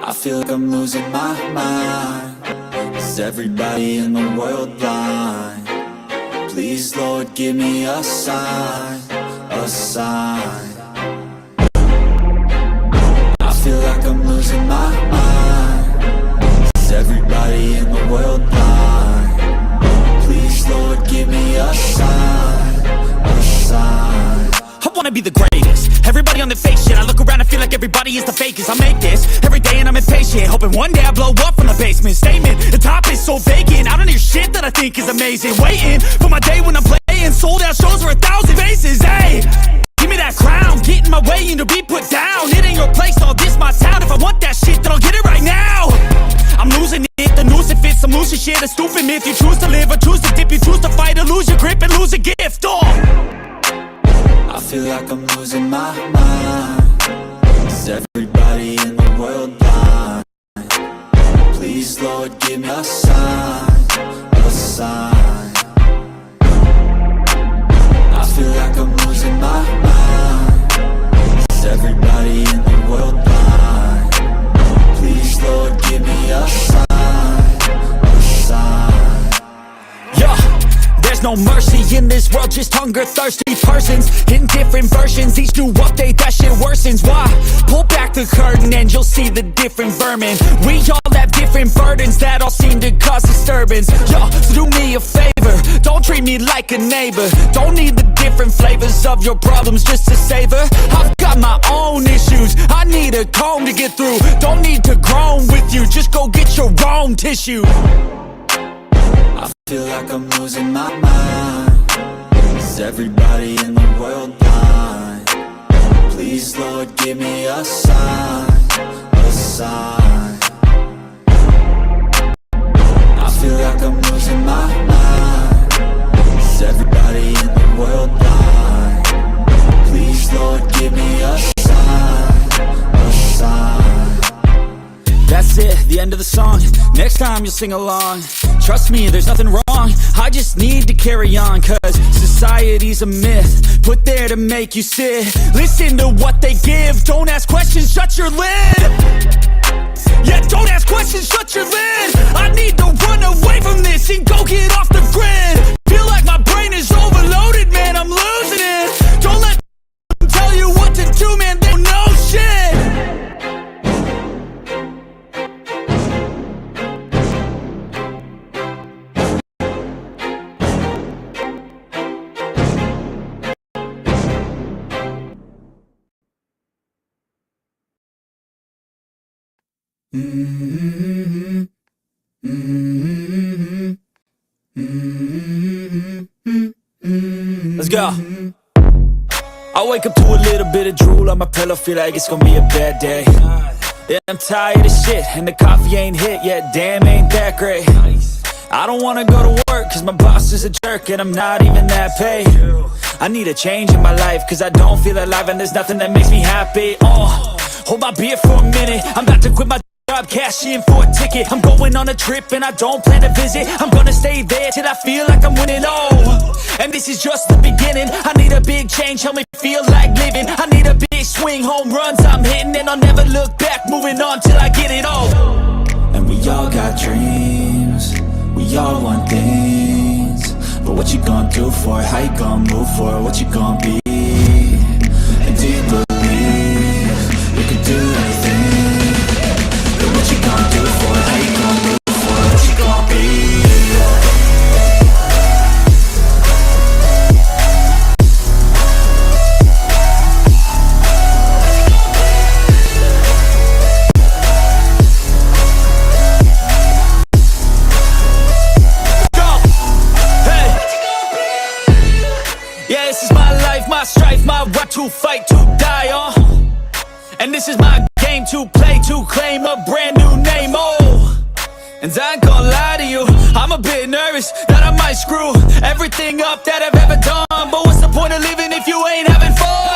I feel like I'm losing my mind. Is everybody in the world blind? Please, Lord, give me a sign, a sign. I feel like I'm losing my mind. Is everybody in the world blind? Please, Lord, give me a sign, a sign. I wanna be the greatest. Everybody on the fake shit. I look around and feel like everybody is the fakest. I make this every day and I'm impatient, hoping one day I blow up from the basement. Statement, the top is so vacant. I don't hear shit that I think is amazing. Waiting for my day when I'm playing sold out shows for 1,000 faces. Hey, give me that crown, get in my way and to be put down. It ain't your place, all this my town. If I want that shit, then I'll get it right now. I'm losing it, the noose it fits some loose shit. A stupid myth, you choose to live or choose to dip. You choose to fight or lose your grip and lose a gift. I feel like I'm losing my mind. Is everybody in the world blind? Please, Lord, give me a sign, a sign. I feel like I'm losing my mind. Is everybody in the world blind? Please, Lord, give me a sign, a sign. Yeah. There's no mercy in this world, just hunger-thirsty persons in different versions. Each new update, that shit worsens. Why? Pull back the curtain and you'll see the different vermin. We all have different burdens that all seem to cause disturbance. Yo, so do me a favor, don't treat me like a neighbor. Don't need the different flavors of your problems just to savor. I've got my own issues, I need a comb to get through. Don't need to groan with you, just go get your own tissue. I feel like I'm losing my mind. Is everybody in the world blind? Please, Lord, give me a sign, a sign. I feel like I'm losing my mind. Is everybody in the world blind? Please, Lord, give me a sign, a sign. That's it, the end of the song. Next time you'll sing along. Trust me, there's nothing wrong. I just need to carry on, cause society's a myth put there to make you sit. Listen to what they give. Don't ask questions, shut your lid. Yeah, don't ask questions, shut your lid. I need to run away from this and go get off the grid. Feel like my brain is overloaded, man, I'm losing it. Don't let them tell you what to do, man, they don't know shit. Let's go. I wake up to a little bit of drool on my pillow, feel like it's gonna be a bad day. Yeah, I'm tired of shit, and the coffee ain't hit yet, damn, ain't that great. I don't wanna go to work, cause my boss is a jerk, and I'm not even that paid. I need a change in my life, cause I don't feel alive, and there's nothing that makes me happy. Hold my beer for a minute, I'm about to quit my job, cash in for a ticket. I'm going on a trip and I don't plan to visit. I'm gonna stay there till I feel like I'm winning. And this is just the beginning. I need a big change, help me feel like living. I need a big swing, home runs I'm hitting, and I'll never look back, moving on till I get it all. And we all got dreams, we all want things, but what you gonna do for it? How you gonna move for it? What you gonna be? And do you believe you can do anything? What you gonna do for it? How you gonna move for it? What you gonna be? Go! Hey! Yeah, this is my life, my strife, my right to fight, to die on. And this is my game to play, to claim a brand new name, and I ain't gonna lie to you, I'm a bit nervous that I might screw everything up that I've ever done. But what's the point of living if you ain't having fun?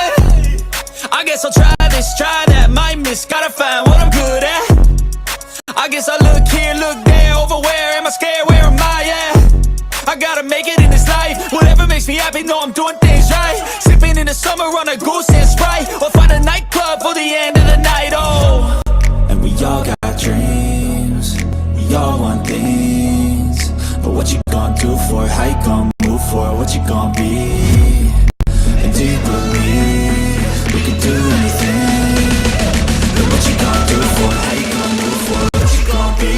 guess I'll try this, try that, might miss, gotta find what I'm good at. I guess I look here, look there, over where am I scared, where am I at? I gotta make it in this life, whatever makes me happy, know I'm doing things right. Sipping in the summer on a goose and Sprite, or find a nightclub for the end of the night, oh. And we all got dreams, we all want things, but what you gonna do for it, how you gonna move for it, what you gonna be? And do you believe we can do anything? But what you gonna do for it, how you gonna move for it, what you gonna be?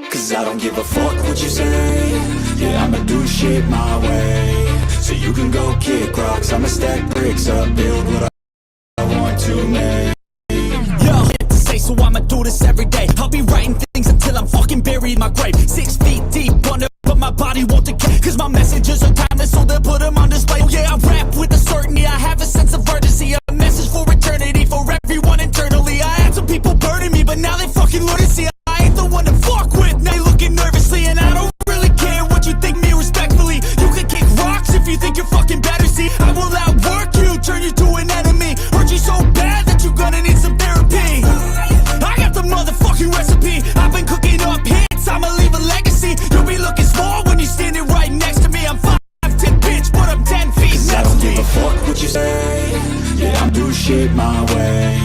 Cause I don't give a fuck what you say. Yeah, I'ma do shit my way. So you can go kick rocks, I'ma stack bricks up, build what I want to make. Yo, hit to say, so I'ma do this every day. I'll be writing things until I'm fucking buried in my grave. 6 feet deep under, but my body won't decay. Cause my messages are timeless, so they'll put them on display. Oh yeah, I rap with a certainty, I have a sense of urgency. A message for eternity, for everyone internally. I had some people burning me, but now they fucking learn to see I ain't the one to fuck with. Now they looking nervously, and I don't really care what you think me respectfully. You can kick rocks if you think you're fucking better. See, I will outwork you, turn you to an enemy. Hurt you so bad that you're gonna need some therapy. I got the motherfucking recipe. I've been cooking up hits, I'ma leave a legacy. You'll be looking small when you're standing right next to me. I'm 5'10", bitch, but I'm 10 feet next to me. I don't give a fuck what you say. Yeah, I'm do shit my way.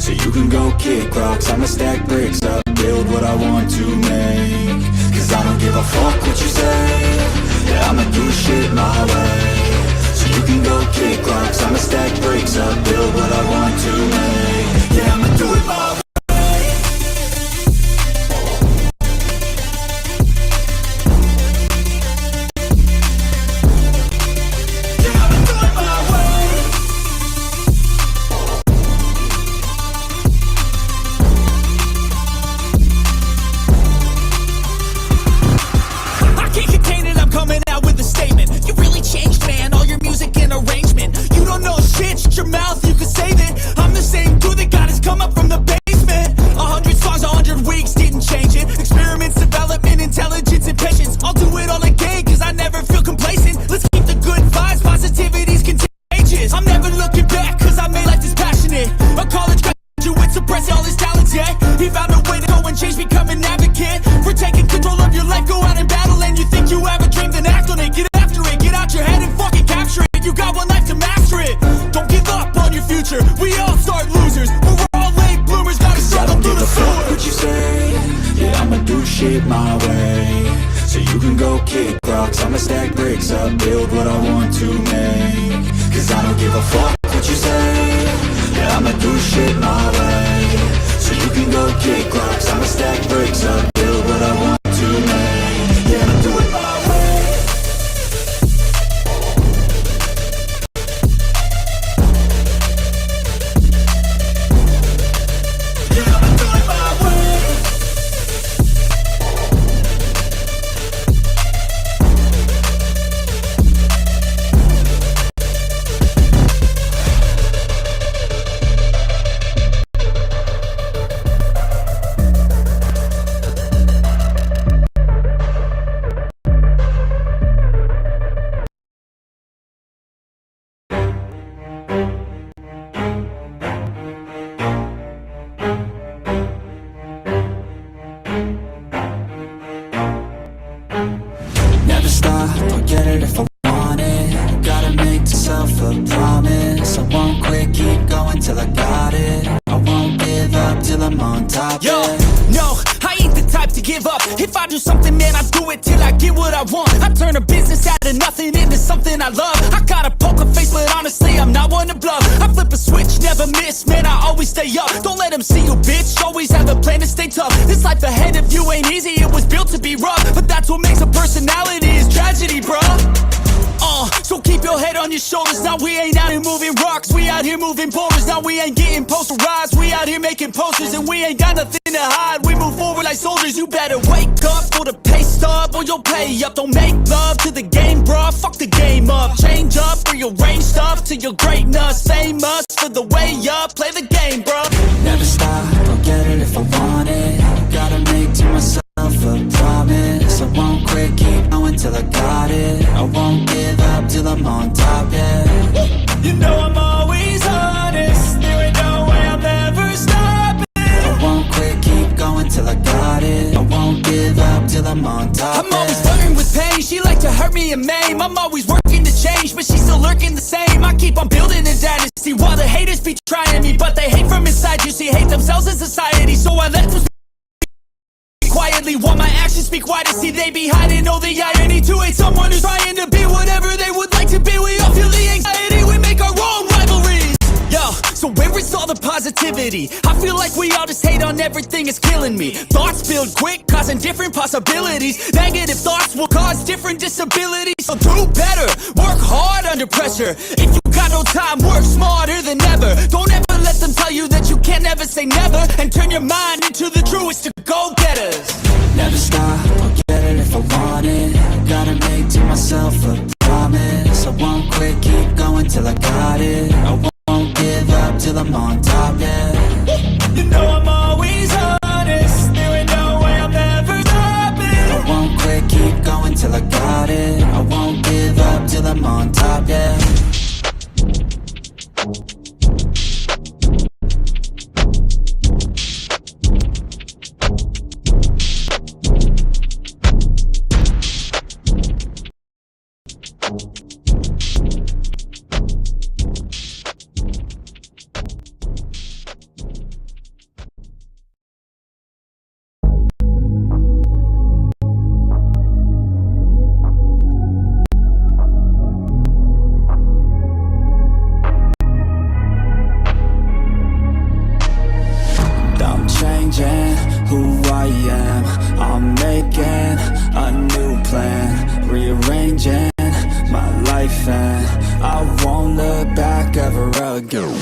So you can go kick rocks, I'ma stack bricks up, build what I want to make. Cause I don't give a fuck what you say. Yeah, I'ma do shit my way. So you can go kick rocks, I'ma stack bricks up, build what I want to make. Yeah, I'ma do it my way. Your mouth, you can save it. I'm the same dude that got his come up from the basement. 100 songs, 100 weeks, didn't change it. Experiments, development, intelligence, and patience. I'll do it all again, cause I never feel complacent. Let's keep the good vibes, positivity's contagious. I'm never looking back, cause I made life this passionate. A college graduate suppressing all his talents, yeah. He found a way to go and change, become an advocate. For taking control of your life, go out and battle. And you think you have a dream, then act on it. Get after it, get out your head and fucking capture it. You got one life to master it. Don't give up on your future. We all start losers, but we're all late bloomers. Gotta struggle through the sewer. What you say? Yeah, I'ma do shit my way. So you can go kick rocks, I'ma stack bricks up, build what I want to make. Cause I don't give a fuck what you say. Yeah, I'ma do shit my way. So you can go kick rocks, I'ma stack bricks up, build what I want to make. Yeah, I'ma do it my way. If I do something, man, I do it till I get what I want. I turn a business out of nothing into something I love. I got a poker face, but honestly, I'm not one to bluff. I flip a switch, never miss, man, I always stay up. Don't let them see you, bitch, always have a plan to stay tough. This life ahead of you ain't easy, it was built to be rough. But that's what makes a personality, is tragedy, bruh. So keep your your head on your shoulders. Now we ain't out here moving rocks, we out here moving boulders. Now we ain't getting posterized, we out here making posters. And we ain't got nothing to hide, we move forward like soldiers. You better wake up for the pay stub or you'll pay up. Don't make love to the game, bruh, fuck the game up. Change up, rearrange stuff to your greatness. Famous for the way up, play the game, bruh. Never stop, I'll get it if I want it. Gotta make to myself a promise. I won't quit, keep going till I got it. I won't give up till I'm on top, yeah. You know I'm always honest, there ain't no way I'll ever stop it. I won't quit, keep going till I got it. I won't give up till I'm on top, I'm always flirting with pain, she like to hurt me and maim. I'm always working to change, but she's still lurking the same. I keep on building a dynasty while the haters be trying me. But they hate from inside, you see, hate themselves in society. So I let them quietly while my actions speak wider. See, they be hiding, know the irony to hate someone who's trying to be whatever they would like to be. We all feel the anxiety, we make our own rivalries. Yo, so where is all the positivity? I feel like we all just hate on everything, it's killing me. Thoughts build quick, causing different possibilities. Negative thoughts will cause different disabilities. So do better, work hard under pressure. If you got no time, work smarter than ever. Don't ever let them tell you that you can't never say never. And turn your mind into the truest of go-getters. Never stop, I'll get it if I want it. Gotta make to myself a promise. I won't quit, keep going till I got it. I won't give up till I'm on top, yeah. You know I'm always honest, there ain't no way I'll ever stop it. I won't quit, keep going till I got it. I won't give up till I'm on top, yeah. Who I am, I'm making a new plan, rearranging my life, and I won't look back ever again.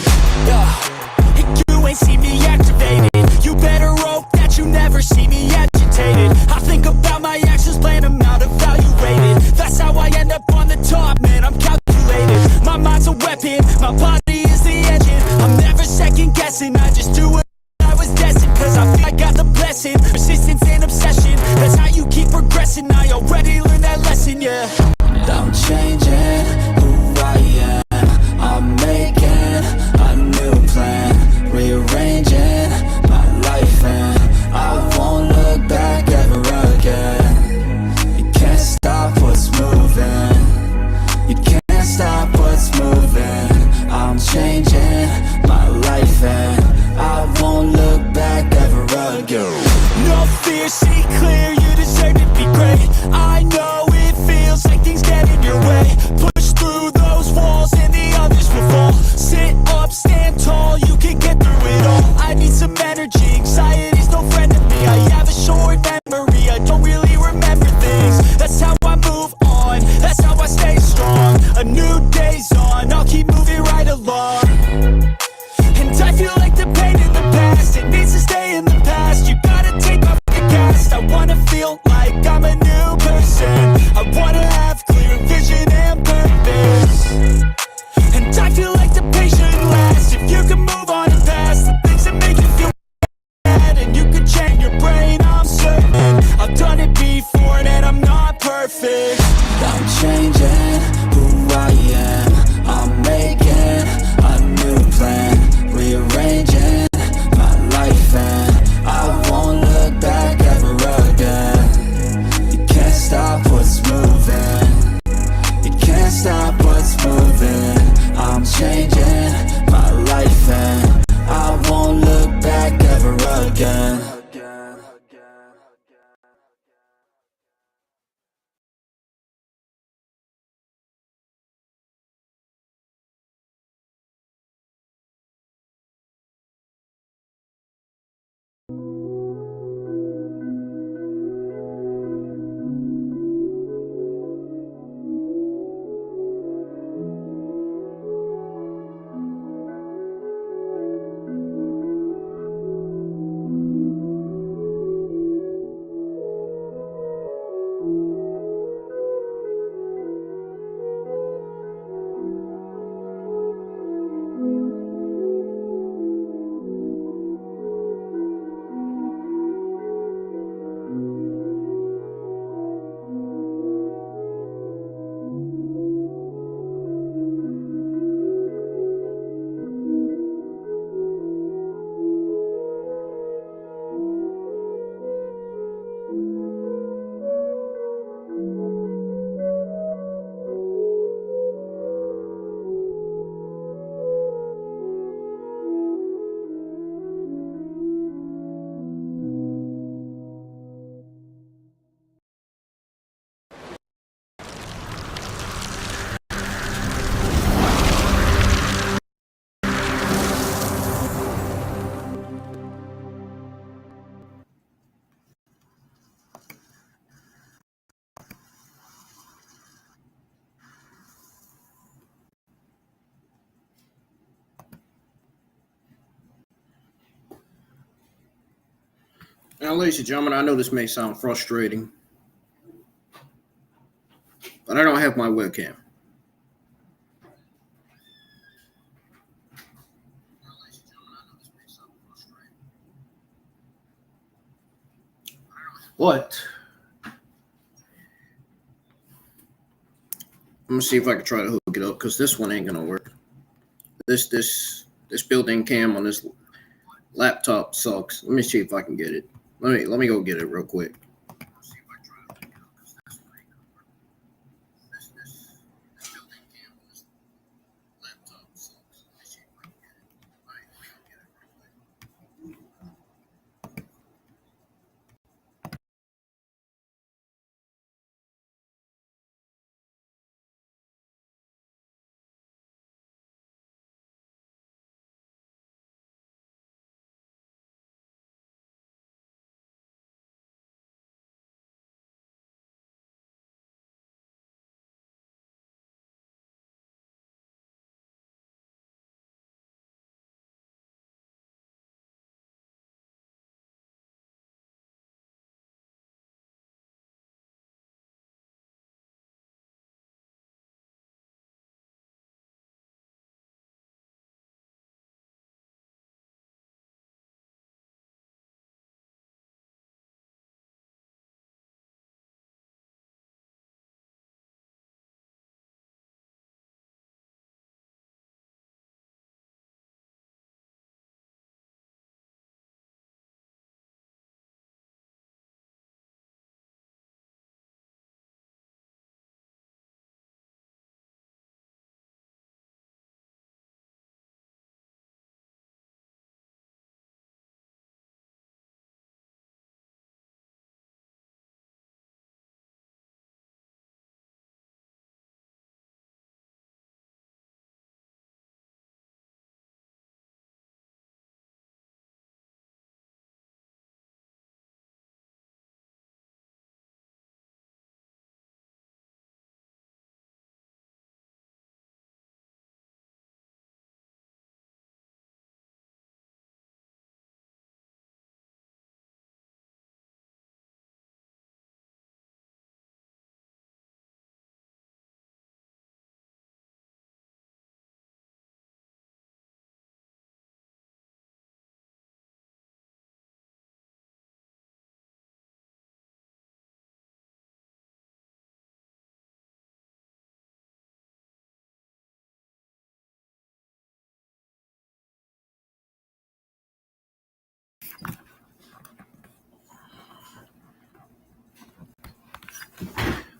You ain't see me activated, you better hope that you never see me agitated. I think about my actions, plan them out, evaluated. That's how I end up on the top, man, I'm calculated. My mind's a weapon, my body is the engine. I'm never second guessing, I just do it. I was destined, cause I feel I got the blessing. Persistence and obsession, that's how you keep progressing. I already learned that lesson, yeah. I'm changing who I am, I'm making a new plan, rearranging my life, and I won't look back ever again. You can't stop what's moving, you can't stop what's moving. I'm changing my life, and I won't look back ever again. No fear, see clear, you deserve to be great. I know it feels like things get in your way. Push through those walls and the others will fall. Sit up, stand tall, you can get through it all. I need some energy, anxiety's no friend to me. I have a short memory, I don't really remember things. That's how I move on, that's how I stay strong. A new day's on, I'll keep moving right along. And I feel like the pain in the past, it needs to stay in the past. You gotta take off the cast. I wanna feel like I'm a new person. I wanna have clear vision and purpose. And I feel like the pain should last. If you can move on and past the things that make you feel bad, and you can change your brain, I'm certain. I've done it before and I'm not perfect. I'm changing who I am, I'm making a new plan, rearranging my life, and I won't look back ever again. You can't stop what's moving, you can't stop what's moving. I'm changing my life, and I won't look back ever again. Now, ladies and gentlemen, I know this may sound frustrating, but I don't have my webcam. But I'm gonna see if I can try to hook it up because this one ain't gonna work. This built-in cam on this laptop sucks. Let me see if I can get it. Let me go get it real quick.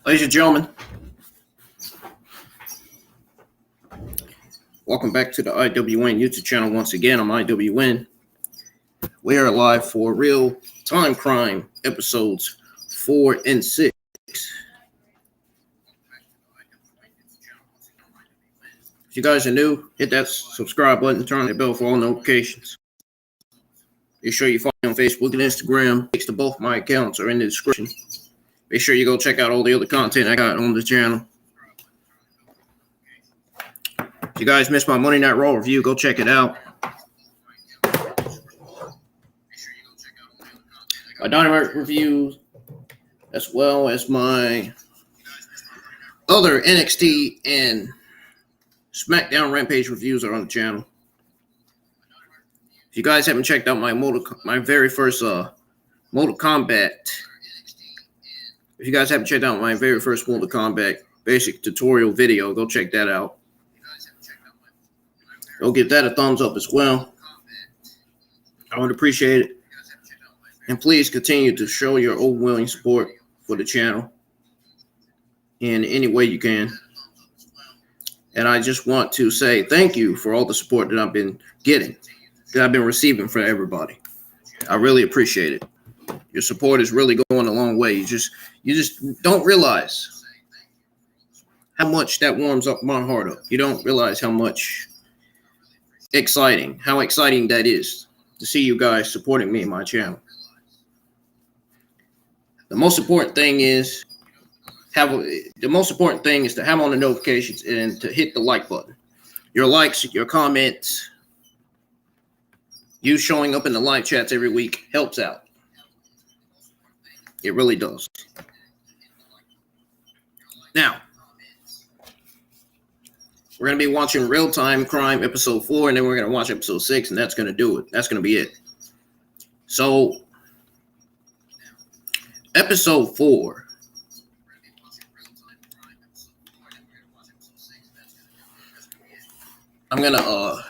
Ladies and gentlemen, welcome back to the IWN YouTube channel once again. I'm IWN. We are live for Real Time Crime episodes 4 and 6. If you guys are new, hit that subscribe button, turn on the bell for all notifications. Be sure you follow me on Facebook and Instagram. Links to both my accounts are in the description. Make sure you go check out all the other content I got on the channel. If you guys missed my Monday Night Raw review, go check it out. My Dynamite reviews, as well as my other NXT and SmackDown Rampage reviews are on the channel. If you guys haven't checked out my very first Mortal Kombat, if you guys haven't checked out my very first Mortal Kombat basic tutorial video, go check that out. Go give that a thumbs up as well. I would appreciate it. And please continue to show your overwhelming support for the channel in any way you can. And I just want to say thank you for all the support that I've been getting, that I've been receiving from everybody. I really appreciate it. Your support is really going a long way. You just don't realize how much that warms up my heart up. You don't realize how exciting that is to see you guys supporting me and my channel. The most important thing is to have on the notifications and to hit the like button. Your likes, your comments, you showing up in the live chats every week helps out. It really does. Now, we're going to be watching Real Time Crime episode 4, and then we're going to watch episode 6, and that's going to do it. That's going to be it. So, episode 4. I'm going to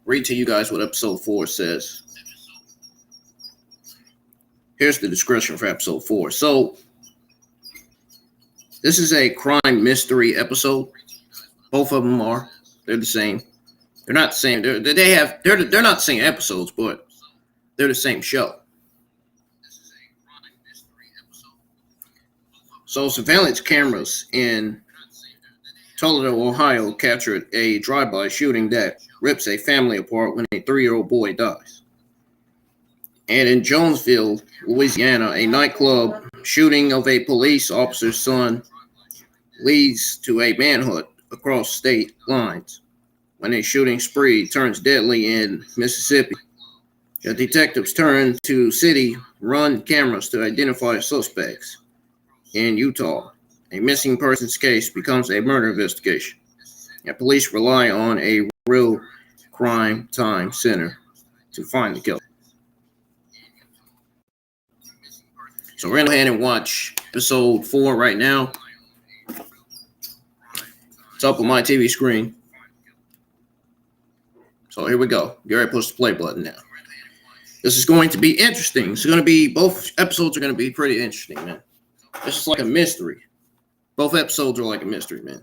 read to you guys what episode 4 says. Here's the description for episode 4. So, this is a crime mystery episode. Both of them are. They're the same. They're not the same. They're not the same episodes, but they're the same show. So, surveillance cameras in Toledo, Ohio, captured a drive-by shooting that rips a family apart when a 3-year-old boy dies. And in Jonesville, Louisiana, a nightclub shooting of a police officer's son leads to a manhunt across state lines when a shooting spree turns deadly in Mississippi. The detectives turn to city-run cameras to identify suspects. In Utah, a missing persons case becomes a murder investigation, and police rely on a real crime time center to find the killer. So we're going to go ahead and watch episode 4 right now. It's up on my TV screen. So here we go. Get ready to push the play button now. This is going to be interesting. It's going to be, both episodes are going to be pretty interesting, man. This is like a mystery. Both episodes are like a mystery, man.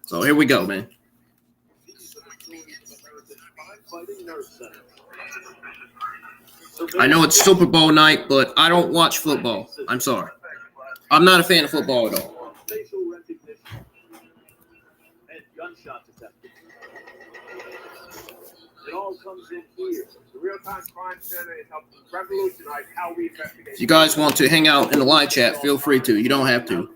So here we go, man. I know it's Super Bowl night, but I don't watch football. I'm sorry. I'm not a fan of football at all. Facial recognition and gunshot detection. It all comes in here. The Real-Time Crime Center is helping revolutionize how we investigate. If you guys want to hang out in the live chat, feel free to. You don't have to.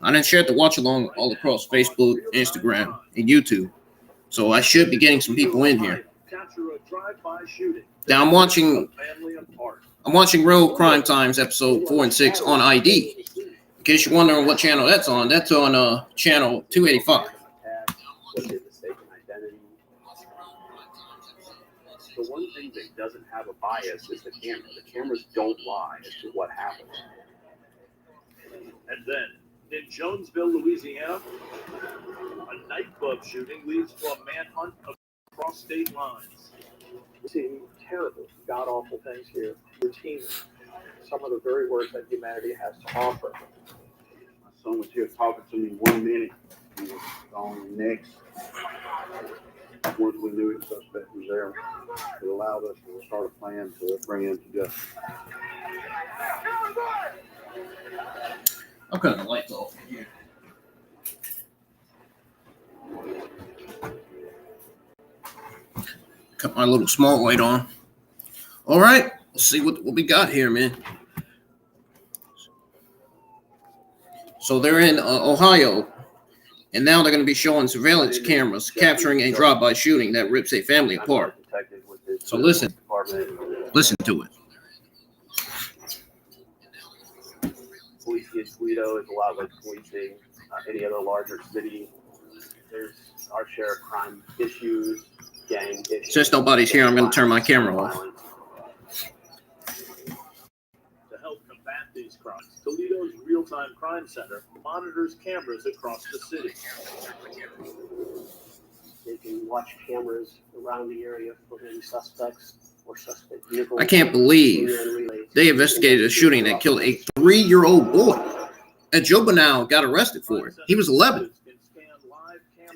I done shared the watch along all across Facebook, Instagram, and YouTube. So I should be getting some people in here. Now I'm watching Real Crime Times episode 4 and 6 on ID. In case you're wondering what channel that's on channel 285. The one thing that doesn't have a bias is the camera. The cameras don't lie as to what happened. And then, in Jonesville, Louisiana, a nightclub shooting leads to a manhunt across state lines. We're seeing terrible, god-awful things here, routinely. Some of the very worst that humanity has to offer. My son was here talking to me 1 minute. He was gone next. Once we knew the suspect was there, it allowed us to start a plan to bring him to justice. I'm cutting the lights off here. Cut my little small light on. All right, let's see what we got here, man. So they're in Ohio, and now they're going to be showing surveillance cameras capturing a drive-by shooting that rips a family apart. So listen to it. Policing in Toledo is a lot like policing any other larger city. There's our share of crime issues, gang issues. Since nobody's here, I'm going to turn my camera off. To help combat these crimes, Toledo's Real-Time Crime Center monitors cameras across the city. They can watch cameras around the area for any suspects or suspect vehicles. I can't believe they investigated a shooting that killed a 3-year-old boy. A juvenile got arrested for it. He was 11.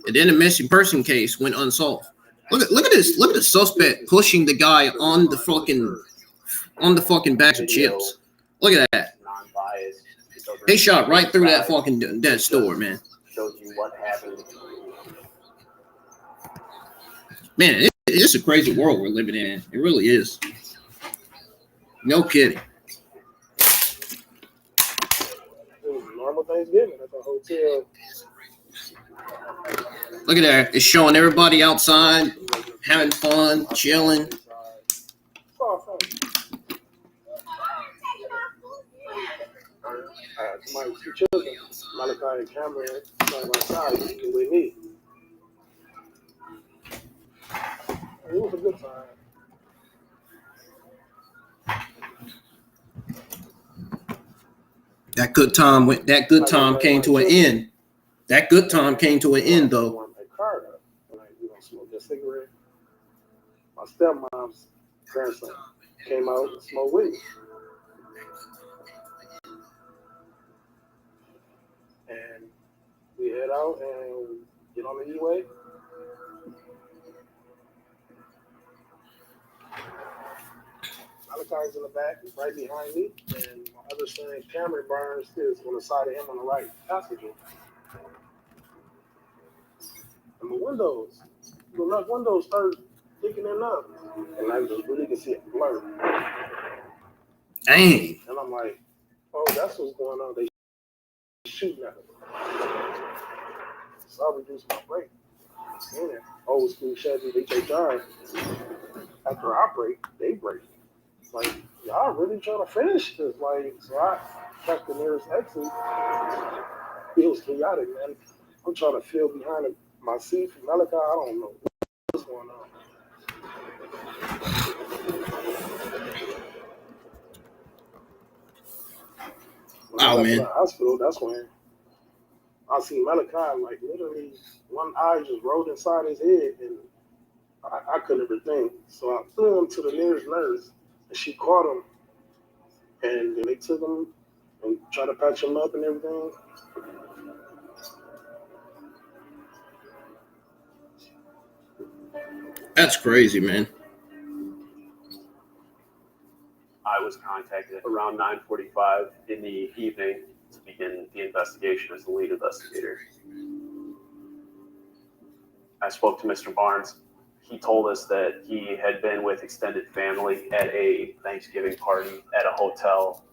And then the missing person case went unsolved. Look at this. Look at the suspect pushing the guy on the fucking bags of chips. Look at that. They shot right through that fucking dead store, man. Shows you what happened. Man, it's a crazy world we're living in. It really is. No kidding. It was a normal Thanksgiving at the hotel. Look at that. It's showing everybody outside, having fun, chilling. my two children, Malachi and Cameron, side by side, with me. It was a good time. That good time went. That good time came to an end. That good time came to an end, though. My car up, and I, smoked a cigarette. My stepmom's grandson came out and smoked weed. And we head out and get on the E-way. Malachi's in the back, right behind me, and my other son, Cameron Burns, is on the side of him on the right passenger. And the left windows start thickening up, and I just really can see it blur. Dang. And I'm like, oh, that's what's going on. They shooting at us. So I reduced my brake. And old school Chevy HHR, after I brake, they brake. Like, y'all really trying to finish this? Like, so I checked the nearest exit. It was chaotic, man. I'm trying to feel behind my seat from Malachi. I don't know what's going on. When I got to the hospital, that's when I see Malachi, like, literally one eye just rolled inside his head, and I couldn't even think. So I threw him to the nearest nurse, and she caught him, and then they took him and tried to patch him up and everything. That's crazy, man. I was contacted around 9:45 in the evening to begin the investigation as the lead investigator. I spoke to Mr. Barnes. He told us that he had been with extended family at a Thanksgiving party at a hotel.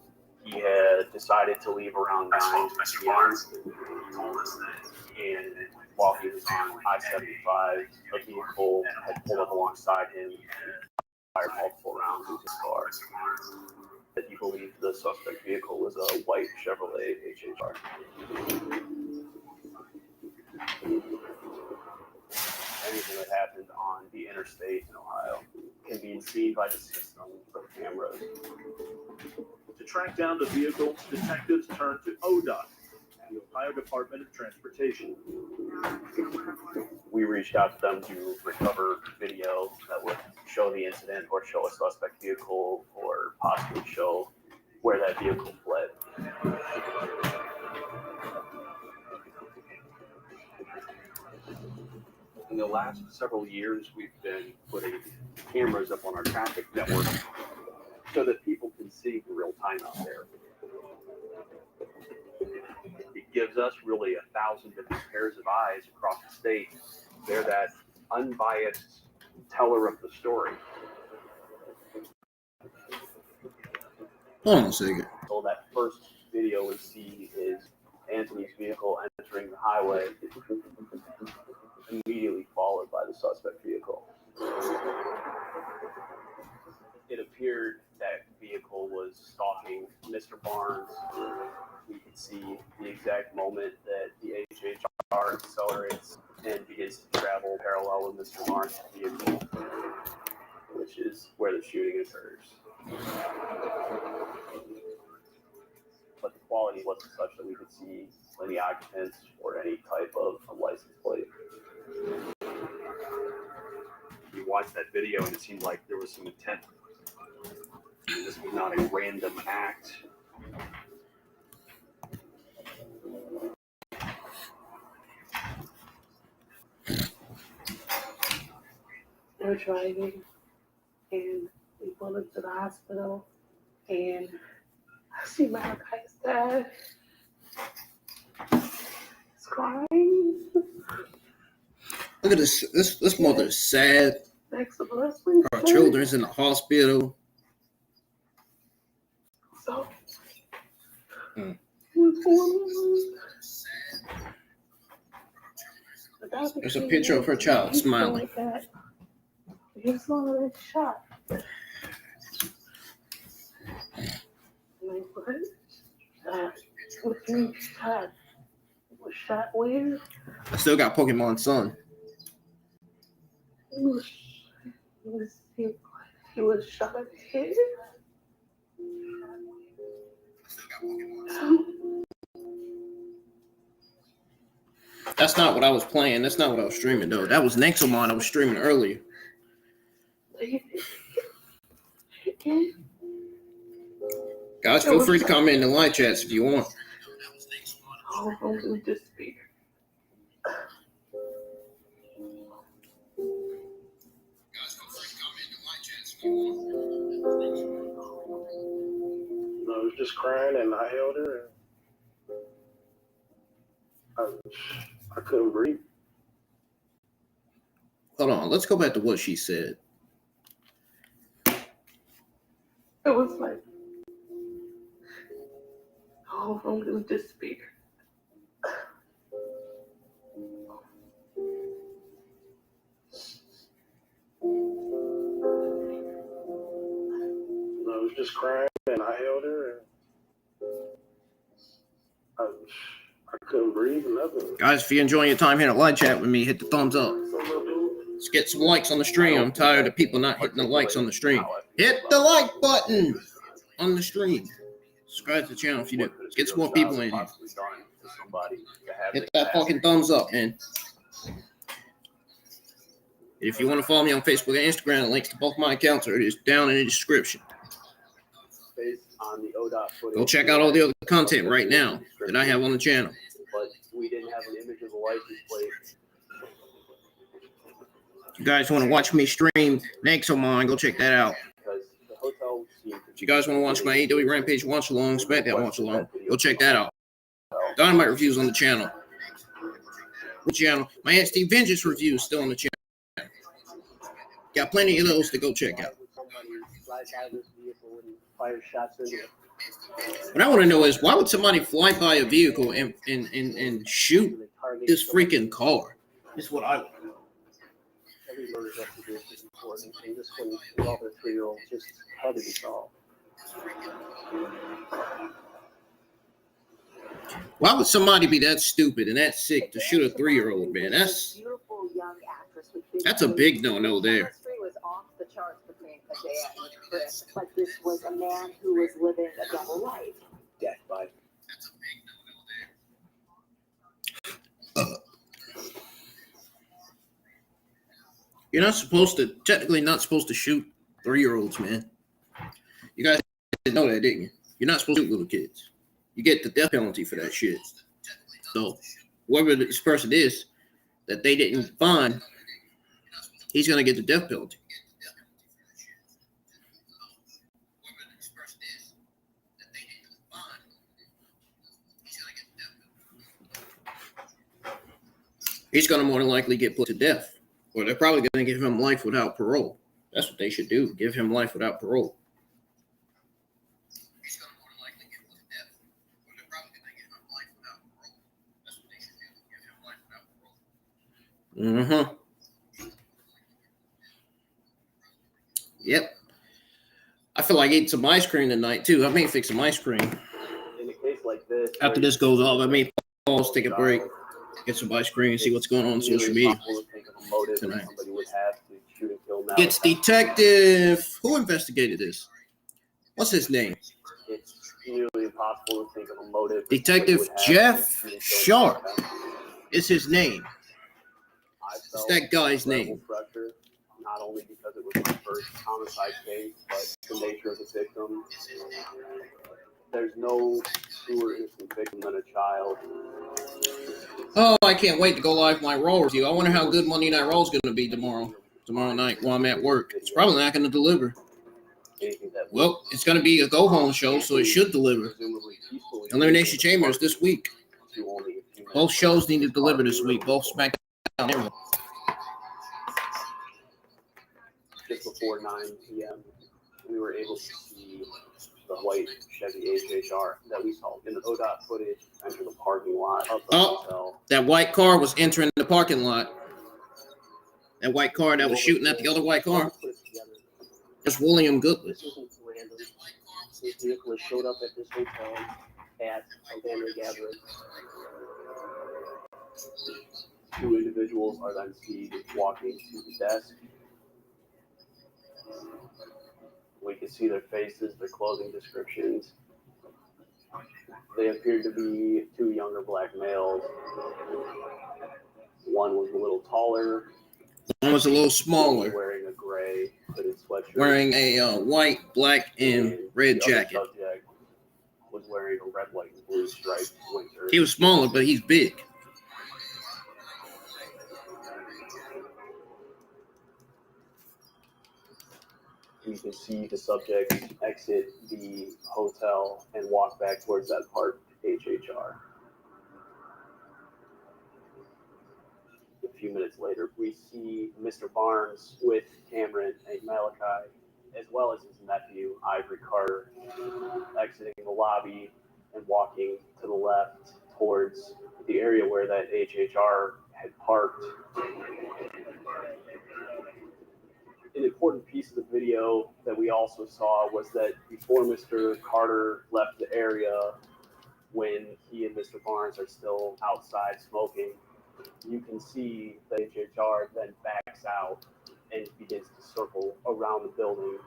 He had decided to leave around 9 p.m. He told us that, and while he was on I-75, a vehicle had pulled up alongside him and fired multiple rounds into his car. That he believed the suspect vehicle was a white Chevrolet HHR. Anything that happened on the interstate in Ohio can be seen by the system of cameras. To track down the vehicle, detectives turned to ODOT, the Ohio Department of Transportation. We reached out to them to recover video that would show the incident or show a suspect vehicle or possibly show where that vehicle fled. In the last several years, we've been putting cameras up on our traffic network so that people can see in real time out there. It gives us really 1,000 different pairs of eyes across the state. They're that unbiased teller of the story. Hold on a second. So that first video we see is Anthony's vehicle entering the highway, immediately followed by the suspect vehicle. It appeared that vehicle was stalking Mr. Barnes. We could see the exact moment that the HHR accelerates and begins to travel parallel with Mr. Barnes' vehicle, which is where the shooting occurs. But the quality wasn't such that we could see any occupants or any type of license plate. We watched that video and it seemed like there was some intent. This was not a random act. We're driving and we pull into the hospital and I see Malachi's dad. He's crying. Look at this. This mother is sad. Next to Leslie. Her children's in the hospital. So, There's a picture of her child smiling. He was already shot. Like, what? was being shot. It was shot where? I still got Pokemon Sun. He was shot at the head. That's not what I was playing. That's not what I was streaming, though. That was Nexomon I was streaming earlier. Guys, feel free to comment in the live chats if you want. Oh, I'm going to despair. I was just crying and I held her and I couldn't breathe. Hold on. Let's go back to what she said. It was like, oh, I'm going to despair. I was just crying and I held her and I couldn't breathe or nothing. Guys, if you're enjoying your time here at live chat with me, hit the thumbs up. Let's get some likes on the stream. I'm tired of people not hitting the likes on the stream. Hit the like button on the stream. Subscribe to the channel if you do. Let's get some more people in here. Hit that fucking thumbs up, man. If you want to follow me on Facebook and Instagram, the links to both my accounts are just down in the description. Go check out all the other content right now that I have on the channel. But we didn't have an image of a license plate. If you guys want to watch me stream Nexomon, go check that out. If you guys want to watch my AW Rampage watch along, SmackDown watch along, go check that out. Dynamite reviews on the channel. My NXT Vengeance review is still on the channel. Got plenty of those to go check out. What I want to know is, why would somebody fly by a vehicle and shoot this freaking car? That's what I want to know. Every murder investigation is important, and this one involving a 3-year-old just had to be solved. Why would somebody be that stupid and that sick to shoot a 3-year-old, man? That's a big no-no there. Was off the charts between Padilla and Chris, but this was a man who was living a double life. Death by. That's a big no-no there. You're not supposed to, technically not supposed to shoot 3-year-olds, man. You guys didn't know that, didn't you? You're not supposed to shoot little kids. You get the death penalty for that shit. So whoever this person is that they didn't find, he's going to get the death penalty. He's going to more than likely get put to death. Or they're probably going to give him life without parole. That's what they should do. Give him life without parole. He's going to more than likely get put to death. Or they're probably going to give him life without parole. That's what they should do. Give him life without parole. Yep. I feel like eating some ice cream tonight, too. I may fix some ice cream. In a case like this, After this goes off, I may pause, take a break, get some ice cream, and see what's going on social media tonight. It's Detective. Who investigated this? What's his name? It's nearly impossible to think of a motive. Detective Jeff Sharp is his name. It's that guy's name. Not only because it was my first homicide case, but the nature of the victim. There's no truer innocent victim than a child. Oh, I can't wait to go live my Raw review. I wonder how good Monday Night Raw is going to be tomorrow night while I'm at work. It's probably not going to deliver. Well, it's going to be a go-home show, so it should deliver. Elimination Chamber is this week. Both shows need to deliver this week. Both SmackDown and Raw. Just before 9 p.m., we were able to see the white Chevy HHR that we saw in the ODOT footage enter the parking lot of the hotel. That white car was entering the parking lot. That white car that was shooting at the other white car. That's William Goodless. This isn't random. This vehicle showed up at this hotel at a family gathering. Two individuals are then seen walking to the desk. We can see their faces, their clothing descriptions. They appear to be two younger black males. One was a little taller. One was a little smaller, wearing a gray hooded sweatshirt. wearing a white, black, and red jacket. The other subject was wearing a red, white, and blue striped winter. He was smaller, but he's big. You can see the subject exit the hotel and walk back towards that parked HHR. A few minutes later, we see Mr. Barnes with Cameron and Malachi, as well as his nephew, Ivory Carter, exiting the lobby and walking to the left towards the area where that HHR had parked. An important piece of the video that we also saw was that before Mr. Carter left the area, when he and Mr. Barnes are still outside smoking, you can see the HHR then backs out and begins to circle around the building.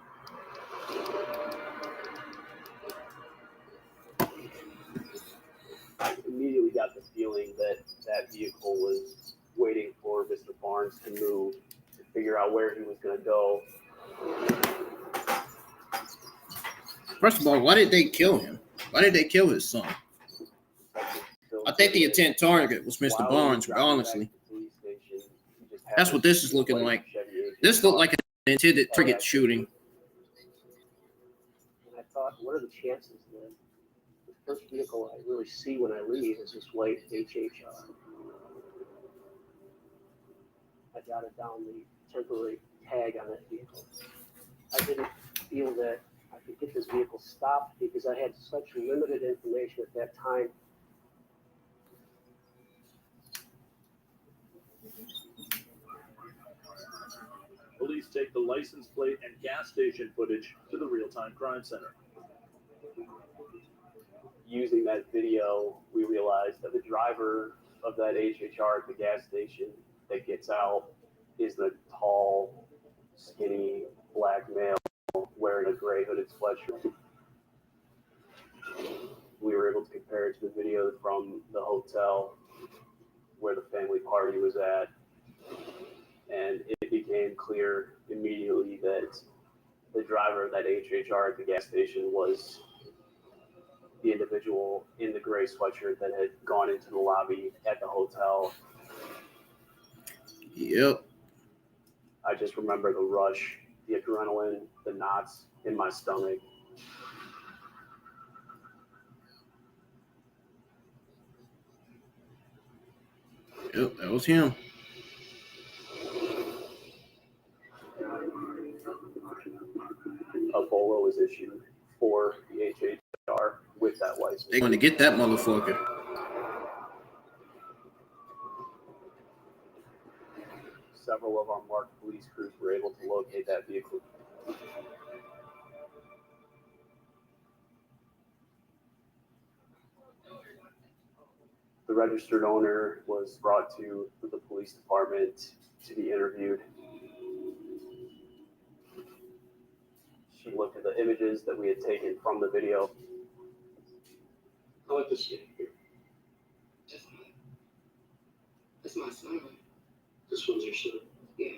I immediately got the feeling that that vehicle was waiting for Mr. Barnes to move, to figure out where he was going to go. First of all, why did they kill him? Why did they kill his son? I think the intent target was Mr. Barnes, honestly. That's what this is looking like. This looked like an intended target shooting. I thought, what are the chances that the first vehicle I really see when I leave is this white HHR? I jotted down the temporary tag on that vehicle. I didn't feel that I could get this vehicle stopped because I had such limited information at that time. Police take the license plate and gas station footage to the real-time crime center. Using that video, we realized that the driver of that HHR at the gas station that gets out is the tall, skinny, black male wearing a gray hooded sweatshirt. We were able to compare it to the video from the hotel where the family party was at, and it became clear immediately that the driver of that HHR at the gas station was the individual in the gray sweatshirt that had gone into the lobby at the hotel. Yep. I just remember the rush, the adrenaline, the knots in my stomach. Yep, that was him. A bolo was issued for the HHR with that license. They're going to get that motherfucker. Several of our marked police crews were able to locate that vehicle. The registered owner was brought to the police department to be interviewed. She looked at the images that we had taken from the video. I like this kid here. That's my son. This one's your son? Yeah.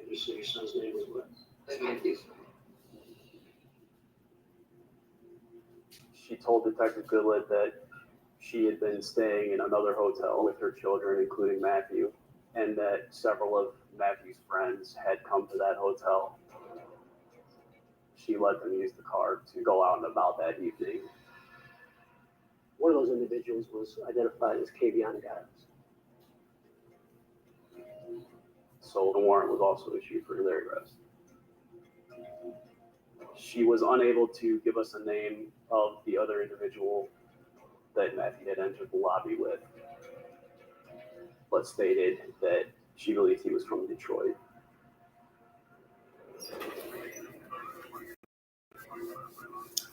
And you said your son's name was what? That's Matthew. She told Detective Goodlett that she had been staying in another hotel with her children, including Matthew, and that several of Matthew's friends had come to that hotel. She let them use the car to go out and about that evening. One of those individuals was identified as Kavion Giles. So the warrant was also issued for their arrest. She was unable to give us a name of the other individual that Matthew had entered the lobby with, but stated that she believed he was from Detroit.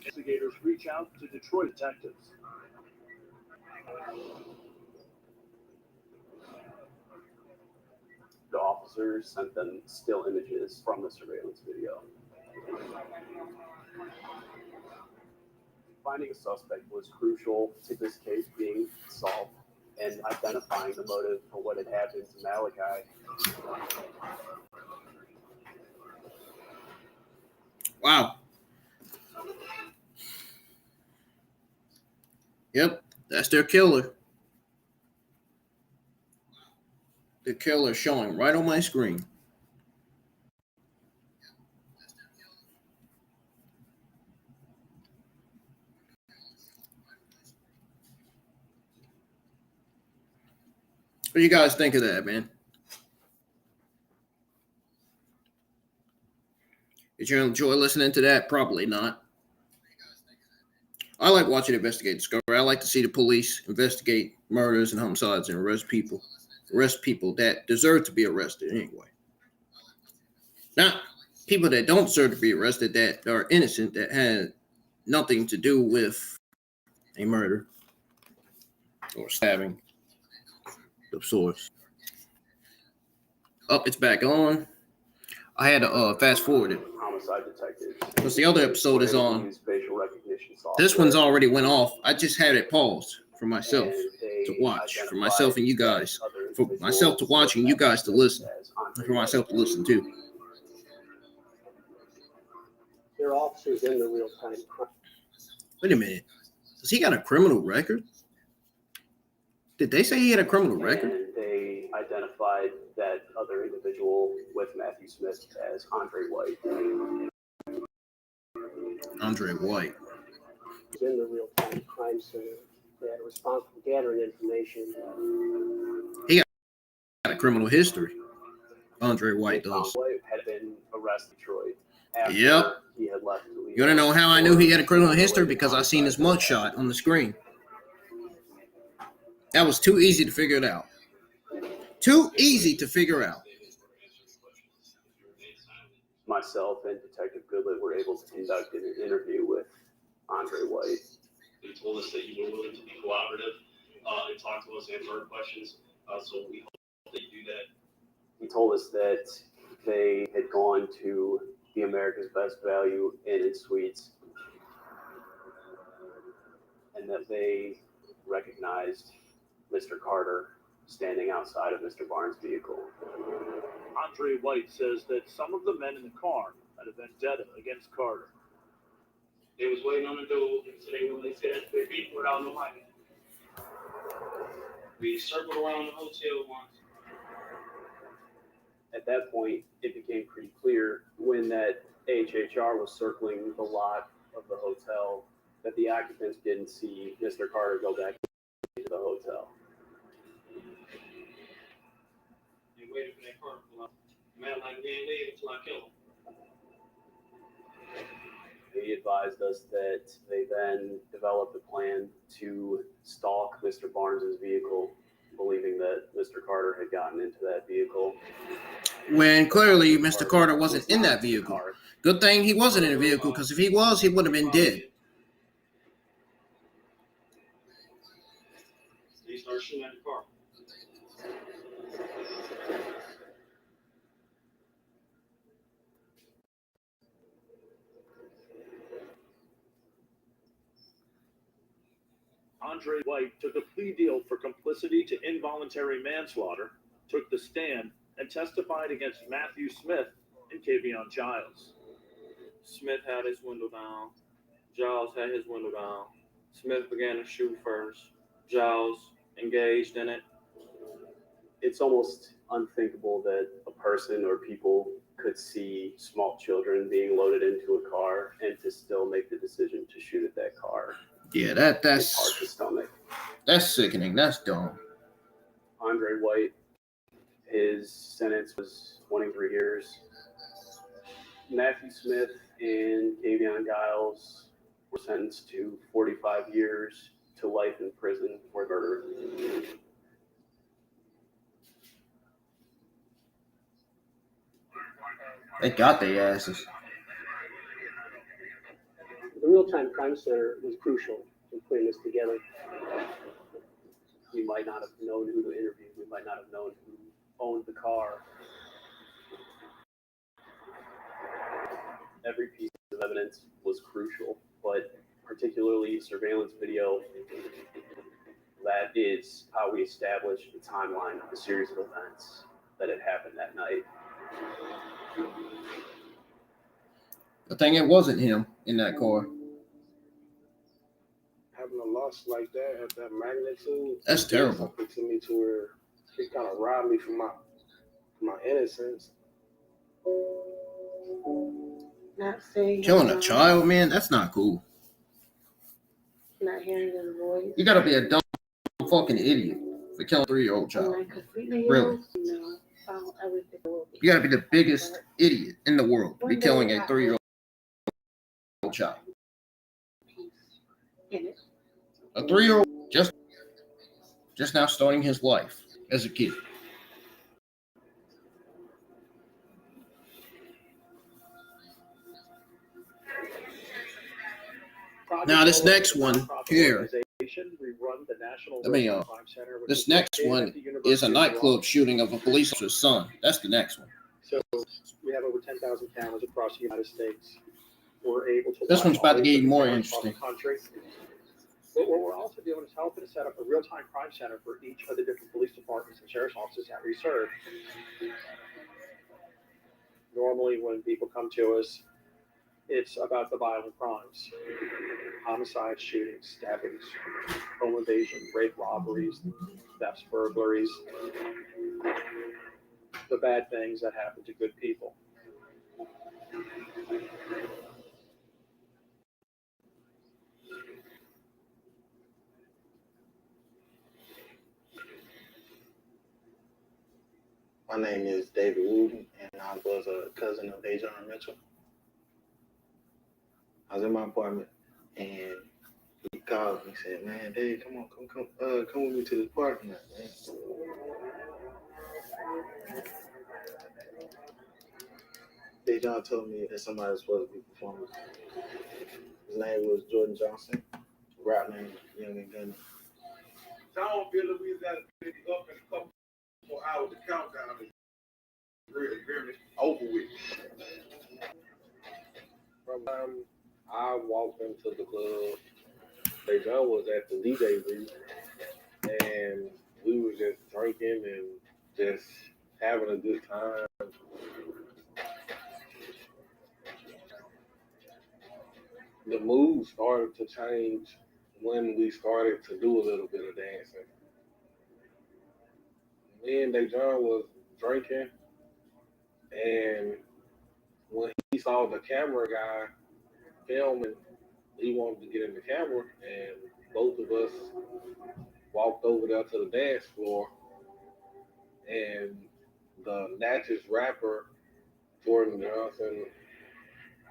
Investigators reach out to Detroit detectives. The officers sent them still images from the surveillance video. Finding a suspect was crucial to this case being solved and identifying the motive for what had happened to Malachi. Wow. Yep, that's their killer. The killer showing right on my screen. What do you guys think of that, man? Did you enjoy listening to that? Probably not. I like watching Investigate Discovery. I like to see the police investigate murders and homicides and arrest people that deserve to be arrested anyway. Not people that don't deserve to be arrested, that are innocent, that had nothing to do with a murder or stabbing of sorts. It's back on. I had to fast forward it Homicide detectives. because the other episode is on. Use facial recognition software. This one's already went off. I just had it paused for myself to watch, for myself and you guys, for myself to watch and you guys to listen, and for myself to listen to. There are officers in the real-time crime. Wait a minute. Does he got a criminal record? Did they say he had a criminal record? And they identified that other individual with Matthew Smith as Andre White. Andre White. In the real-time crime center that are responsible for gathering information. He got a criminal history. Andre White does. White had been arrested in Detroit after he had left Toledo. You want to know how I knew he had a criminal history? Because I seen his mugshot on the screen. That was too easy to figure it out. Too easy to figure out. Myself and Detective Goodlett were able to conduct an interview with Andre White. He told us that you were willing to be cooperative and talk to us, answer our questions. So we hope that you do that. He told us that they had gone to the America's Best Value Inn and Suites and that they recognized Mr. Carter standing outside of Mr. Barnes' vehicle. Andre White says that some of the men in the car had a vendetta against Carter. They was waiting on the door today when they said they beat without no money. We circled around the hotel once. At that point, it became pretty clear when that HHR was circling the lot of the hotel that the occupants didn't see Mr. Carter go back into the hotel. They waited for that car to pull out. Man, like damn leave until I kill him. He advised us that they then developed a plan to stalk Mr. Barnes' vehicle, believing that Mr. Carter had gotten into that vehicle. When clearly Mr. Carter wasn't in that vehicle. Good thing he wasn't in the vehicle, because if he was, he would have been dead. They started shooting at the car. Andre White took a plea deal for complicity to involuntary manslaughter, took the stand, and testified against Matthew Smith and Kavion Giles. Smith had his window down. Giles had his window down. Smith began to shoot first. Giles engaged in it. It's almost unthinkable that a person or people could see small children being loaded into a car and to still make the decision to shoot at that car. Yeah, It's that's hard to stomach. that's sickening. That's dumb. Andre White, his sentence was 23 years. Matthew Smith and Kavion Giles were sentenced to 45 years to life in prison for murder. They got their asses. The real-time crime center was crucial in putting this together. We might not have known who to interview. We might not have known who owned the car. Every piece of evidence was crucial, but particularly surveillance video, that is how we established the timeline of the series of events that had happened that night. The thing, it wasn't him in that car. Having a loss like that at that magnitude, That's terrible. Something to me to where it kind of robbed me from my innocence. Not saying Killing a child, man, that's not cool. Not hearing his voice. You gotta be a dumb fucking idiot for killing a 3-year-old child. Really? No, I don't ever think it will be. You gotta be the biggest idiot in the world to be killing a 3-year-old child. A 3-year-old just now starting his life as a kid. Now this next one here, this next one is a nightclub shooting of a police officer's son. That's the next one. So we have over 10,000 cameras across the United States. We're able to. This one's about to get even more interesting. But what we're also doing is helping to set up a real-time crime center for each of the different police departments and sheriff's offices that we serve. Normally, when people come to us, it's about the violent crimes: homicides, shootings, stabbings, home invasion, rape, robberies, thefts, burglaries, the bad things that happen to good people. My name is David Wooden, and I was a cousin of Dejon Mitchell. I was in my apartment, and he called me and said, "Man, Dave, come with me to this parking lot, man." Dejon told me that somebody was supposed to be performing. His name was Jordan Johnson, rap name Young and Gunny. Jonesville, Louisiana, up in a couple more hours. The countdown is really over with. From time I walked into the club, Dejon was at the DJ booth, and we were just drinking and just having a good time. The mood started to change when we started to do a little bit of dancing. Me and Dejon was drinking, and when he saw the camera guy filming, he wanted to get in the camera, and both of us walked over there to the dance floor, and the Natchez rapper, Jordan Johnson,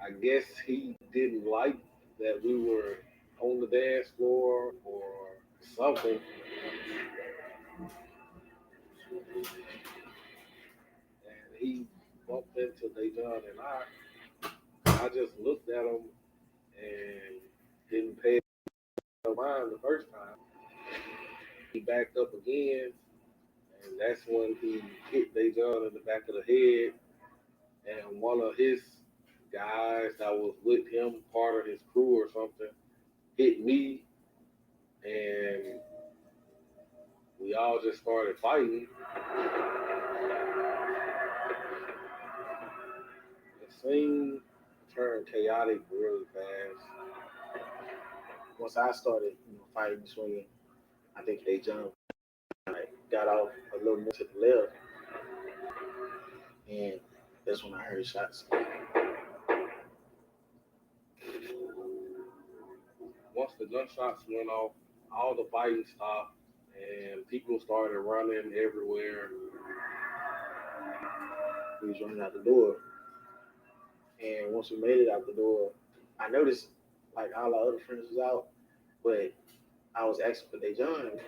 I guess he didn't like that we were on the dance floor or something. And he bumped into Dejon, and I just looked at him and didn't pay no mind the first time. He backed up again, and that's when he hit Dejon in the back of the head, and one of his guys that was with him, part of his crew or something, hit me, and we all just started fighting. The scene turned chaotic really fast. Once I started, fighting, swinging, I think Dejon got off a little more to the left, and that's when I heard shots. Once the gunshots went off, all the fighting stopped, and people started running everywhere. We was running out the door, and once we made it out the door, I noticed like all our other friends was out, but I was asking for Dejon,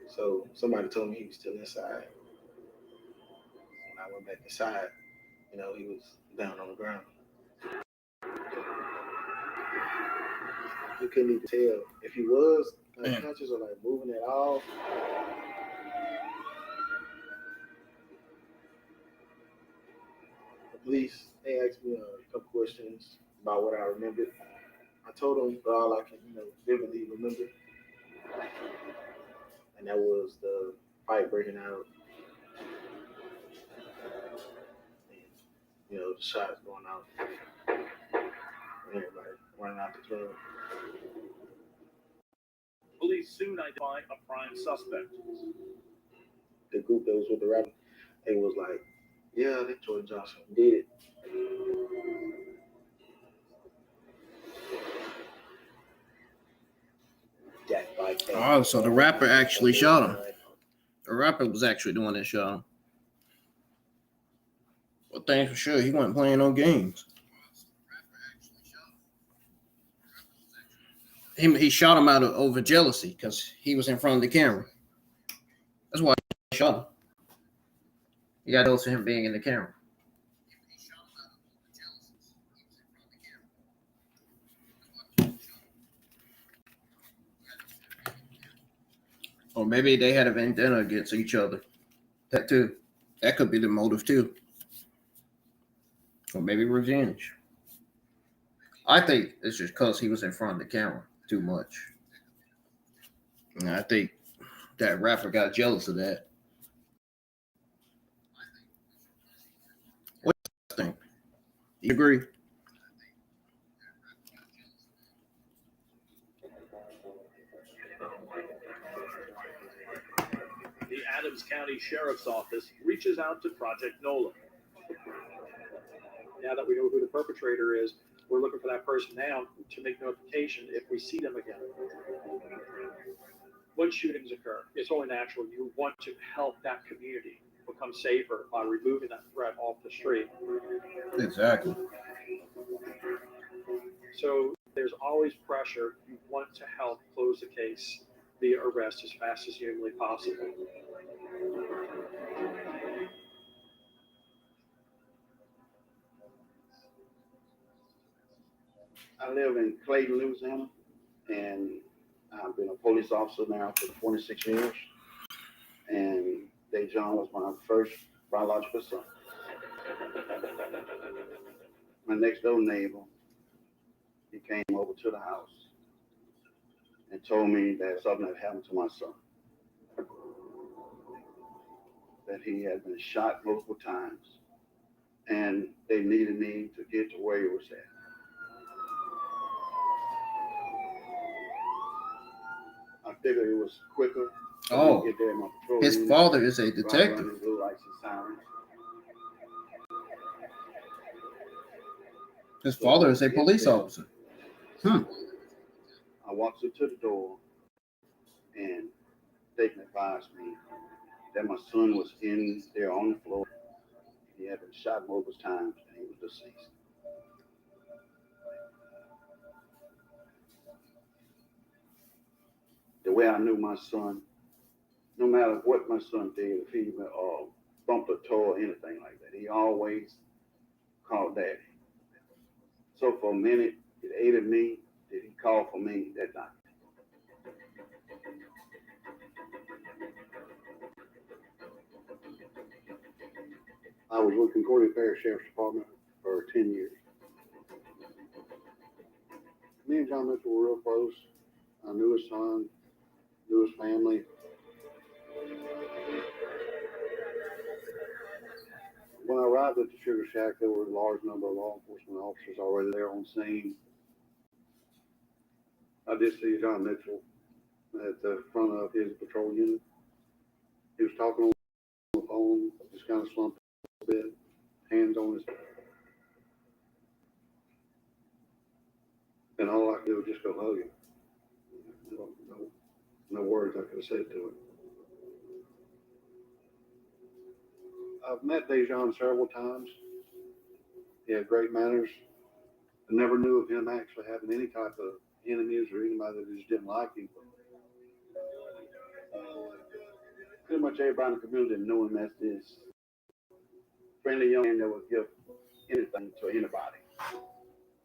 so somebody told me he was still inside. When I went back inside, he was down on the ground. You couldn't even tell if he was conscious or like moving at all. The police, they asked me a couple questions about what I remembered. I told them all I can, vividly remember, and that was the fight breaking out, and the shots going out, and everybody running out the club. Police soon identify a prime suspect. The group that was with the rapper, they was like, "Yeah, that Jordan Johnson did it." Oh, so the rapper actually shot him. The rapper was actually doing that shot him. Well, things for sure, he wasn't playing no games. He shot him out of over jealousy because he was in front of the camera. That's why he shot him. He got those for him being in the camera. Or maybe they had a vendetta against each other. That too. That could be the motive too. Or maybe revenge. I think it's just because he was in front of the camera too much. And I think that rapper got jealous of that. What do you think? Do you agree? The Adams County Sheriff's Office reaches out to Project NOLA. Now that we know who the perpetrator is, we're looking for that person now to make notification if we see them again. When shootings occur, it's only natural you want to help that community become safer by removing that threat off the street. Exactly. So there's always pressure. You want to help close the case via arrest as fast as humanly possible. I live in Clayton, Louisiana, and I've been a police officer now for 26 years. And Dejon was my first biological son. My next door neighbor, he came over to the house and told me that something had happened to my son. That he had been shot multiple times, and they needed me to get to where he was at. I figured it was quicker. Oh, get there in my patrol his unit, father is a detective. running blue lights and sirens. His father is a police officer. I walked up to the door, and they advised me that my son was in there on the floor. He had been shot multiple times, and he was deceased. The way I knew my son, no matter what my son did, if he even bumped a toe or anything like that, he always called Daddy. So for a minute, it aided me that he called for me that night. I was with Concordia Parish Sheriff's Department for 10 years. Me and John Mitchell were real close. I knew his son, knew his family. When I arrived at the Sugar Shack, there were a large number of law enforcement officers already there on scene. I did see John Mitchell at the front of his patrol unit. He was talking on the phone, just kind of slumped a bit, hands on his. And all I could do was just go hug him. No words I could have said to him. I've met Dejon several times. He had great manners. I never knew of him actually having any type of enemies or anybody that just didn't like him. Pretty much everybody in the community knew him as this friendly young man that would give anything to anybody.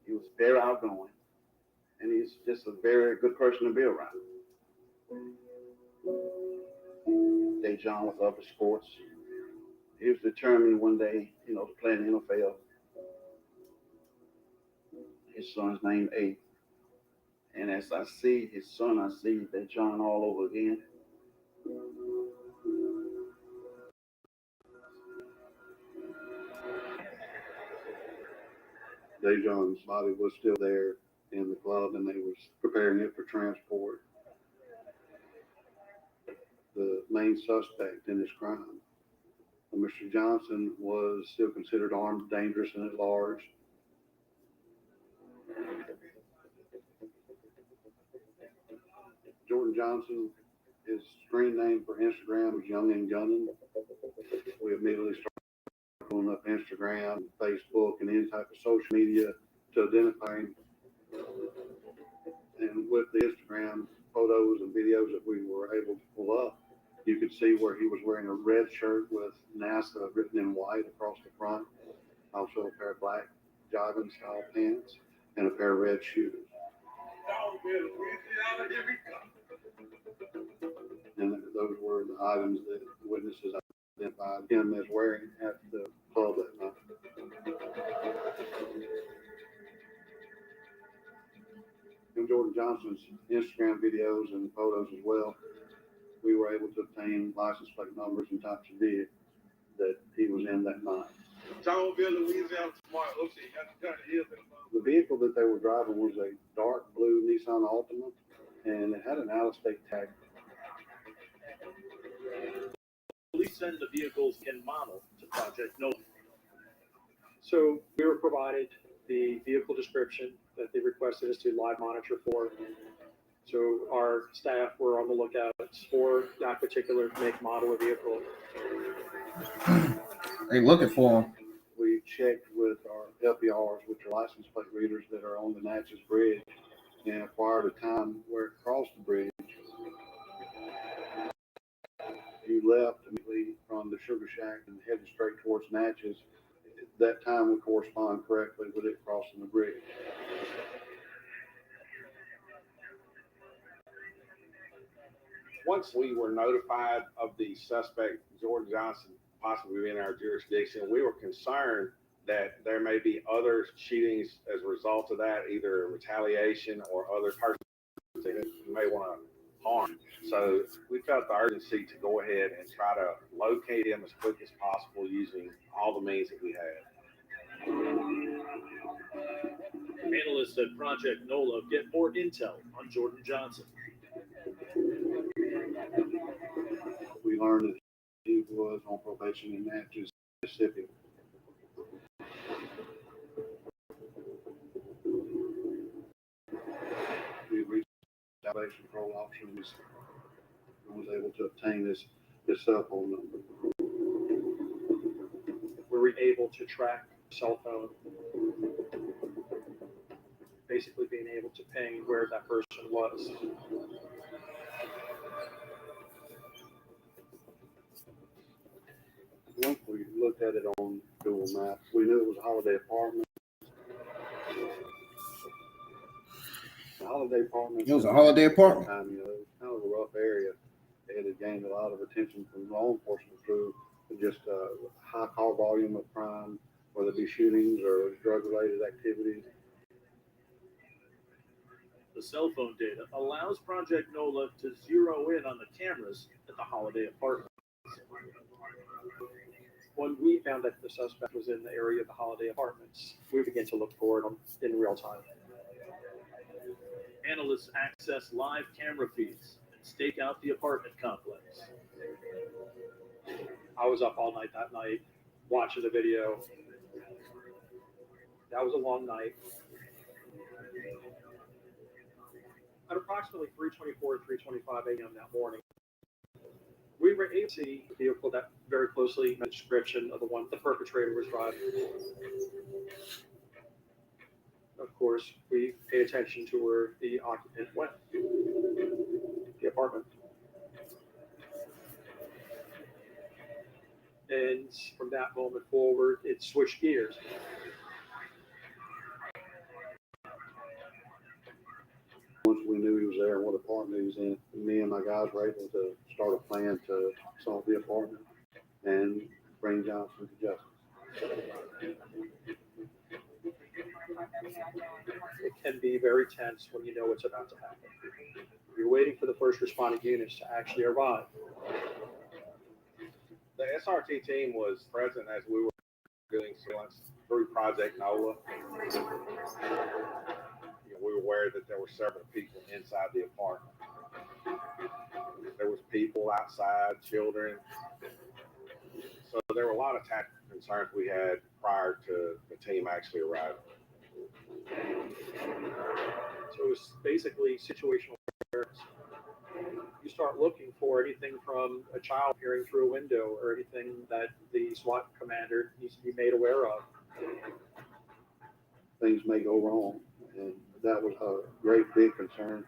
He was very outgoing, and he's just just a very good person to be around. Dejon was up at sports. He was determined one day, to play in the NFL. His son's named A. And as I see his son, I see Dejon all over again. Dejon's body was still there in the club, and they was preparing it for transport. The main suspect in this crime, Mr. Johnson, was still considered armed, dangerous, and at large. Jordan Johnson, his screen name for Instagram is Young and Gunning. We immediately started pulling up Instagram, Facebook, and any type of social media to identify him. And with the Instagram photos and videos that we were able to pull up, you could see where he was wearing a red shirt with NASA written in white across the front, also a pair of black jogging style pants, and a pair of red shoes. And those were the items that witnesses identified him as wearing at the club that night. In Jordan Johnson's Instagram videos and photos as well, we were able to obtain license plate numbers and types of vehicle that he was in that night. Jonesville, Louisiana, tomorrow. Let's see, the vehicle that they were driving was a dark blue Nissan Altima, and it had an out-of-state tag. Police send the vehicles in model to Project NOLA. So we were provided the vehicle description that they requested us to live monitor for. So our staff were on the lookout for that particular make, model of vehicle. They looking for him. We checked with our LPRs, which are license plate readers that are on the Natchez Bridge, and acquired a time where it crossed the bridge. You left immediately from the Sugar Shack and headed straight towards Natchez. That time would correspond correctly with it crossing the bridge. Once we were notified of the suspect, Jordan Johnson, possibly in our jurisdiction, we were concerned that there may be other shootings as a result of that, either retaliation or other persons that may want to harm. So we felt the urgency to go ahead and try to locate him as quick as possible using all the means that we had. Analysts at Project NOLA get more intel on Jordan Johnson. We learned that he was on probation in Natchez, Mississippi. We reached the Salvation Patrol officer and was able to obtain his cell phone number. We were able to track cell phone, basically being able to ping where that person was. Once we looked at it on Google Maps, we knew it was a Holiday Apartment. The Holiday Apartment. It was a Holiday Apartment. It was kind of a rough area. It had gained a lot of attention from law enforcement through just a high call volume of crime, whether it be shootings or drug-related activities. The cell phone data allows Project NOLA to zero in on the cameras at the Holiday Apartment. When we found that the suspect was in the area of the Holiday Apartments, we began to look for it in real time. Analysts access live camera feeds and stake out the apartment complex. I was up all night that night watching the video. That was a long night. At approximately 3:24, 3:25 a.m. that morning, we were able to see a vehicle that very closely met the description of the one the perpetrator was driving. Of course, we paid attention to where the occupant went, the apartment. And from that moment forward, it switched gears. Once what apartment he was in. Me and my guys were able to start a plan to solve the apartment and bring Johnson to justice. It can be very tense when you know what's about to happen. You're waiting for the first responding units to actually arrive. The SRT team was present as we were doing surveillance through Project NOLA. We were aware that there were several people inside the apartment. There was people outside, children. So there were a lot of tactical concerns we had prior to the team actually arriving. So it was basically situational awareness. You start looking for anything from a child peering through a window or anything that the SWAT commander needs to be made aware of. Things may go wrong, and that was a great big concern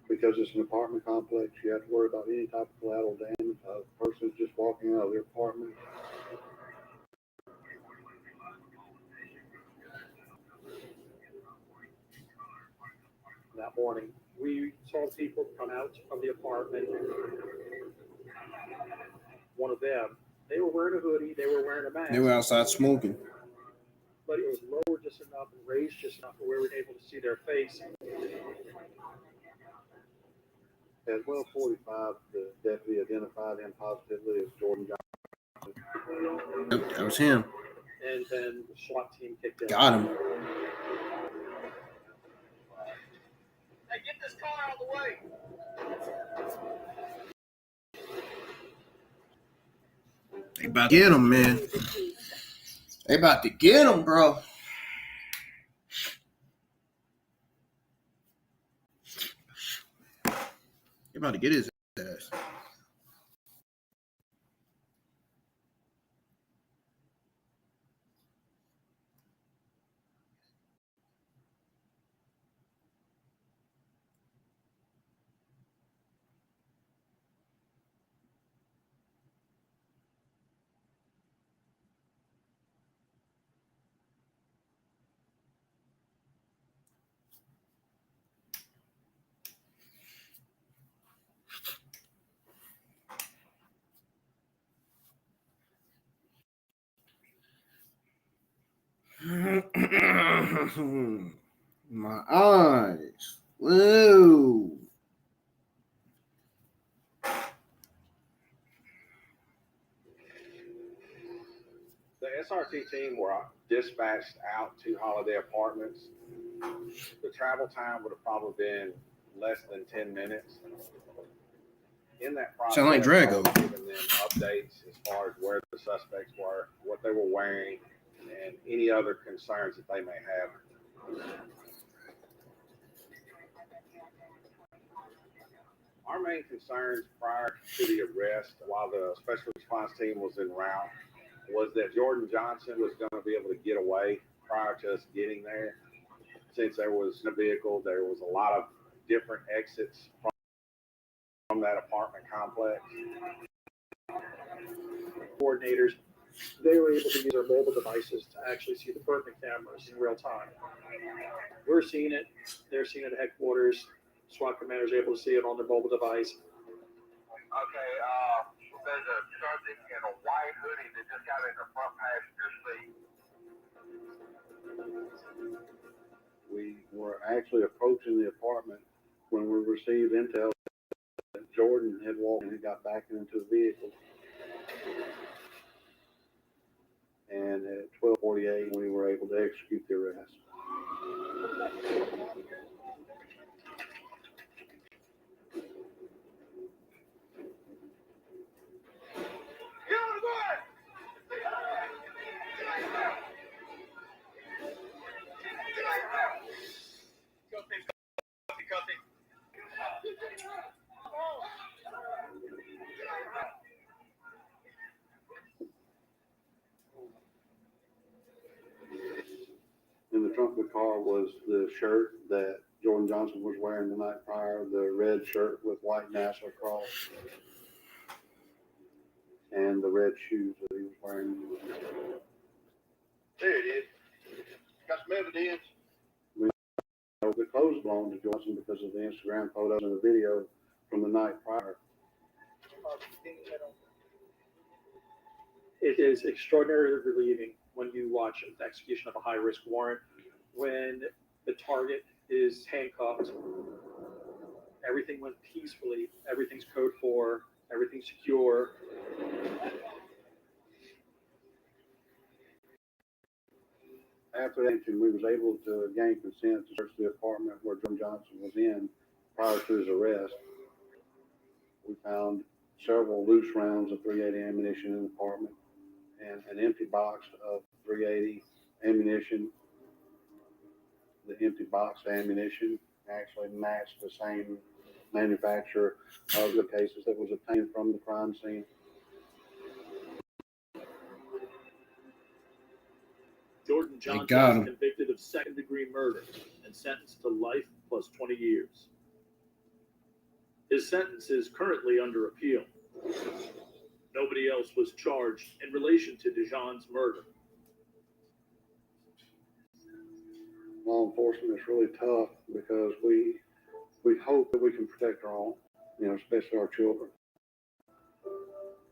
because it's an apartment complex. You have to worry about any type of collateral damage. A person's just walking out of their apartment. That morning, we saw people come out of the apartment. One of them, they were wearing a hoodie, they were wearing a mask. They were outside smoking. But it was lowered just enough and raised just enough where we were able to see their face. At 12:45, the deputy identified him positively as Jordan Johnson. Yep, that was him. And then the SWAT team kicked in. Got him. Hey, get this car out of the way. They about to get him, man. They about to get him, bro. They about to get his ass. My eyes. Whoa. The SRT team were dispatched out to Holiday Apartments. The travel time would have probably been less than 10 minutes. In that process, Sound like Drago. Giving them updates as far as where the suspects were, what they were wearing, and any other concerns that they may have. Our main concerns prior to the arrest, while the special response team was en route, was that Jordan Johnson was going to be able to get away prior to us getting there. Since there was a vehicle, there was a lot of different exits from that apartment complex. Coordinators, they were able to use their mobile devices to actually see the pertinent cameras in real time. We're seeing it, they're seeing it at headquarters. SWAT commanders are able to see it on their mobile device. Okay, there's a subject in a white hoodie that just got in the front passenger seat. We were actually approaching the apartment when we received intel that Jordan had walked and he got back into the vehicle. And at 12:48, we were able to execute the arrest. In the trunk of the car was the shirt that Jordan Johnson was wearing the night prior, the red shirt with white NASA cross, and the red shoes that he was wearing. There it is. Got some evidence. The clothes belonged to Johnson because of the Instagram photos and the video from the night prior. It is extraordinarily relieving when you watch the execution of a high-risk warrant, when the target is handcuffed, everything went peacefully, everything's code 4, everything's secure. After that, we was able to gain consent to search the apartment where John Johnson was in prior to his arrest. We found several loose rounds of .380 ammunition in the apartment and an empty box of .380 ammunition. The empty box ammunition actually matched the same manufacturer of the cases that was obtained from the crime scene. Jordan Johnson got him. was convicted of second-degree murder and sentenced to life plus 20 years. His sentence is currently under appeal. Nobody else was charged in relation to DeJohn's murder. Law enforcement is really tough because we hope that we can protect our own, especially our children.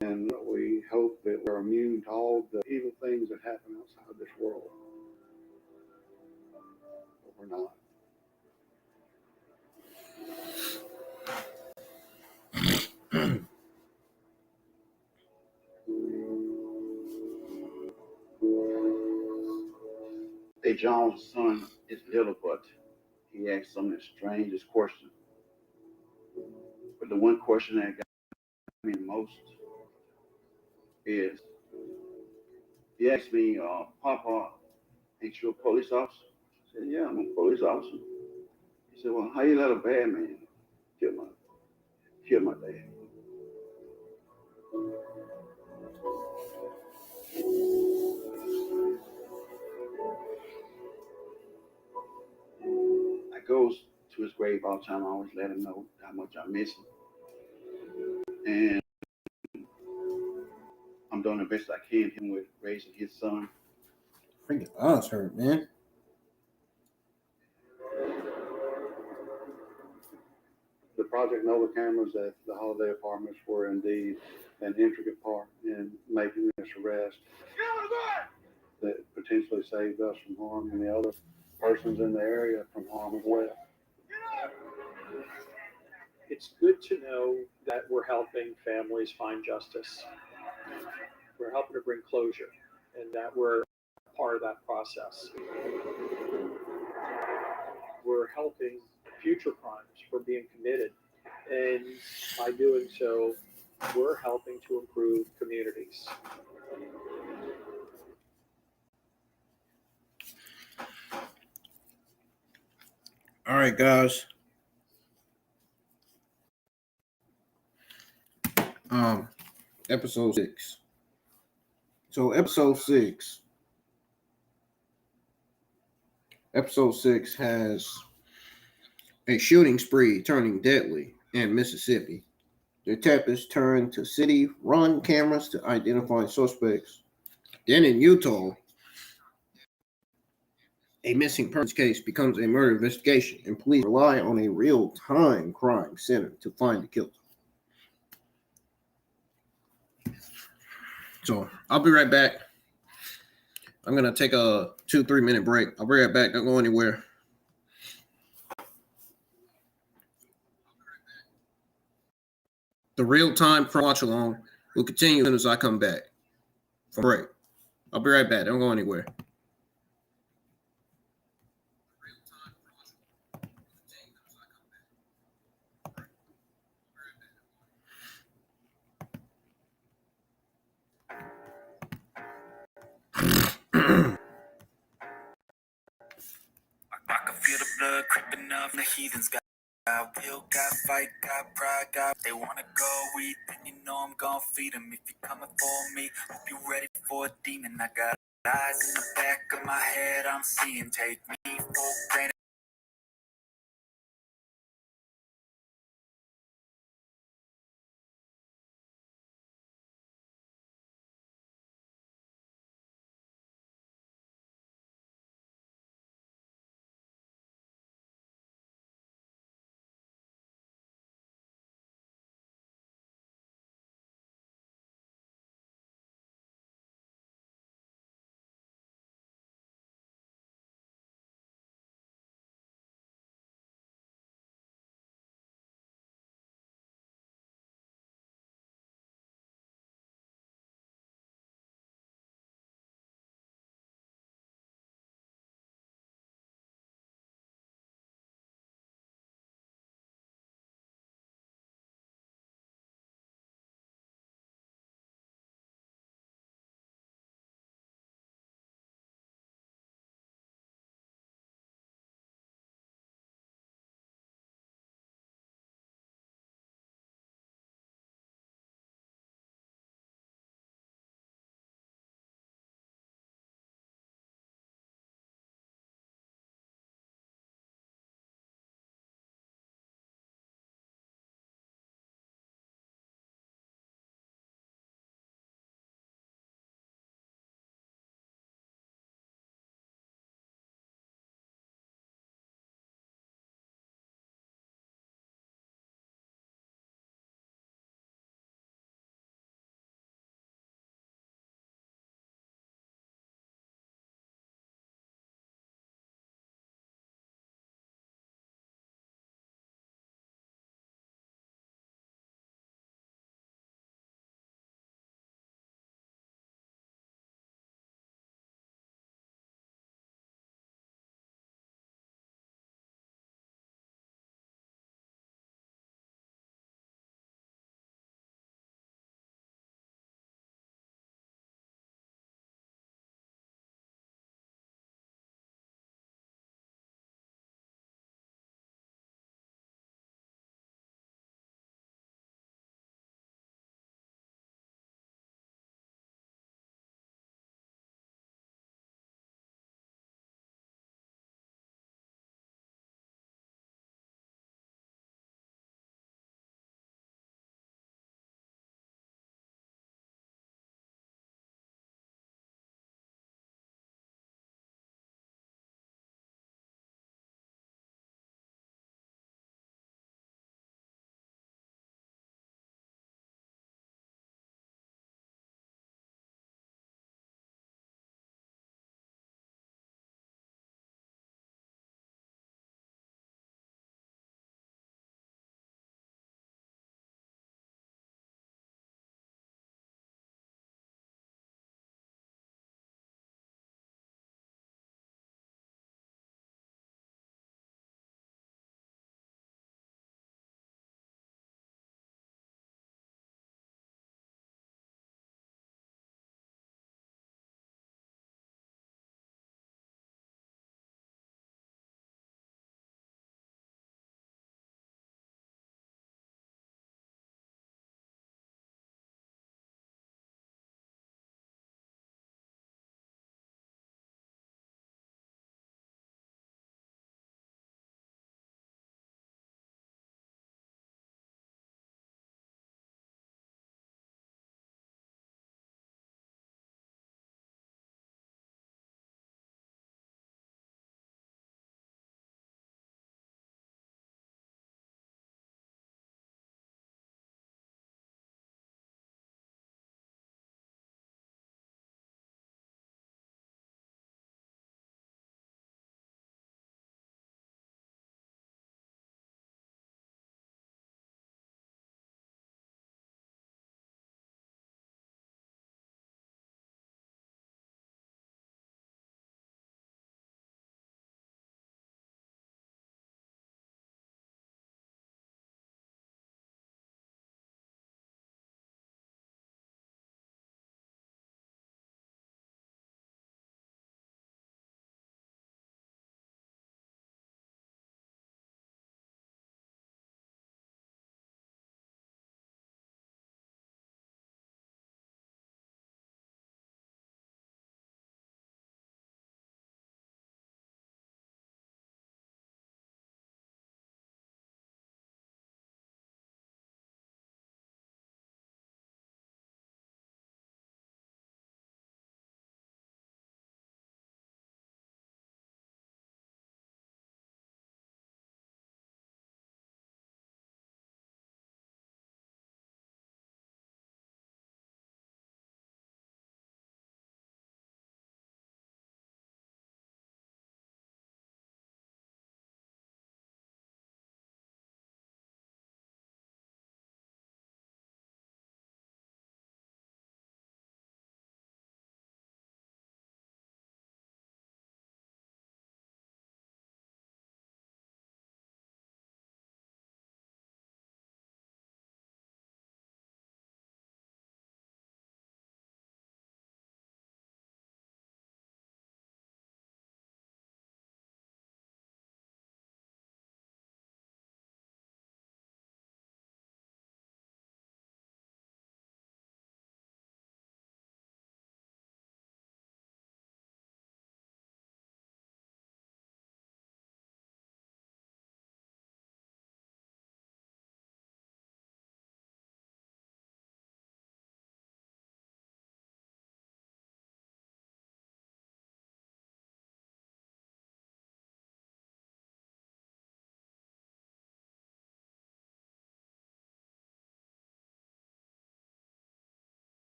And we hope that we're immune to all the evil things that happen outside this world. But we're not. Hey, John's son is little, but he asked some of the strangest questions. But the one question that got me the most is, he asked me, Papa, ain't you a police officer? I said, yeah, I'm a police officer. He said, well, how you let a bad man kill my dad? I goes to his grave all the time. I always let him know how much I miss him. And I'm doing the best I can with raising his son. Freaking eyes hurt, man. The Project Nova cameras at the Holiday Apartments were indeed an intricate part in making this arrest that potentially saved us from harm and the other persons in the area from harm as well. It's good to know that we're helping families find justice. We're helping to bring closure, and that we're part of that process. We're helping future crimes from being committed, and by doing so, we're helping to improve communities. All right, guys. Episode 6. So episode 6 has a shooting spree turning deadly in Mississippi. Detectives turn to city-run cameras to identify suspects. Then in Utah, a missing persons case becomes a murder investigation, and police rely on a real-time crime center to find the killer. So I'll be right back. I'm going to take a 2-3 minute break. I'll be right back. Don't go anywhere. The real-time watch along will continue as soon as I come back from break. I'll be right back. Don't go anywhere. I can feel the blood creeping up. The heathens got will, got fight, got pride, got they wanna go eat. Then you know I'm gonna feed them. If you're coming for me, hope you ready for a demon. I got eyes in the back of my head. I'm seeing. Take me for granted.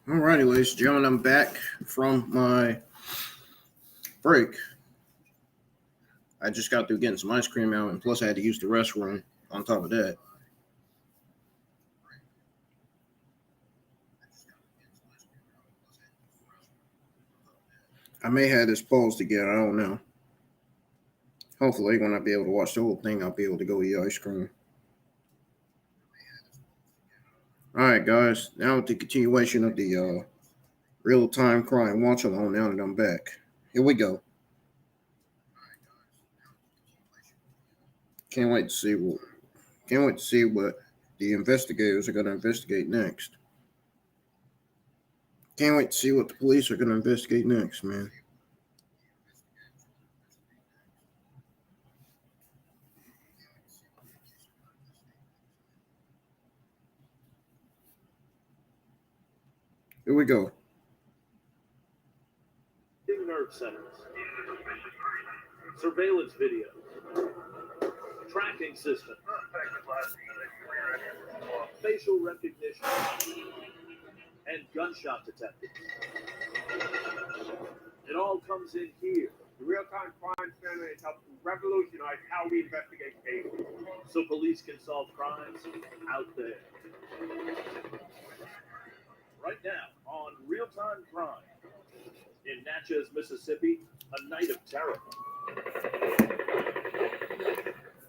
Alrighty, ladies and gentlemen, I'm back from my break. I just got through getting some ice cream out, and plus I had to use the restroom on top of that. I may have this paused again, I don't know. Hopefully, when I be able to watch the whole thing, I'll be able to go eat ice cream. Alright, guys, now with the continuation of the real-time crime watch along now that I'm back. Here we go. Can't wait to see what the investigators are going to investigate next. Can't wait to see what the police are going to investigate next, man. Here we go. Nerve centers, surveillance video, tracking system, facial recognition, and gunshot detectors. It all comes in here. The real-time crime center has helped revolutionize how we investigate cases. So police can solve crimes out there. Right now on Real-Time Crime. In Natchez, Mississippi, a night of terror.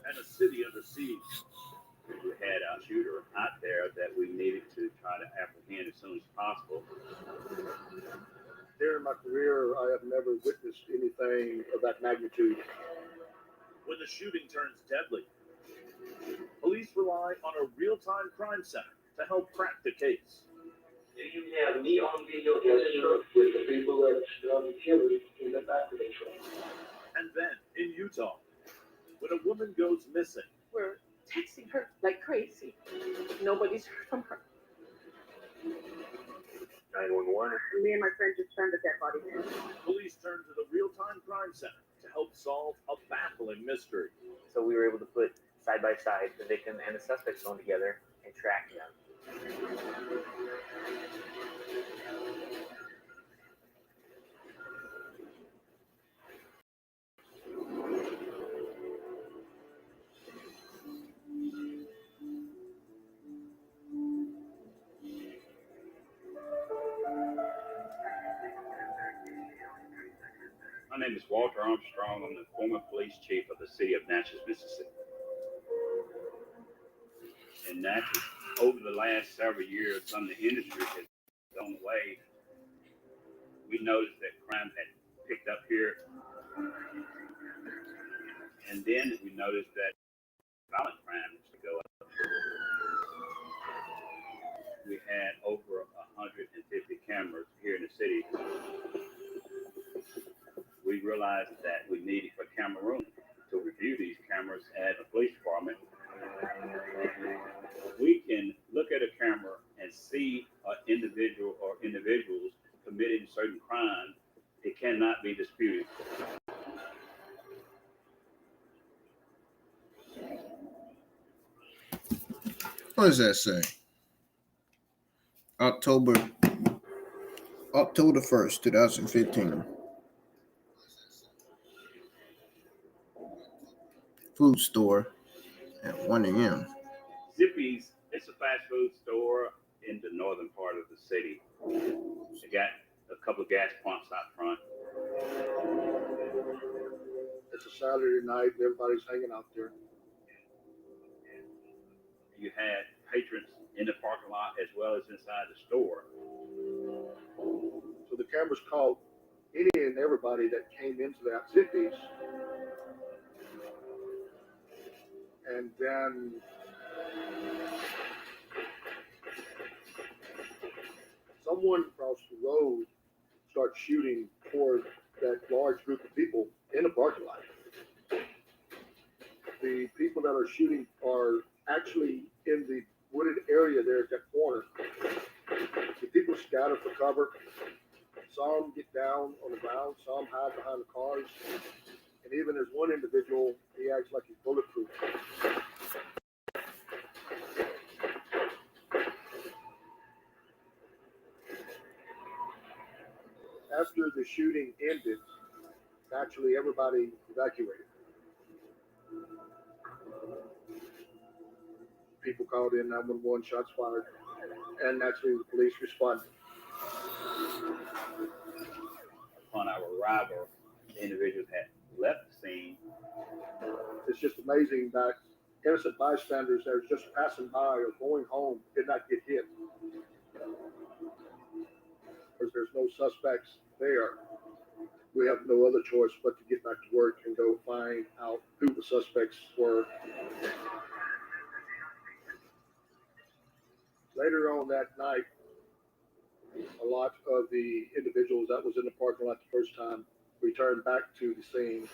And a city under siege. We had a shooter out there that we needed to try to apprehend as soon as possible. During my career, I have never witnessed anything of that magnitude. When the shooting turns deadly, police rely on a real-time crime center to help crack the case. You have me on video with the people that are the killers in the back of the truck. And then, in Utah, when a woman goes missing, we're texting her like crazy. Nobody's heard from her. 911. Me and my friend just found a dead body. Police turn to the Real-Time Crime Center to help solve a baffling mystery. So we were able to put side by side the victim and the suspect phone together and track them. My name is Walter Armstrong. I'm the former police chief of the city of Natchez, Mississippi. In Natchez, over the last several years, some of the industry has gone away. We noticed that crime had picked up here. And then we noticed that violent crime used to go up. We had over 150 cameras here in the city. We realized that we needed a camera room to review these cameras at the police department. We can look at a camera and see an individual or individuals committing certain crimes. It cannot be disputed. What does that say? October 1st, 2015. Food store at 1 a.m. Zippy's, it's a fast food store in the northern part of the city. They got a couple of gas pumps out front. It's a Saturday night. Everybody's hanging out there. You had patrons in the parking lot as well as inside the store. So the cameras caught any and everybody that came into that Zippy's. And then someone across the road starts shooting toward that large group of people in the parking lot. The people that are shooting are actually in the wooded area there at that corner. The people scattered for cover. Some get down on the ground, some hide behind the cars, and even there's one individual, he acts like he's bulletproof. After the shooting ended, naturally everybody evacuated. People called in 911, shots fired, and naturally the police responded. Upon our arrival, the individuals had left the scene. It's just amazing that innocent bystanders that are just passing by or going home did not get hit. Because there's no suspects there. We have no other choice but to get back to work and go find out who the suspects were. Later on that night, a lot of the individuals that was in the parking lot the first time returned back to the scene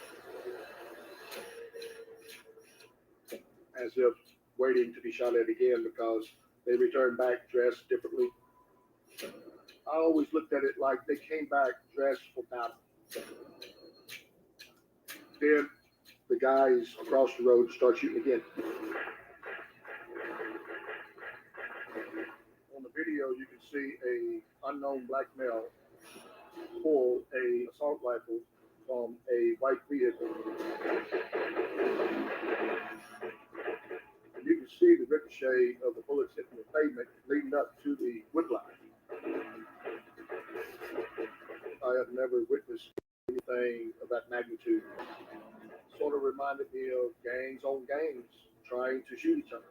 as if waiting to be shot at again because they returned back dressed differently. I always looked at it like they came back dressed for battle. Then the guys across the road start shooting again. On the video, you can see a unknown black male pull a assault rifle from a white vehicle. And you can see the ricochet of the bullets hitting the pavement leading up to the wood line. I have never witnessed anything of that magnitude. Sort of reminded me of gangs on gangs trying to shoot each other.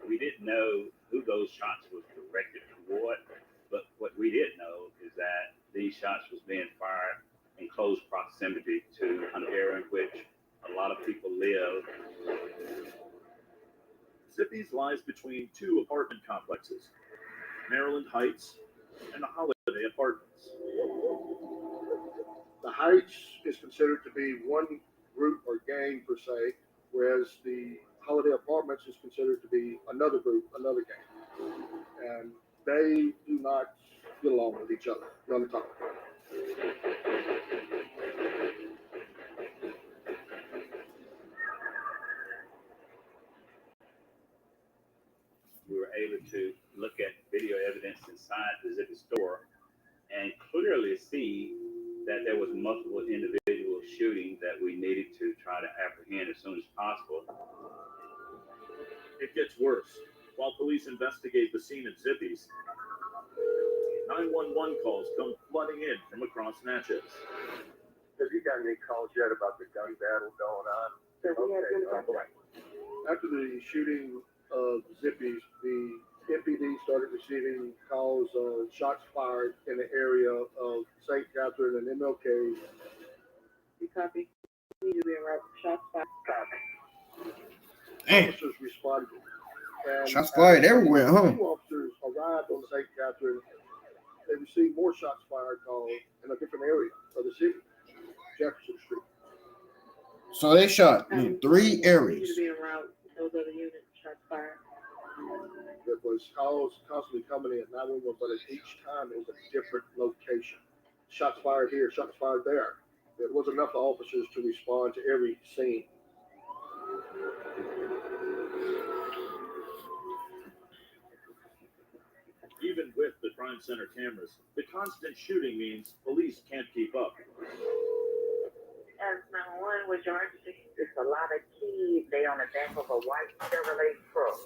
We didn't know who those shots was directed toward, but what we did know is that these shots was being fired in close proximity to an area in which a lot of people live. Zippy's lies between two apartment complexes, Maryland Heights and the Holiday Apartments. The Heights is considered to be one group or gang per se, whereas the Holiday Apartments is considered to be another group, another gang. And they do not get along with each other, none at all. We were able to look at video evidence inside the Zippy store and clearly see that there was multiple individual shootings that we needed to try to apprehend as soon as possible. It gets worse. While police investigate the scene at Zippy's, 911 calls come flooding in from across Natchez. Have you got any calls yet about the gun battle going on? After the shooting of Zippy's, the MPD started receiving calls of shots fired in the area of St. Catherine and MLK. You copy? You need to be around shots fired. Damn. Officers responded. And Shots fired everywhere, huh? Two officers arrived on St. Catherine. They received more shots fired calls in a different area of the city, Jefferson Street. So they shot in 3 areas. You need to be around those other units. Shots fired. There was calls constantly coming in, 911, but at each time it was a different location. Shots fired here, shots fired there. There wasn't enough officers to respond to every scene. Even with the crime center cameras, the constant shooting means police can't keep up. As 911 was your emergency. It's a lot of kids. They on the back of a white Chevrolet truck.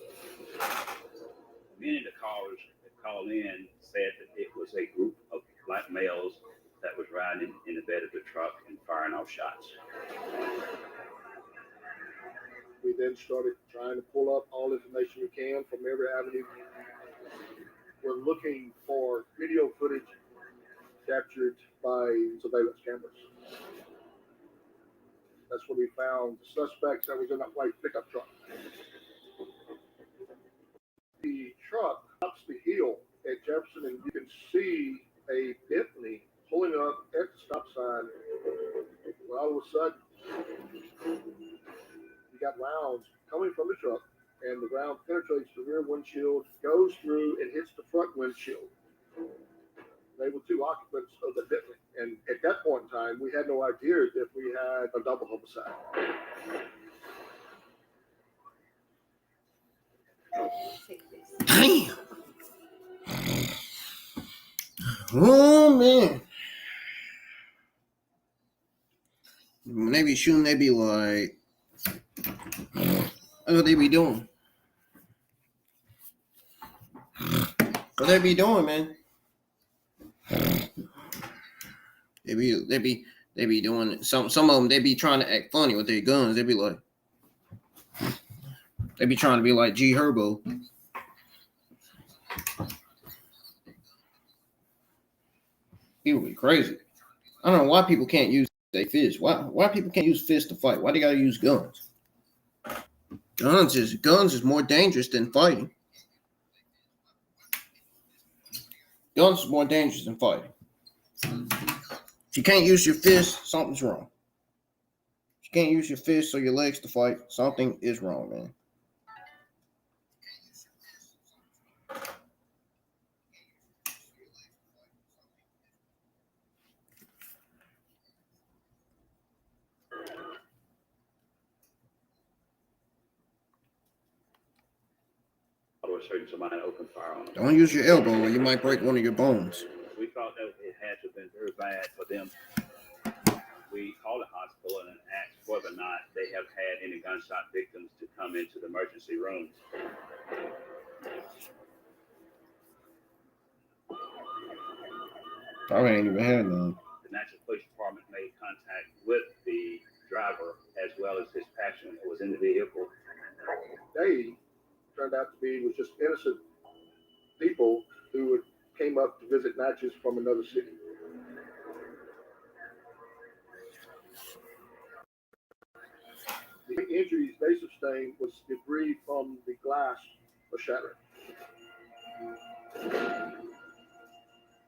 Many of the callers that called in said that it was a group of black males that was riding in the bed of the truck and firing off shots. We then started trying to pull up all information we can from every avenue. We're looking for video footage captured by surveillance cameras. That's when we found the suspect that was in that white pickup truck. The truck ups the hill at Jefferson, and you can see a Bentley pulling up at the stop sign. Well, all of a sudden, the got rounds coming from the truck, and the round penetrates the rear windshield, goes through, and hits the front windshield. They were two occupants of the Bentley, and at that point in time, we had no idea if we had a double homicide. Damn. Oh man. When they be shooting, they be like, that's what they be doing. What they be doing, man? They be doing some of them. They be trying to act funny with their guns. They be like, they be trying to be like G Herbo. People be crazy. I don't know why people can't use their fists. Why people can't use fists to fight? Why they gotta use guns? Guns is more dangerous than fighting. Guns is more dangerous than fighting. If you can't use your fists, something's wrong. If you can't use your fists or your legs to fight, something is wrong, man. Shooting somebody and open fire on them. Don't use your elbow or you might break one of your bones. We thought that it had to have been very bad for them. We called the hospital and asked whether or not they have had any gunshot victims to come into the emergency rooms. Probably ain't even had none. The Natchez Police Department made contact with the driver as well as his passenger who was in the vehicle. They turned out to be was just innocent people who came up to visit Natchez from another city. The injuries they sustained was debris from the glass was shattered.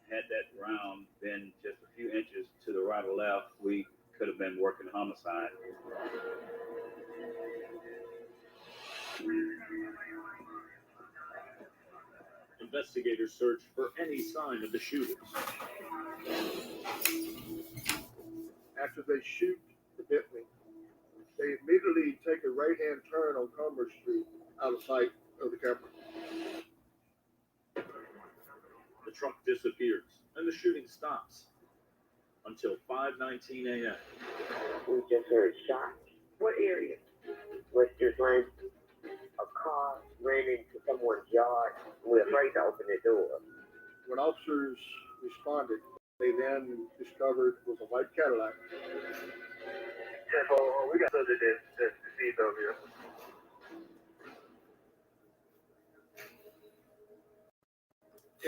Had that round been just a few inches to the right or left, we could have been working homicide. Investigators search for any sign of the shooters. After they shoot the Bentley, they immediately take a right-hand turn on Commerce Street out of sight of the camera. The truck disappears and the shooting stops until 5:19 a.m. We just heard shots. What area? Western Lane. A car ran into someone's yard. We're afraid to open the door. When officers responded, they then discovered it was a white Cadillac. We got other deceased over here.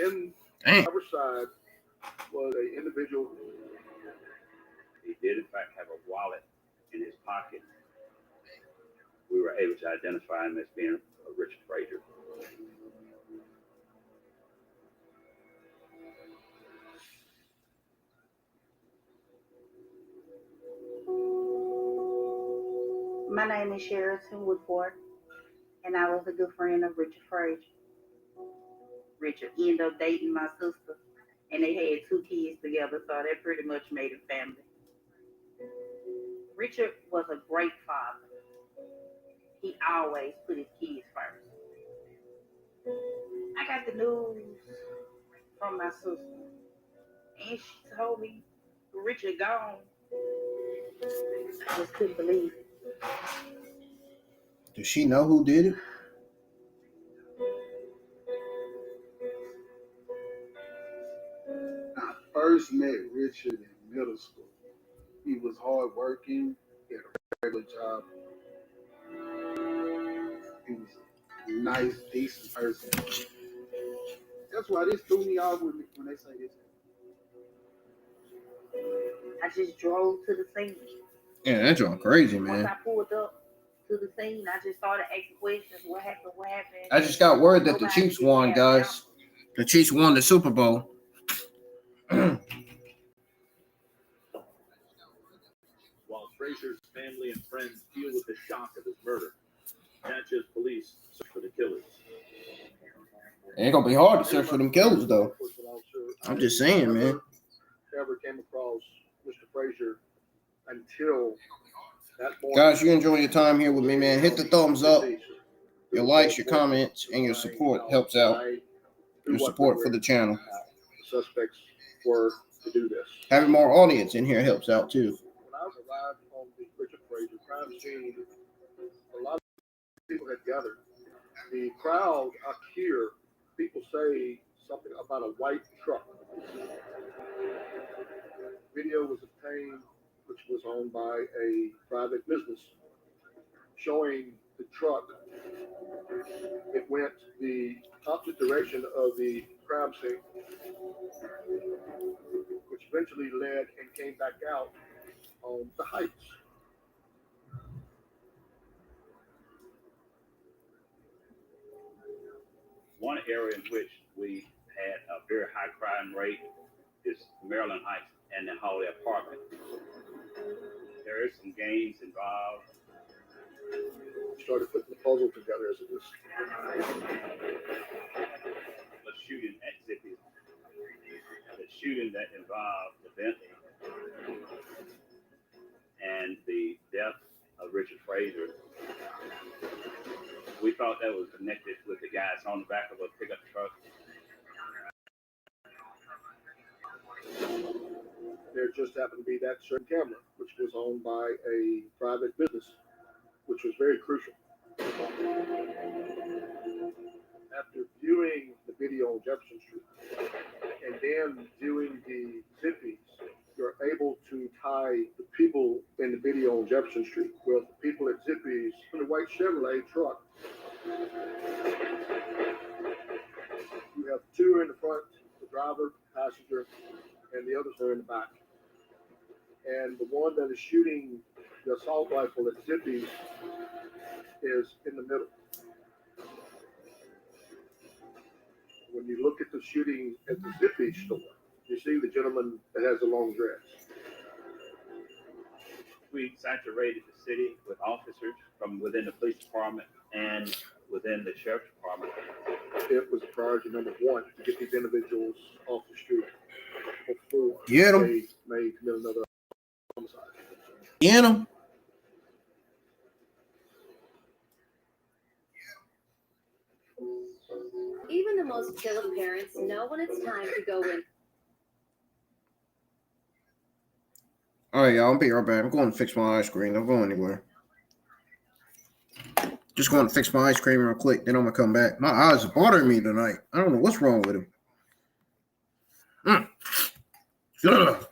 In the driver's side was an individual. He did, in fact, have a wallet in his pocket. We were able to identify him as being Richard Frazier. My name is Sheraton Woodford, and I was a good friend of Richard Frazier. Richard ended up dating my sister, and they had 2 kids together, so that pretty much made a family. Richard was a great father. He always put his kids first. I got the news from my sister, and she told me Richard gone. I just couldn't believe it. Does she know who did it? I first met Richard in middle school. He was hardworking, he had a regular job. He was a nice, decent person. That's why this threw me off when they say this. I just drove to the scene. Yeah, that's all crazy, man. Once I pulled up to the scene, I just started asking questions. What happened? What happened? I just got word that the Chiefs won, guys. The Chiefs won the Super Bowl. While Frazier's family and friends deal with the shock of his murder. Natchez police search for the killers. It ain't gonna be hard to search for them killers, though. I'm just saying, man. Ever came across Mr. Frazier until that morning. Guys, you enjoy your time here with me, man. Hit the thumbs up. Your likes, your comments, and your support helps out. Your support for the channel. The suspects were to do this. Having more audience in here helps out too. When I arrived on the Richard Frazier crime scene, a lot of people had gathered. The crowd up here, people say something about a white truck. Video was obtained, which was owned by a private business, showing the truck. It went the opposite direction of the crime scene, which eventually led and came back out on the heights. One area in which we had a very high crime rate is Maryland Heights and the Holiday Apartment. There is some games involved. Started putting the puzzle together as it was. The shooting at Zippy, the shooting that involved the Bentley, and the death of Richard Frazier. We thought that was connected with the guys on the back of a pickup truck. There just happened to be that certain camera, which was owned by a private business, which was very crucial. After viewing the video on Jefferson Street and then viewing the zippies, you're able to tie the people in the video on Jefferson Street with the people at Zippy's in the white Chevrolet truck. You have two in the front, the driver, passenger, and the others are in the back. And the one that is shooting the assault rifle at Zippy's is in the middle. When you look at the shooting at the Zippy store, you see the gentleman that has the long dress. We saturated the city with officers from within the police department and within the sheriff's department. It was priority number one to get these individuals off the street before Get 'em. they may commit another homicide. Get them. Even the most chill of parents know when it's time to go in. All right, y'all. I'll be right back. I'm going to fix my ice cream. Don't go anywhere. Just going to fix my ice cream real quick. Then I'm going to come back. My eyes are bothering me tonight. I don't know what's wrong with them. Ugh.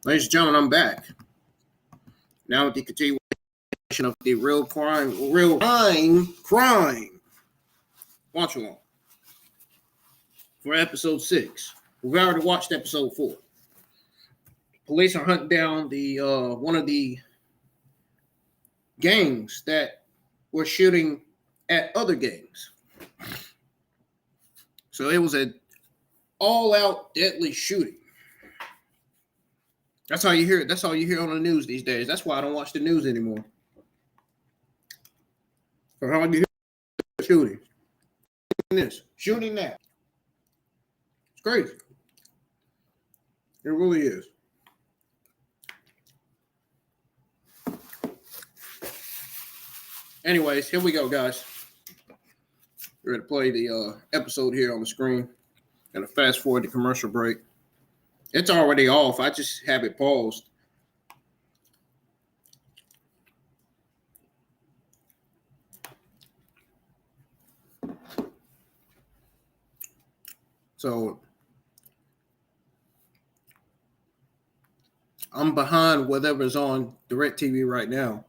Ladies and gentlemen, I'm back. Now with the continuation of the real crime watch along for episode 6. We've already watched episode 4. Police are hunting down the one of the gangs that were shooting at other gangs. So it was an all-out deadly shooting. That's how you hear it. That's all you hear on the news these days. That's why I don't watch the news anymore. For how you hear shooting. This, shooting that. It's crazy. It really is. Anyways, here we go, guys. We're going to play the episode here on the screen. Going to fast forward the commercial break. It's already off. I just have it paused. So I'm behind whatever's on DirecTV right now.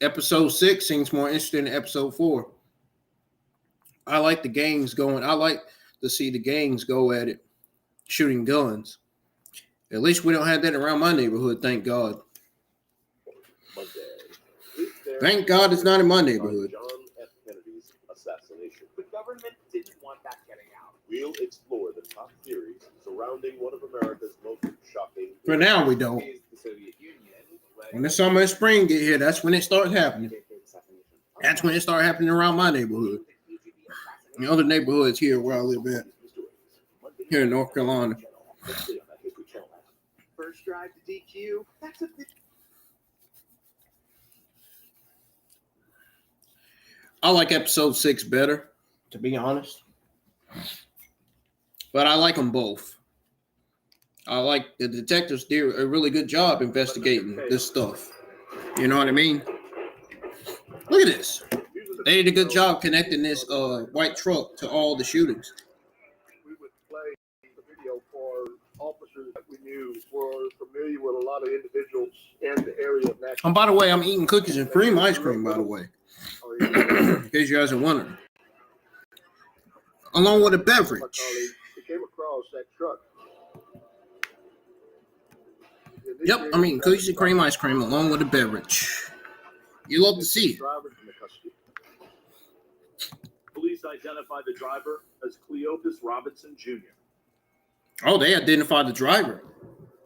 Episode 6 seems more interesting than episode 4. I like the gangs going. I like to see the gangs go at it, shooting guns. At least we don't have that around my neighborhood, thank God. Thank God it's not in my neighborhood. John F. Kennedy's assassination. The government didn't want that getting out. We'll explore the top theories surrounding one of America's most shocking. For now, we don't. The Soviet Union. When the summer and spring get here, that's when it starts happening. That's when it starts happening around my neighborhood. In other neighborhoods here where I live at, here in North Carolina. First drive to DQ. That's a bit. I like episode 6 better, to be honest. But I like them both. I like the detectives did a really good job investigating this stuff. You know what I mean? Look at this. They did a good job connecting this white truck to all the shootings. We would play the video for officers that we knew were familiar with a lot of individuals in the area of Natchez. And by the way, I'm eating cookies and cream ice cream, by the way. In case you guys are wondering. Along with a beverage. They came across that truck. Yep, I'm eating cookies and cream ice cream along with a beverage. You love to see it. Police identified the driver as Cleopas Robinson Jr. Oh, they identified the driver.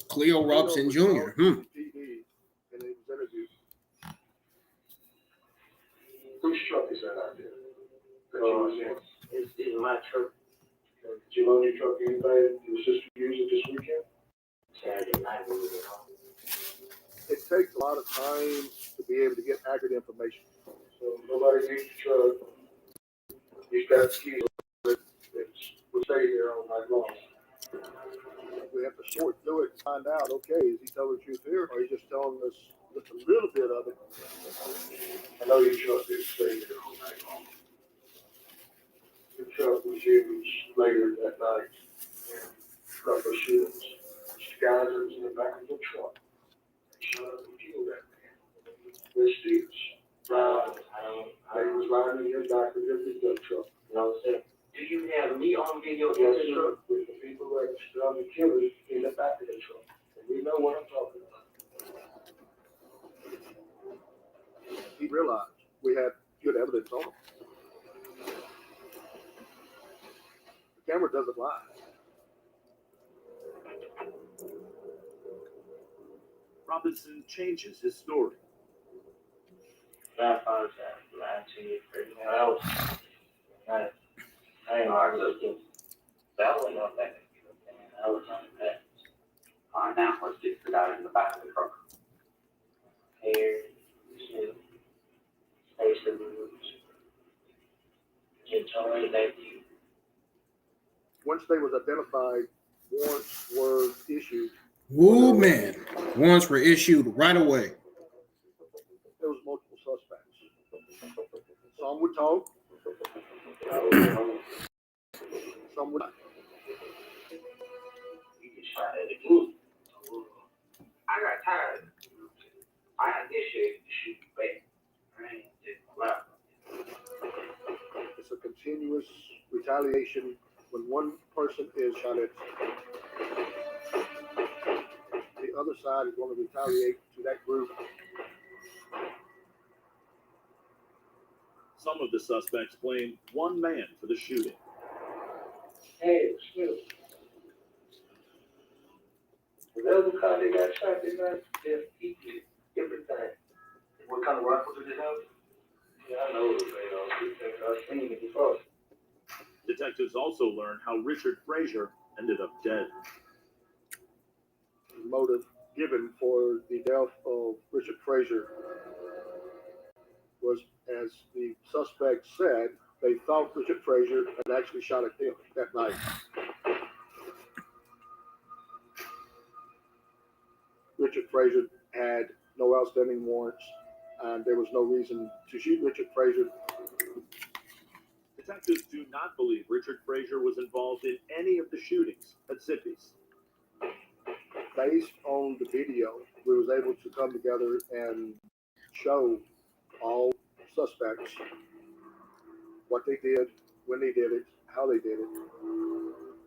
Cleo Robinson Jr. And he was interviewed. Whose truck is that out there? It's my truck. Did you loan your truck to anybody your sister used it this weekend? Saturday night when we were home. It takes a lot of time to be able to get accurate information. So nobody used the truck. You got the keys. We'll stay here all night long. We have to sort through it and find out, okay, is he telling the truth here, or is he just telling us just a little bit of it? I know your truck didn't stay here all night long. Your truck was used later that night. A couple of shooters. Guys that was in the back of the truck. They shot up and killed that man. With Stevens. They was lying in your back of your pickup truck. No, sir. Do you have me on video? Yes, sir. With the people that shot the killers in the back of the truck. And we know what I'm talking about. He realized we had good evidence on him. The camera doesn't lie. Robinson changes his story. I apologize for lying to you. I ain't arguing. That was not that. I was on the path. All right, now let's get the guy in the back of the truck. Hair, shoe, facial moves. Enjoy that view. Once they was identified, warrants were issued. Woo, man. Warrants were issued right away. There was multiple suspects. Some would talk, Some would not. I got tired. I initiated the shooting back. I ain't just allowed. It's a continuous retaliation when one person is shot at. The other side is going to retaliate to that group. Some of the suspects blame one man for the shooting. Hey, excuse me. Whatever car they got shot, they got just eat everything. What kind of rifle did they have? Yeah, I know what they are. I've seen it before. Detectives also learned how Richard Frazier ended up dead. The motive given for the death of Richard Frazier was, as the suspect said, they thought Richard Frazier had actually shot at them that night. Richard Frazier had no outstanding warrants, and there was no reason to shoot Richard Frazier. Detectives do not believe Richard Frazier was involved in any of the shootings at Zippy's. Based on the video, we was able to come together and show all suspects what they did, when they did it, how they did it.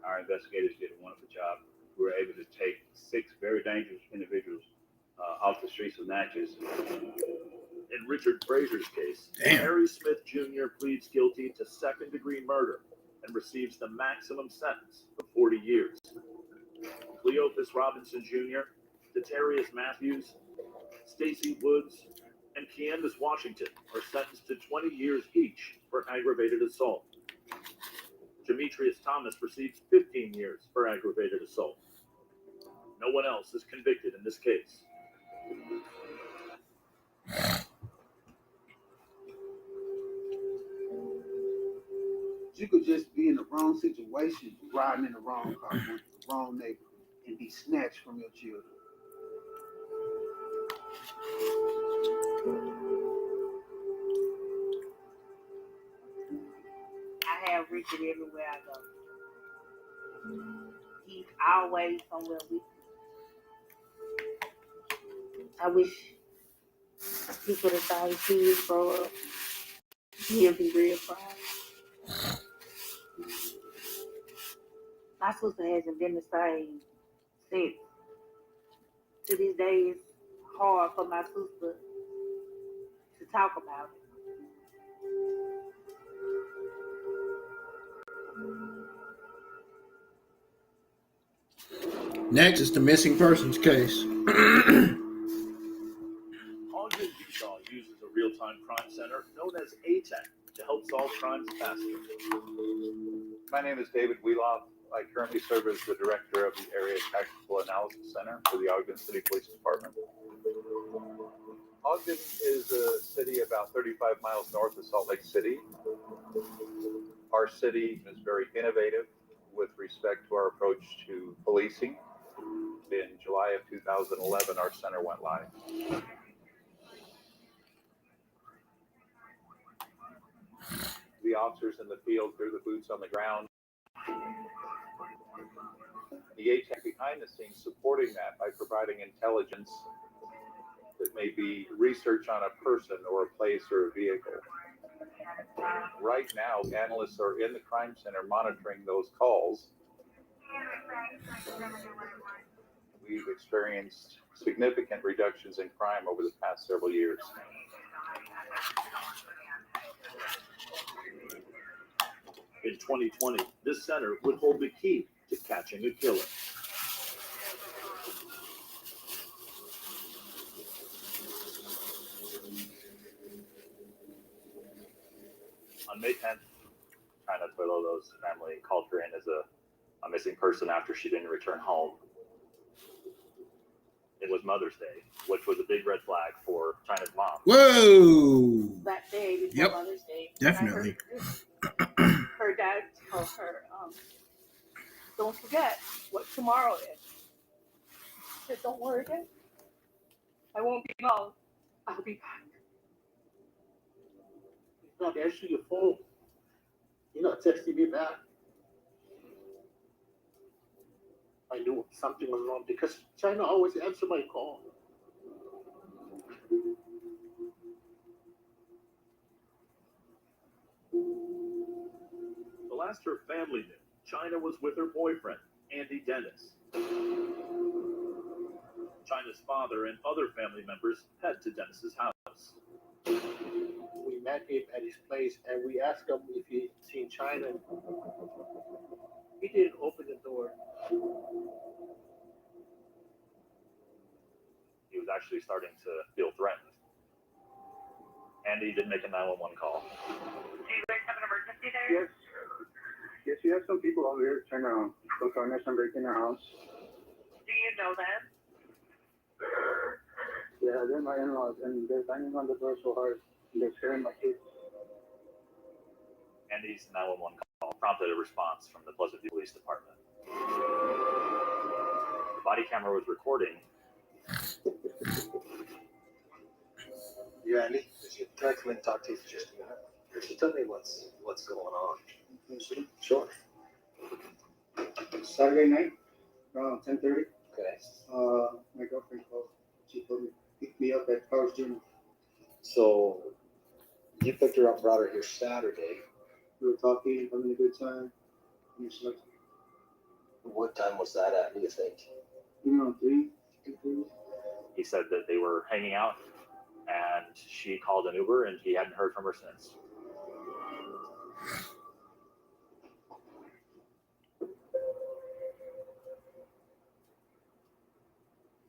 Our investigators did a wonderful job. We were able to take 6 very dangerous individuals off the streets of Natchez. In Richard Frazier's case, Harry Smith Jr. pleads guilty to second-degree murder and receives the maximum sentence of 40 years. Cleophas Robinson Jr., Detarius Matthews, Stacy Woods, and Candace Washington are sentenced to 20 years each for aggravated assault. Demetrius Thomas receives 15 years for aggravated assault. No one else is convicted in this case. You could just be in the wrong situation, riding in the wrong car with the wrong neighbor, and be snatched from your children. I have Richard everywhere I go. He's always somewhere with me. I wish he could have saw his kids grow up. He'll be real proud. My sister hasn't been the same since. To this day, it's hard for my sister to talk about it. Next is the missing persons case. Ogden, Utah uses a real-time crime center known as ATAC to help solve crimes faster. My name is David Wheeloff. I currently serve as the director of the Area Tactical Analysis Center for the Ogden City Police Department. Ogden is a city about 35 miles north of Salt Lake City. Our city is very innovative with respect to our approach to policing. In July of 2011, our center went live. The officers in the field, they're the boots on the ground. The ATAC behind the scenes supporting that by providing intelligence that may be research on a person or a place or a vehicle. Right now, analysts are in the crime center monitoring those calls. We've experienced significant reductions in crime over the past several years. In 2020, this center would hold the key to catching a killer. On May 10th, China Toledo's family called her in as a missing person after she didn't return home. It was Mother's Day, which was a big red flag for China's mom. Whoa! That day before Yep, Mother's Day. definitely. Her dad told her, don't forget what tomorrow is. She said, don't worry, Dad. I won't be long. I'll be back. Not answer your phone. texting me back. I knew something was wrong because China always answer my call. The last her family knew, China was with her boyfriend, Andy Dennis. China's father and other family members head to Dennis's house. We met him at his place and we asked him if he'd seen China. He didn't open the door. He was actually starting to feel threatened. Andy did make a 911 call. Do you guys have an emergency there? Yes. Yes, we have some people over here trying to go find us and break in our house. Do you know them? Yeah, they're my in-laws and they're banging on the door so hard. They're scaring my kids. Andy's 911 call prompted a response from the Pleasant View Police Department. The body camera was recording. Yeah, Andy, can I come and talk to you for just a minute? Could you tell me what's going on? Sure. Saturday night, around 10:30. Okay. My girlfriend called. She told me to pick me up at Powers Gym. So you picked her up and brought her here Saturday. We were talking, having a good time. What time was that at, do you think? Around 3. He said that they were hanging out and she called an Uber and he hadn't heard from her since.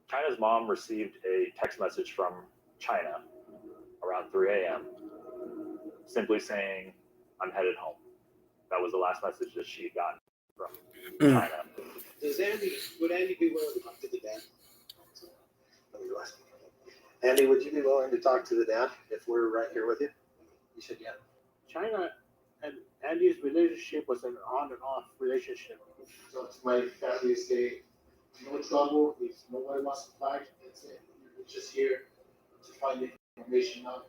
China's mom received a text message from China around 3 a.m. simply saying, "I'm headed home." That was the last message that she got from China. Would Andy be willing to talk to the dad? Andy, would you be willing to talk to the dad if we're right here with you? You said yeah. China and Andy's relationship was an on and off relationship. So it's my family say, no trouble, if nobody wants to fight, that's it. We're just here to find the information out.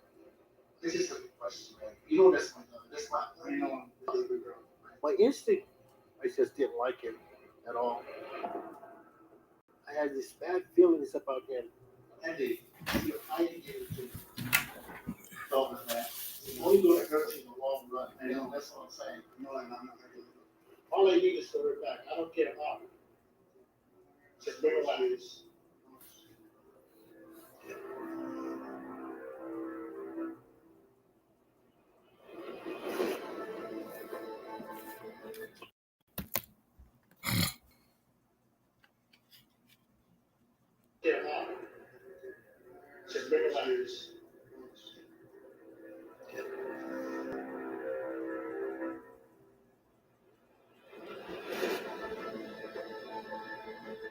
This is a good question, man. You know that's my daughter. That's my girl. My instinct, I just didn't like him at all. I had these bad feelings about him. Andy, I didn't give it to you. Tell me that. It's only going to hurt you in the long run. I know, that's what I'm saying. No, I'm not going to do it. All I need is to her back. I don't care how. Just bear lives. Care how. Just bear lives.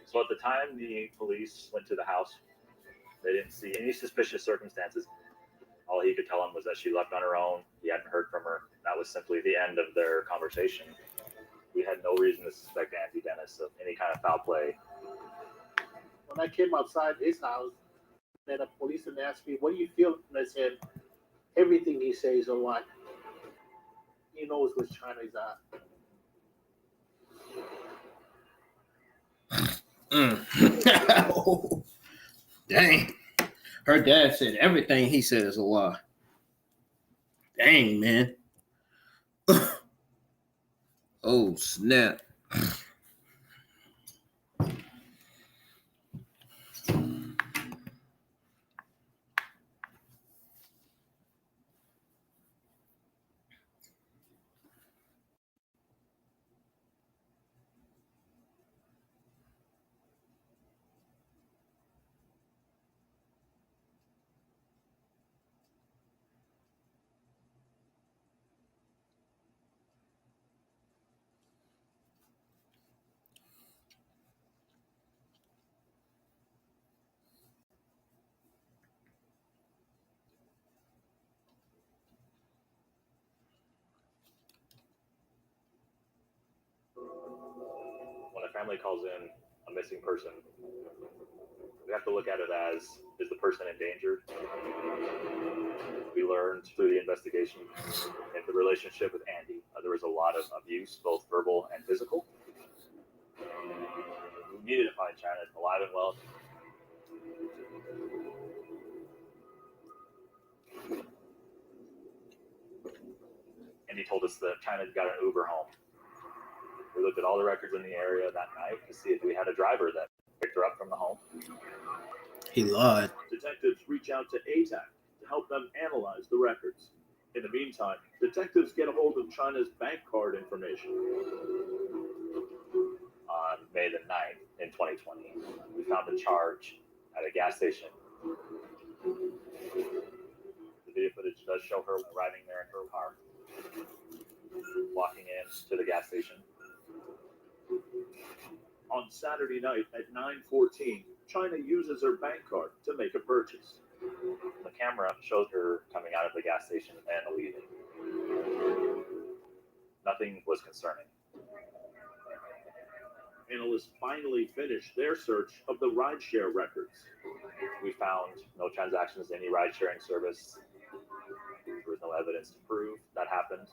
So at the time the police went to the house, they didn't see any suspicious circumstances. All he could tell them was that she left on her own. He hadn't heard from her. That was simply the end of their conversation. We had no reason to suspect Andy Dennis of any kind of foul play. When I came outside his house, then a policeman asked me, "What do you feel?" And I said, "Everything he says is a lie." He knows what China is at. Oh, dang. Her dad said everything he said is a lie. Dang, man. Oh, snap. When a family calls in a missing person, we have to look at it as, is the person endangered? We learned through the investigation that the relationship with Andy, there was was a lot of abuse, both verbal and physical. We needed to find China alive and well. And he told us that China got an Uber home. We looked at all the records in the area that night to see if we had a driver that picked her up from the home. He lied. Detectives reach out to ATAC to help them analyze the records. In the meantime, detectives get a hold of China's bank card information. On May the 9th in 2020, we found a charge at a gas station. The video footage does show her arriving there in her car, walking in to the gas station. On Saturday night at 9:14, China uses her bank card to make a purchase. The camera showed her coming out of the gas station and leaving. Nothing was concerning. Analysts finally finished their search of the rideshare records. We found no transactions to any ride-sharing service. There was no evidence to prove that happened.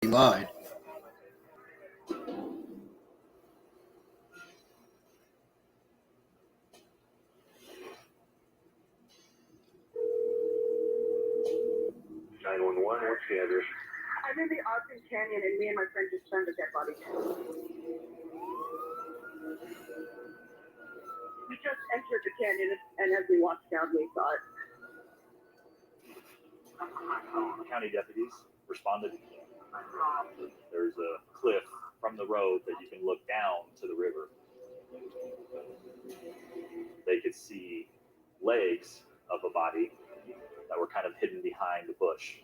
He lied. What's the address? I'm in the Ogden Canyon, and me and my friend just found a dead body. We just entered the canyon, and as we walked down, we saw it. County deputies responded. There's a cliff from the road that you can look down to the river. They could see legs of a body that were kind of hidden behind the bush.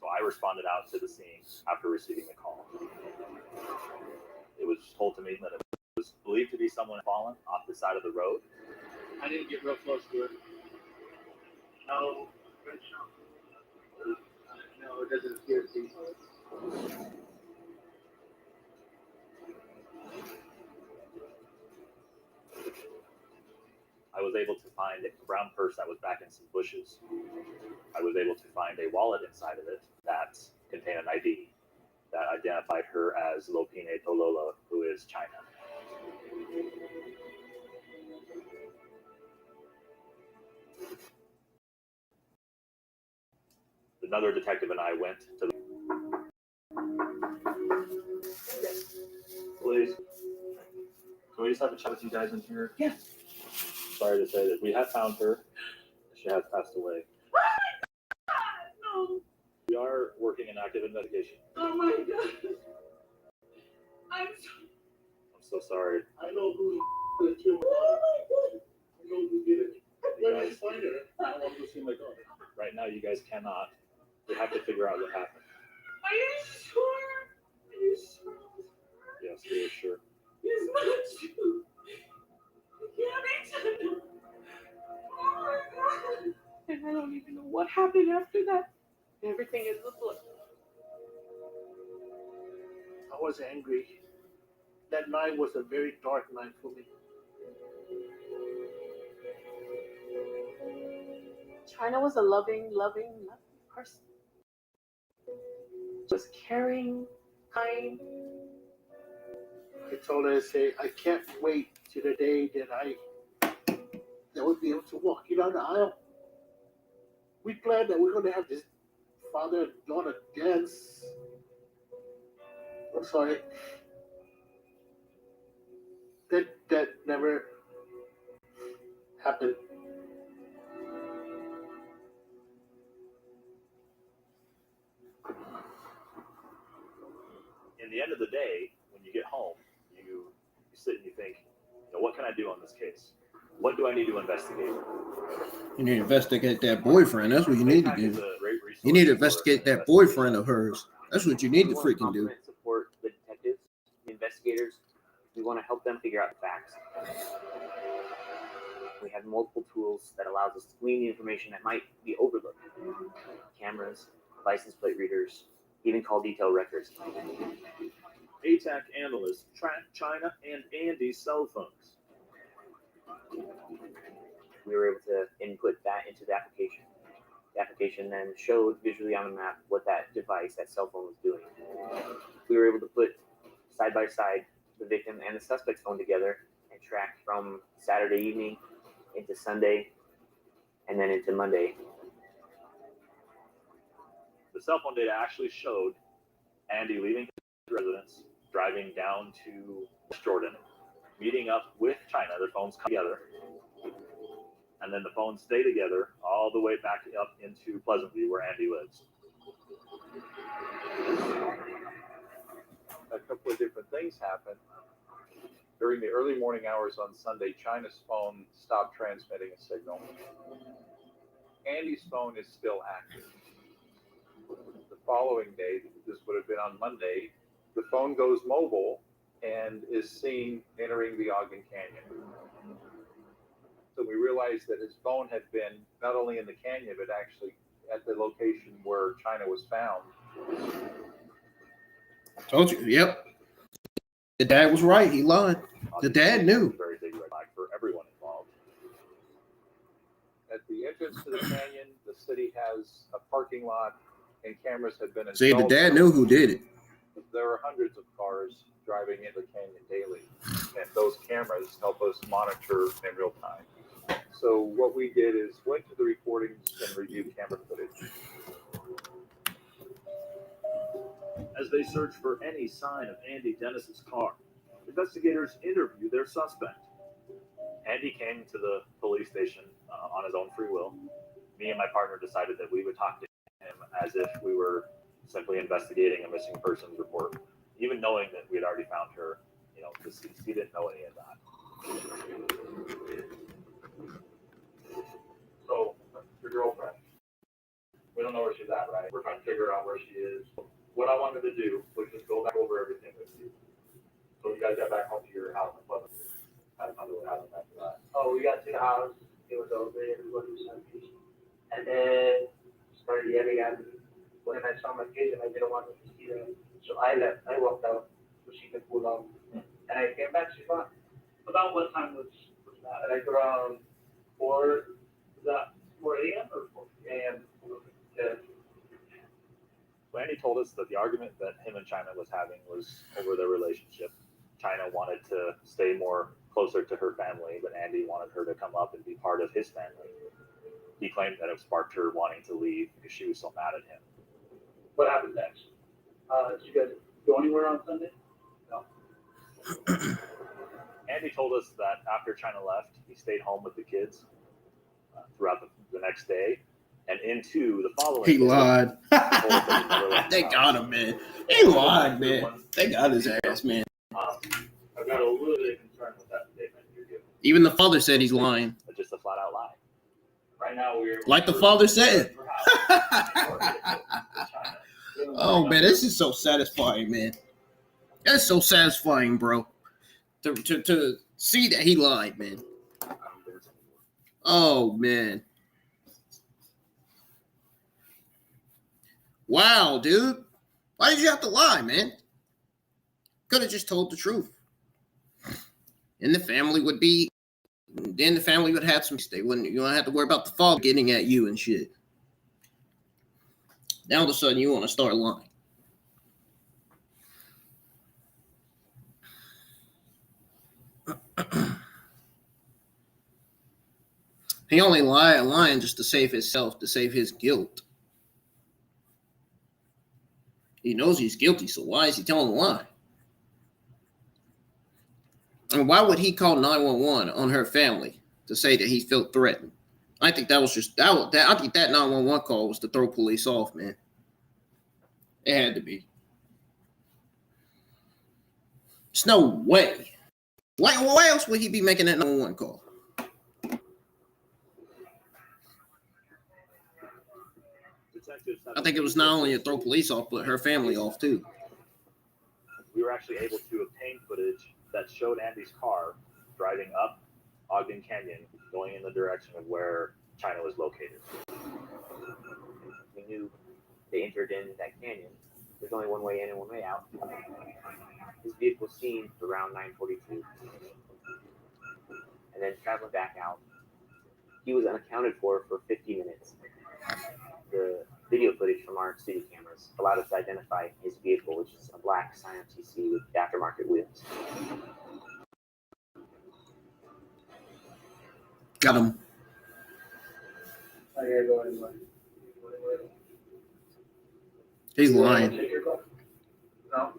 So I responded out to the scene after receiving the call. It was told to me that it was believed to be someone fallen off the side of the road. I didn't get real close to it. No, it doesn't appear to be. I was able to find a brown purse that was back in some bushes. I was able to find a wallet inside of it that contained an ID that identified her as Lopine Tolola, who is China. Another detective and I went to the police. Can we just have a chat with you guys in here? Yeah. Sorry to say that we have found her. She has passed away. No. We are working an active investigation. Oh my God. I'm so sorry. I know who the killed. Oh my God. I know who did it. Where did you find her? I want to see my daughter. Right now, you guys cannot. We have to figure out what happened. Are you sure? Are you sure? Yes, we are sure. It's not you. It can't be true. Oh my God. And I don't even know what happened after that. Everything is a blur. I was angry. That night was a very dark night for me. China was a loving person. Just caring, kind. I told her, I say, I can't wait to the day that we'll be able to walk you down the aisle. We planned that we're going to have this father and daughter dance. I'm sorry. That never happened. In the end of the day, when you get home, you sit and you think, what can I do on this case? What do I need to investigate? You need to investigate that boyfriend. That's what you need to do. You need to investigate that boyfriend of hers. That's what you need to freaking do. Support the detectives, the investigators. We want to help them figure out the facts. We have multiple tools that allows us to glean the information that might be overlooked. Cameras, license plate readers, even call detail records. ATAC analysts tracked China and Andy's cell phones. We were able to input that into the application. The application location then showed visually on the map what that device, that cell phone, was doing. We were able to put side by side the victim and the suspect's phone together and track from Saturday evening into Sunday and then into Monday. The cell phone data actually showed Andy leaving his residence, driving down to Jordan, meeting up with China. Their phones come together, and then the phones stay together all the way back up into Pleasant View, where Andy lives. A couple of different things happened. During the early morning hours on Sunday, China's phone stopped transmitting a signal. Andy's phone is still active. The following day, this would have been on Monday, the phone goes mobile and is seen entering the Ogden Canyon. So we realized that his phone had been not only in the canyon, but actually at the location where China was found. Told you, yep. The dad was right. He lied. The dad knew. Very big red flag for everyone involved. At the entrance to the canyon, the city has a parking lot, and cameras have been installed. See, the dad knew who did it. There are hundreds of cars driving into the canyon daily, and those cameras help us monitor in real time. So what we did is went to the recordings and reviewed camera footage. As they search for any sign of Andy Dennis's car, investigators interview their suspect. Andy came to the police station on his own free will. Me and my partner decided that we would talk to him as if we were simply investigating a missing persons report, even knowing that we had already found her, deceased. He didn't know any of that. So, your girlfriend, we don't know where she's at, right? We're trying to figure out where she is. What I wanted to do was just go back over everything with you. So you guys got back home to your house. I don't know what happened after that. Oh, we got to the house. It was over. Everybody was happy. And then started yelling at me. When I saw my kids and I didn't want them to see them. So I left. I walked out so she could pull off. And I came back, she's fine. About what time was that? Like around 4 a.m. or 4 a.m. Yeah. So Andy told us that the argument that him and China was having was over their relationship. China wanted to stay closer to her family, but Andy wanted her to come up and be part of his family. He claimed that it sparked her wanting to leave because she was so mad at him. What happened next? Did you guys go anywhere on Sunday? No. Andy told us that after China left, he stayed home with the kids throughout the next day and into the following He day. lied. They They got him, man. He lied, man. They got his ass, man. I've got a little bit of concern with that statement you're giving. Even the father said he's lying. Just a flat out lie. Right now, Like the father said. Oh, man, this is so satisfying, man. That's so satisfying, bro. To see that he lied, man. Oh, man. Wow, dude. Why did you have to lie, man? Could have just told the truth. And the family would have some stay. You don't have to worry about the father getting at you and shit. Now all of a sudden you want to start lying. He only lying just to save himself, to save his guilt. He knows he's guilty, so why is he telling a lie? And why would he call 911 on her family to say that he felt threatened? I think that was just I think that 911 call was to throw police off, man. It had to be. There's no way. Why else would he be making that 911 call? I think it was not only to throw police off, but her family off too. We were actually able to obtain footage that showed Andy's car driving up Ogden Canyon, going in the direction of where China was located. We knew they entered in that canyon. There's only one way in and one way out. His vehicle was seen around 9:42, and then traveling back out. He was unaccounted for 50 minutes. the video footage from our city cameras allowed us to identify his vehicle, which is a black Scion TC with aftermarket wheels. Got him. I gotta go anyway. He's lying. Take your call. No.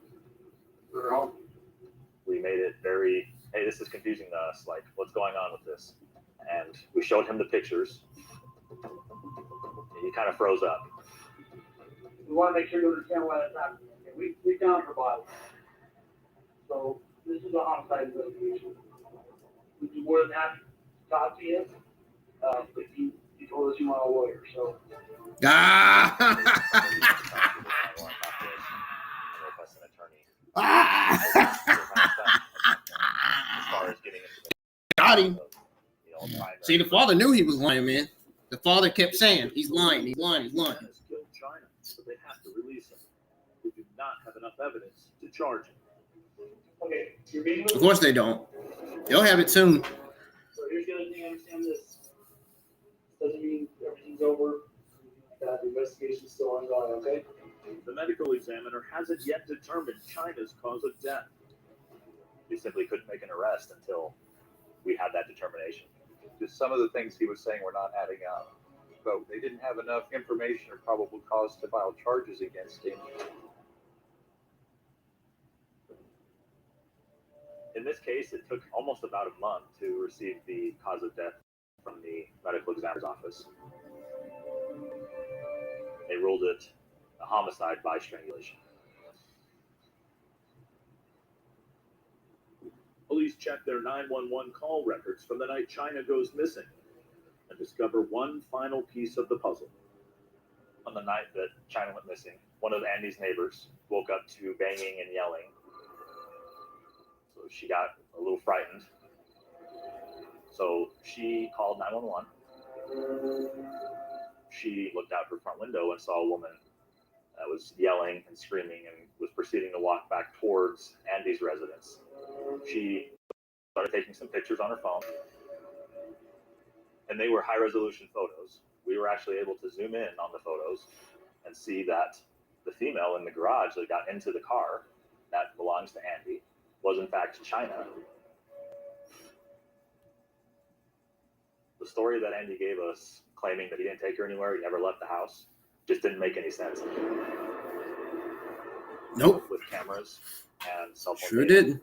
We're home. We made it very, hey, this is confusing to us. Like, what's going on with this? And we showed him the pictures. And he kind of froze up. We want to make sure you understand why that's happening. Okay, we found her body. So this is a homicide investigation. We'd be more than happy to talk to you. But you told us you want a lawyer, so. Got him. See, the father knew he was lying, man. The father kept saying, he's lying, he's lying, he's lying. Has killed China, so they have to release him. We do not have enough evidence to charge him. Okay, you're being. Of course they don't. They'll have it soon. So here's the other thing, I understand this. Doesn't mean everything's over. That the investigation's still ongoing, okay? The medical examiner hasn't yet determined China's cause of death. We simply couldn't make an arrest until we had that determination. Just some of the things he was saying were not adding up. But they didn't have enough information or probable cause to file charges against him. In this case, it took almost about a month to receive the cause of death from the medical examiner's office. They ruled it a homicide by strangulation. Police check their 911 call records from the night China goes missing and discover one final piece of the puzzle. On the night that China went missing, one of Andy's neighbors woke up to banging and yelling. So she got a little frightened. So she called 911. She looked out her front window and saw a woman that was yelling and screaming and was proceeding to walk back towards Andy's residence. She started taking some pictures on her phone, and they were high-resolution photos. We were actually able to zoom in on the photos and see that the female in the garage that got into the car that belongs to Andy was in fact China. The story that Andy gave us, claiming that he didn't take her anywhere, he never left the house, just didn't make any sense. Nope. With cameras and cell phone Sure data. did.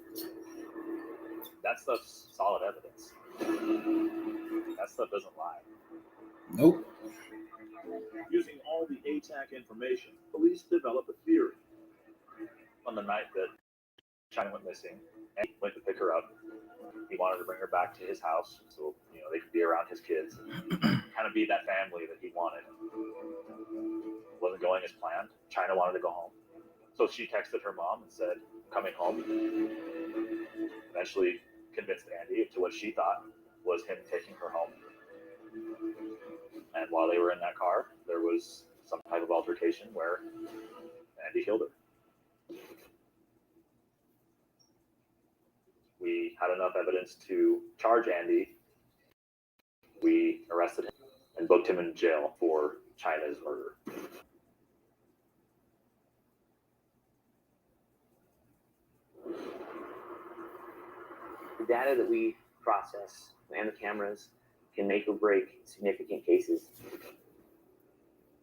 That stuff's solid evidence. That stuff doesn't lie. Nope. Using all the ATAC information, police develop a theory. On the night that China went missing, Andy went to pick her up. He wanted to bring her back to his house so they could be around his kids, kind of be that family that he wanted. Wasn't going as planned. China wanted to go home, so she texted her mom and said, "Coming home." Eventually convinced Andy to what she thought was him taking her home. And while they were in that car, there was some type of altercation where Andy killed her. We had enough evidence to charge Andy. We arrested him and booked him in jail for China's murder. The data that we process and the cameras can make or break significant cases.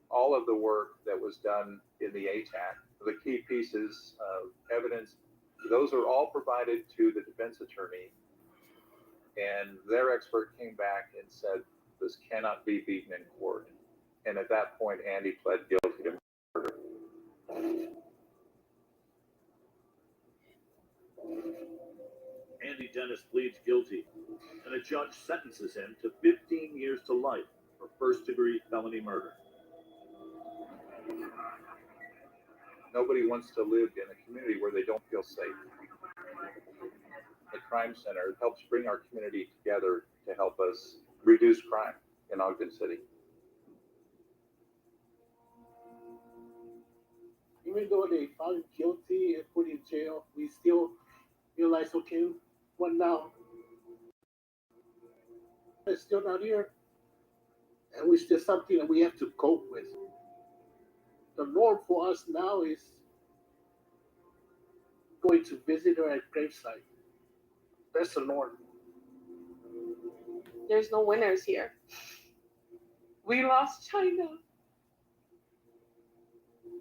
All of the work that was done in the ATAC, the key pieces of evidence, those are all provided to the defense attorney, and their expert came back and said this cannot be beaten in court. And at that point, Andy pled guilty to murder. Andy Dennis pleads guilty, and a judge sentences him to 15 years to life for first-degree felony murder. Nobody wants to live in a community where they don't feel safe. The Crime Center helps bring our community together to help us reduce crime in Ogden City. Even though they found him guilty and put him in jail, we still realize, okay, what now? It's still not here. And it's just something that we have to cope with. the norm for us now is going to visit her at gravesite. That's the norm. There's no winners here. We lost China.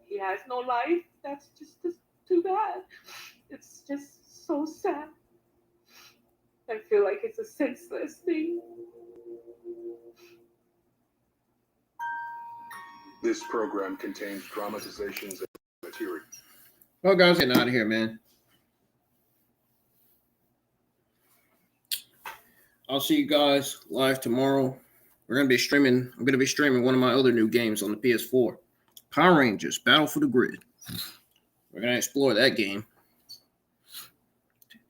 He has no life. That's just too bad. It's just so sad. I feel like it's a senseless thing. This program contains dramatizations and material. Well, guys, getting out of here, man. I'll see you guys live tomorrow. We're gonna be streaming. I'm gonna be streaming one of my other new games on the PS4, Power Rangers: Battle for the Grid. We're gonna explore that game,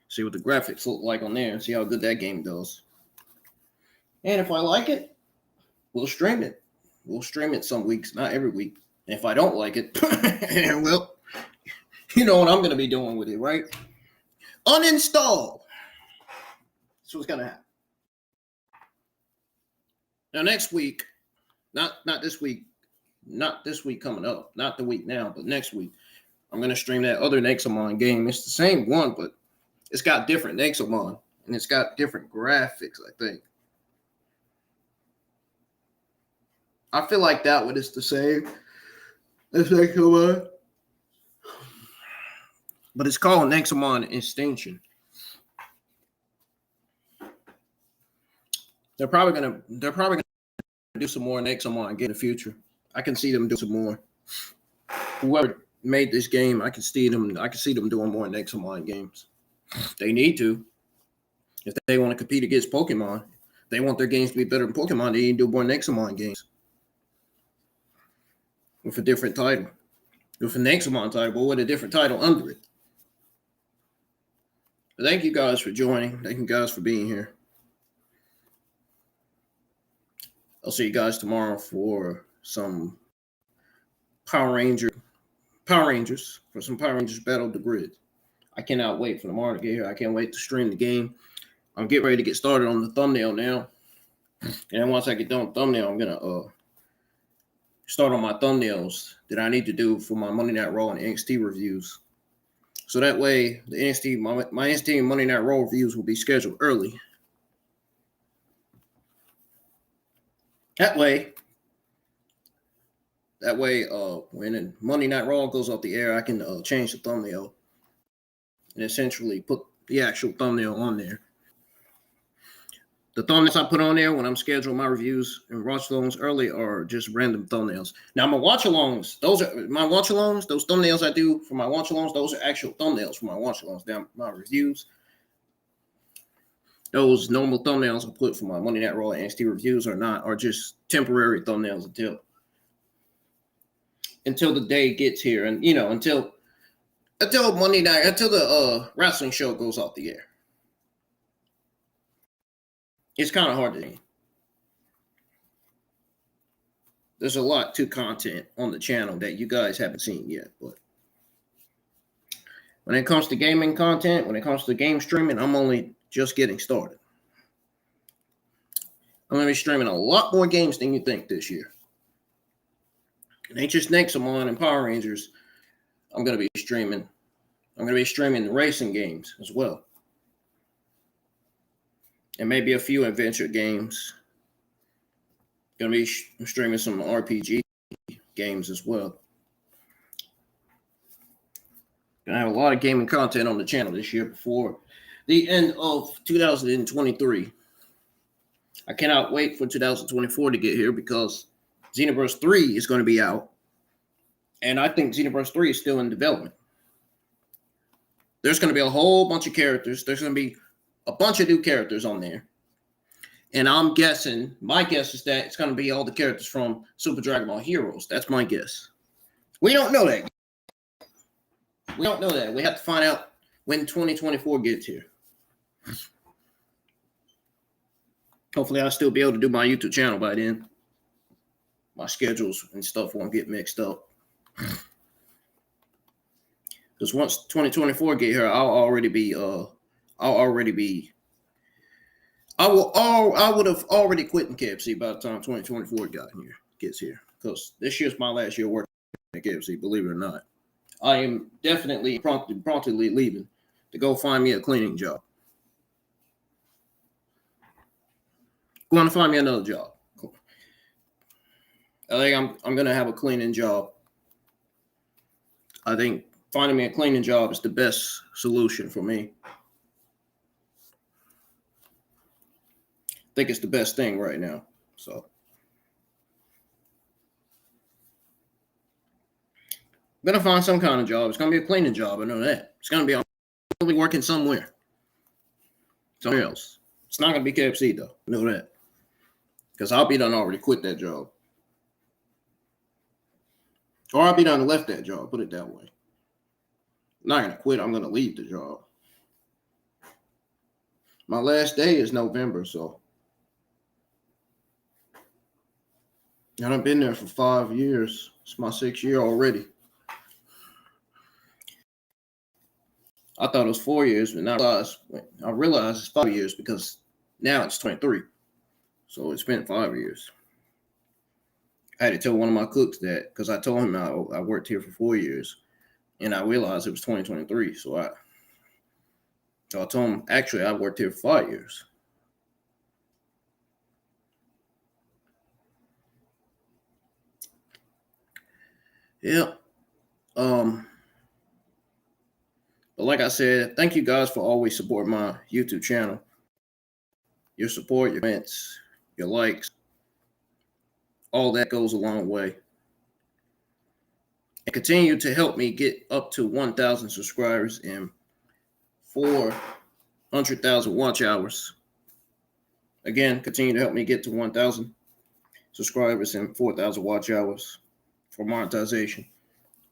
see what the graphics look like on there, and see how good that game does. And if I like it, we'll stream it. We'll stream it some weeks, not every week. And if I don't like it, well, you know what I'm gonna be doing with it, right? Uninstall. That's what's gonna happen. Now next week, not this week coming up, not the week now, but next week, I'm gonna stream that other Nexomon game. It's the same one, but it's got different Nexomon and it's got different graphics, I think. I feel like that one is the same as Nexomon, but it's called Nexomon Extinction. They're probably gonna do some more Nexomon in the future. I can see them do some more. Whoever made this game, I can see them doing more Nexomon games. They need to. If they want to compete against Pokemon, they want their games to be better than Pokemon, they need to do more Nexomon games. With a different title. With a Nexomon title, but with a different title under it. But thank you guys for joining. Thank you guys for being here. I'll see you guys tomorrow for some Power Rangers for some Power Rangers Battle the Grid. I cannot wait for tomorrow to get here. I can't wait to stream the game. I'm getting ready to get started on the thumbnail now. And then once I get done with the thumbnail, I'm gonna start on my thumbnails that I need to do for my Monday Night Raw and NXT reviews. So that way the NXT, my NXT and Monday Night Raw reviews will be scheduled early. That way, when Monday Night Raw goes off the air, I can change the thumbnail and essentially put the actual thumbnail on there. The thumbnails I put on there when I'm scheduling my reviews and watch-alongs early are just random thumbnails. Now, my watch-alongs, those are my watch-alongs, those thumbnails I do for my watch-alongs, those are actual thumbnails for my watch-alongs. Now, my reviews, those normal thumbnails I put for my Monday Night Raw and NXT reviews are just temporary thumbnails until the day gets here, and until Monday night, until the wrestling show goes off the air. It's kind of hard to see. There's a lot to content on the channel that you guys haven't seen yet, but when it comes to gaming content, when it comes to game streaming, I'm only just getting started. I'm going to be streaming a lot more games than you think this year. It ain't just Nexomon and Power Rangers. I'm going to be streaming the racing games as well. And maybe a few adventure games. Going to be streaming some RPG games as well. Going to have a lot of gaming content on the channel this year before the end of 2023. I cannot wait for 2024 to get here because Xenoverse 3 is going to be out. And I think Xenoverse 3 is still in development. There's going to be a whole bunch of characters. There's going to be a bunch of new characters on there. And I'm guessing, my guess is that it's going to be all the characters from Super Dragon Ball Heroes. That's my guess. We don't know that. We don't know that. We have to find out when 2024 gets here. Hopefully I'll still be able to do my YouTube channel by then. My schedules and stuff won't get mixed up. Because once 2024 get here, I would have already quit in KFC by the time 2024 gets here. Because this year's my last year working at KFC, believe it or not. I am definitely promptly leaving to go find me a cleaning job. Going to find me another job. I think I'm gonna have a cleaning job. I think finding me a cleaning job is the best solution for me. I think it's the best thing right now. So I'm gonna find some kind of job. It's gonna be a cleaning job. I know that. It's gonna be working somewhere else. It's not gonna be KFC though. I know that, because I'll be done already quit that job, or I'll be done left that job. Put it that way. I'm not gonna quit. I'm gonna leave the job. My last day is November, so I've been there for 5 years. It's my 6th year already. I thought it was 4 years, but now I realized it's 5 years because now it's 23. So it's been 5 years. I had to tell one of my cooks that because I told him I worked here for 4 years, and I realized it was 2023. So I told him, actually, I worked here for 5 years. Yeah. But like I said, thank you guys for always supporting my YouTube channel. Your support, your comments, your likes, all that goes a long way. And continue to help me get up to 1,000 subscribers and 400,000 watch hours. Again, continue to help me get to 1,000 subscribers and 4,000 watch hours for monetization.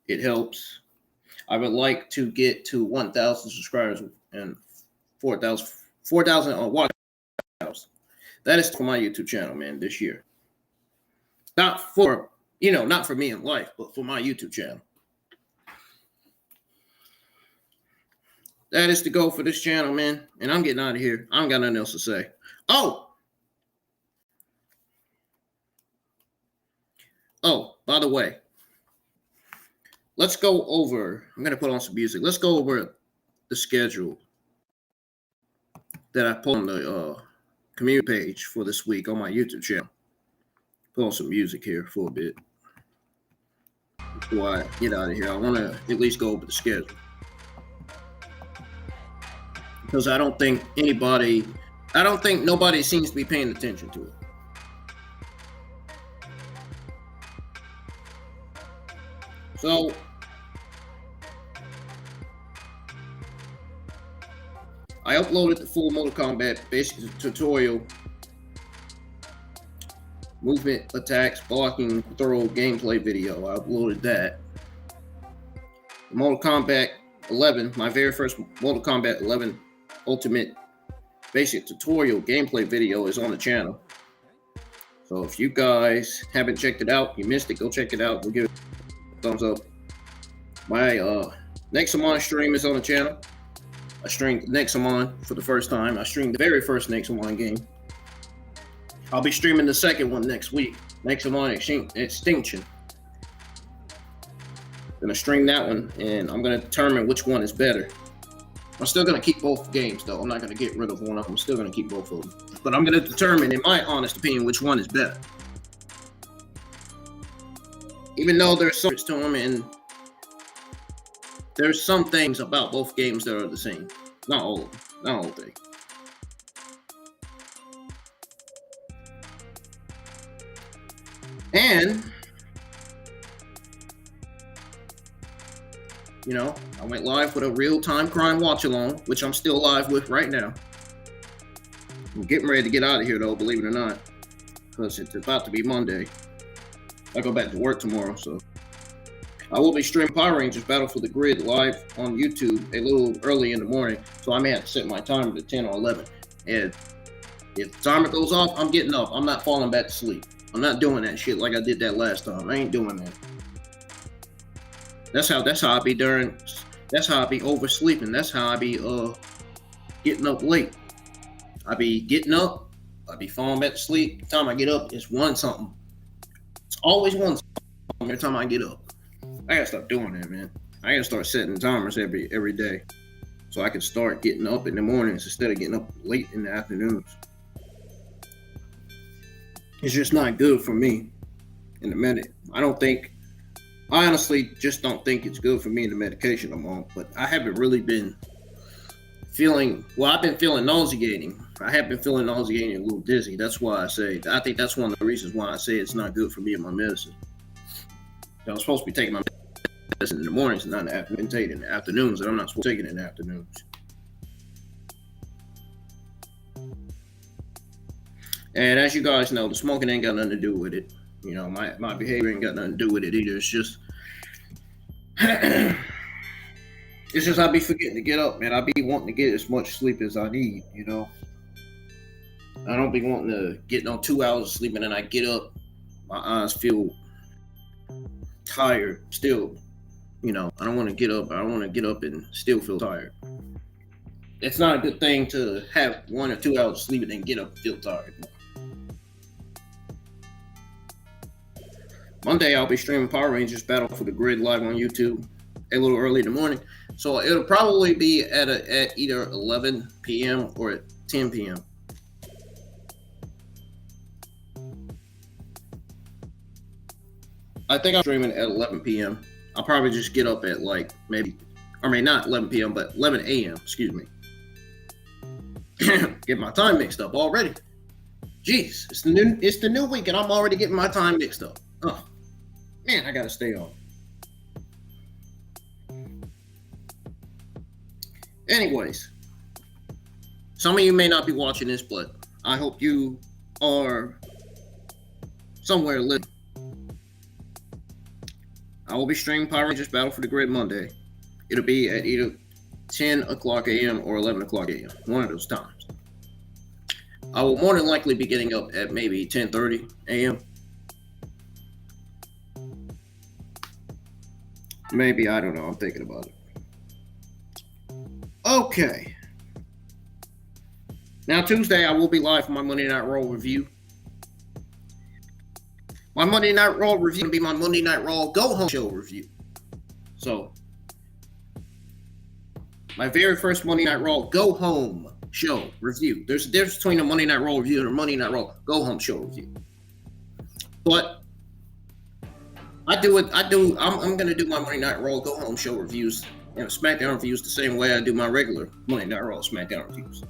It helps. I would like to get to 1,000 subscribers and 4,000 watch hours. That is for my YouTube channel, man, this year. Not for me in life, but for my YouTube channel. That is the goal for this channel, man. And I'm getting out of here. I don't got nothing else to say. Oh, by the way, let's go over. I'm going to put on some music. Let's go over the schedule that I put on the community page for this week on my YouTube channel. Put on some music here for a bit before I get out of here. I want to at least go over the schedule, because I don't think nobody seems to be paying attention to it. So I uploaded the full Mortal Kombat basic tutorial, movement, attacks, blocking, throw gameplay video. I uploaded that. Mortal Kombat 11, my very first Mortal Kombat 11 Ultimate basic tutorial gameplay video is on the channel. So if you guys haven't checked it out, you missed it, go check it out. We'll give it a thumbs up. My Nexamon stream is on the channel. I streamed Nexamon for the first time. I streamed the very first Nexamon game. I'll be streaming the second one next week, Nexamon Extinction. I'm gonna stream that one, and I'm gonna determine which one is better. I'm still gonna keep both games, though. I'm not gonna get rid of one of them. I'm still gonna keep both of them. But I'm gonna determine, in my honest opinion, which one is better. Even though there's some to them, and there's some things about both games that are the same. Not all of them. Not all of them. And, I went live with a real-time crime watch-along, which I'm still live with right now. I'm getting ready to get out of here, though, believe it or not, because it's about to be Monday. I go back to work tomorrow, so. I will be streaming Power Rangers Battle for the Grid live on YouTube a little early in the morning, so I may have to set my timer to 10 or 11. And if the timer goes off, I'm getting up. I'm not falling back to sleep. I'm not doing that shit like I did that last time. I ain't doing that. That's how I be that's how I be oversleeping. That's how I be getting up late. I be getting up, I be falling back to sleep. The time I get up, it's one something. It's always one something every time I get up. I gotta stop doing that, man. I gotta start setting timers every day, so I can start getting up in the mornings instead of getting up late in the afternoons. It's just not good for me in the medic. I honestly just don't think it's good for me in the medication I'm on. But I haven't really been feeling. Well, I've been feeling nauseating. I have been feeling nauseating, a little dizzy. That's why I think that's one of the reasons why I say it's not good for me in my medicine. I'm supposed to be taking my medicine in the mornings and not in the afternoon. Take it in the afternoons, and I'm not supposed to take it in the afternoons. And as you guys know, the smoking ain't got nothing to do with it. You know, my behavior ain't got nothing to do with it either. It's just I be forgetting to get up, man. I be wanting to get as much sleep as I need, you know. I don't be wanting to get no 2 hours of sleep and then I get up, my eyes feel tired still. You know, I don't want to get up. I don't want to get up and still feel tired. It's not a good thing to have 1 or 2 hours of sleep and then get up and feel tired. Monday, I'll be streaming Power Rangers Battle for the Grid live on YouTube a little early in the morning. So it'll probably be at either 11 p.m. or at 10 p.m. I think I'm streaming at 11 p.m. I'll probably just get up at not 11 p.m., but 11 a.m., excuse me. Get my time mixed up already. Jeez, it's the new week and I'm already getting my time mixed up. Oh, man, I gotta stay on. Anyways, some of you may not be watching this, but I hope you are somewhere living. I will be streaming Power Rangers Battle for the Grid Monday. It'll be at either 10 o'clock a.m. or 11 o'clock a.m., one of those times. I will more than likely be getting up at maybe 10:30 a.m. Maybe, I don't know. I'm thinking about it. Okay. Now, Tuesday, I will be live for my Monday Night Raw review. My Monday Night Raw review will be my Monday Night Raw Go Home show review. So, my very first Monday Night Raw Go Home show review. There's a difference between a Monday Night Raw review and a Monday Night Raw Go Home show review. But I'm going to do my Monday Night Raw Go Home show reviews and SmackDown reviews the same way I do my regular Monday Night Raw SmackDown reviews.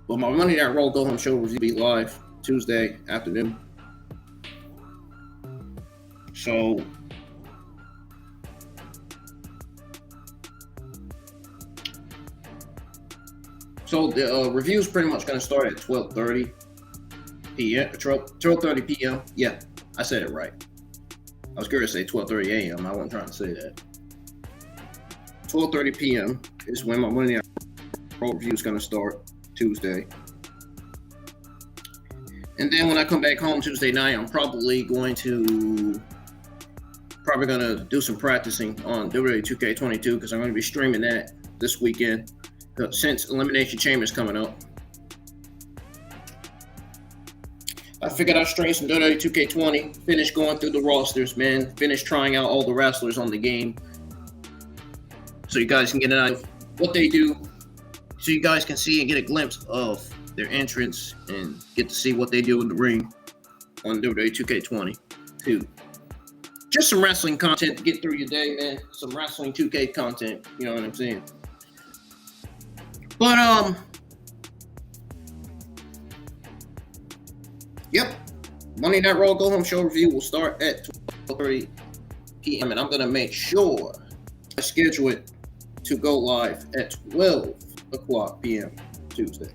But my Monday Night Raw Go Home show review will be live Tuesday afternoon. So the review is pretty much going to start at 12:30 p.m. 12:30 p.m. Yeah, I said it right. I was going to say 12:30 a.m. I wasn't trying to say that. 12:30 p.m. is when my Monday Night Raw review is going to start Tuesday. And then when I come back home Tuesday night, I'm probably going to do some practicing on WWE 2K22 because I'm going to be streaming that this weekend since Elimination Chamber is coming up. I figured I'd stream some WWE 2K20, finish going through the rosters, man, finish trying out all the wrestlers on the game so you guys can get an idea of what they do, so you guys can see and get a glimpse of their entrance and get to see what they do in the ring on WWE 2K20 too. Just some wrestling content to get through your day, man. Some wrestling 2K content, you know what I'm saying? But yep. Monday Night Raw Go Home show review will start at 12:30 p.m. and I'm gonna make sure I schedule it to go live at 12 o'clock p.m. Tuesday.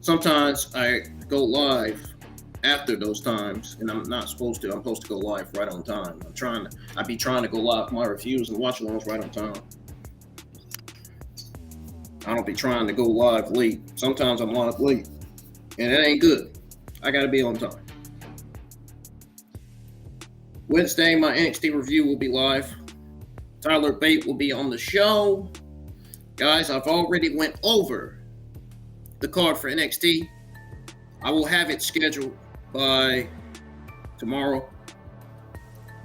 Sometimes I go live after those times, and I'm not supposed to. I'm supposed to go live right on time. I be trying to go live for my reviews and watch alongs right on time. I don't be trying to go live late. Sometimes I'm live late, and that ain't good. I gotta be on time. Wednesday, my NXT review will be live. Tyler Bate will be on the show. Guys, I've already went over the card for NXT. I will have it scheduled by tomorrow.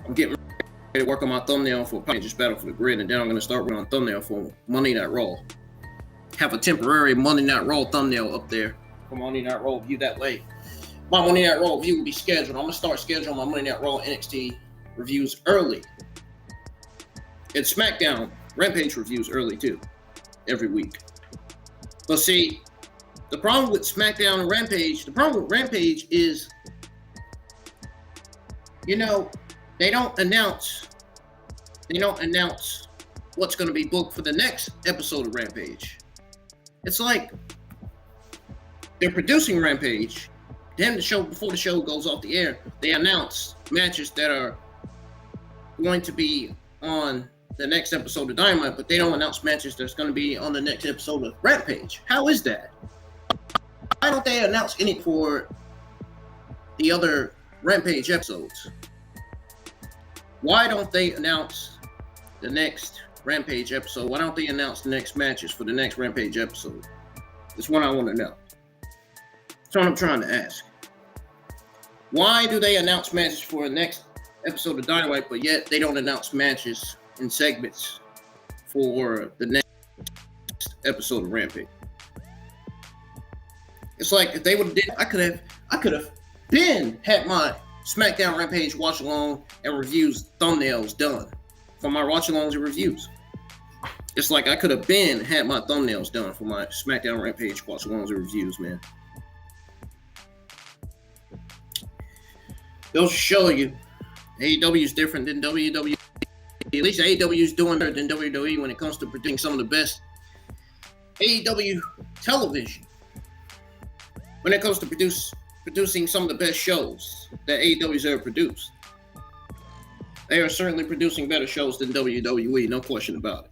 I'm getting ready to work on my thumbnail for just Battle for the Grid, and then I'm going to start working on thumbnail for Monday Night Raw. Have a temporary Monday Night Raw thumbnail up there for Monday Night Raw view. That way, my Monday Night Raw view will be scheduled. I'm going to start scheduling my Monday Night Raw NXT reviews early. And SmackDown Rampage reviews early too, every week. But see, the problem with SmackDown and Rampage, the problem with Rampage is, you know, they don't announce what's going to be booked for the next episode of Rampage. It's like they're producing Rampage, then before the show goes off the air, they announce matches that are going to be on the next episode of Dynamite, but they don't announce matches that's going to be on the next episode of Rampage. How is that? Why don't they announce any for the other Rampage episodes? Why don't they announce the next Rampage episode? Why don't they announce the next matches for the next Rampage episode? That's what I want to know. That's what I'm trying to ask. Why do they announce matches for the next episode of Dynamite, but yet they don't announce matches and segments for the next episode of Rampage? It's like if they would have did, I could have been had my SmackDown Rampage watch along and reviews thumbnails done for my watch alongs and reviews. It's like I could have been had my thumbnails done for my SmackDown Rampage watch alongs and reviews, man. They'll show you AEW is different than WWE. At least AEW is doing better than WWE when it comes to producing some of the best AEW television. When it comes to producing some of the best shows that AEW's ever produced. They are certainly producing better shows than WWE, no question about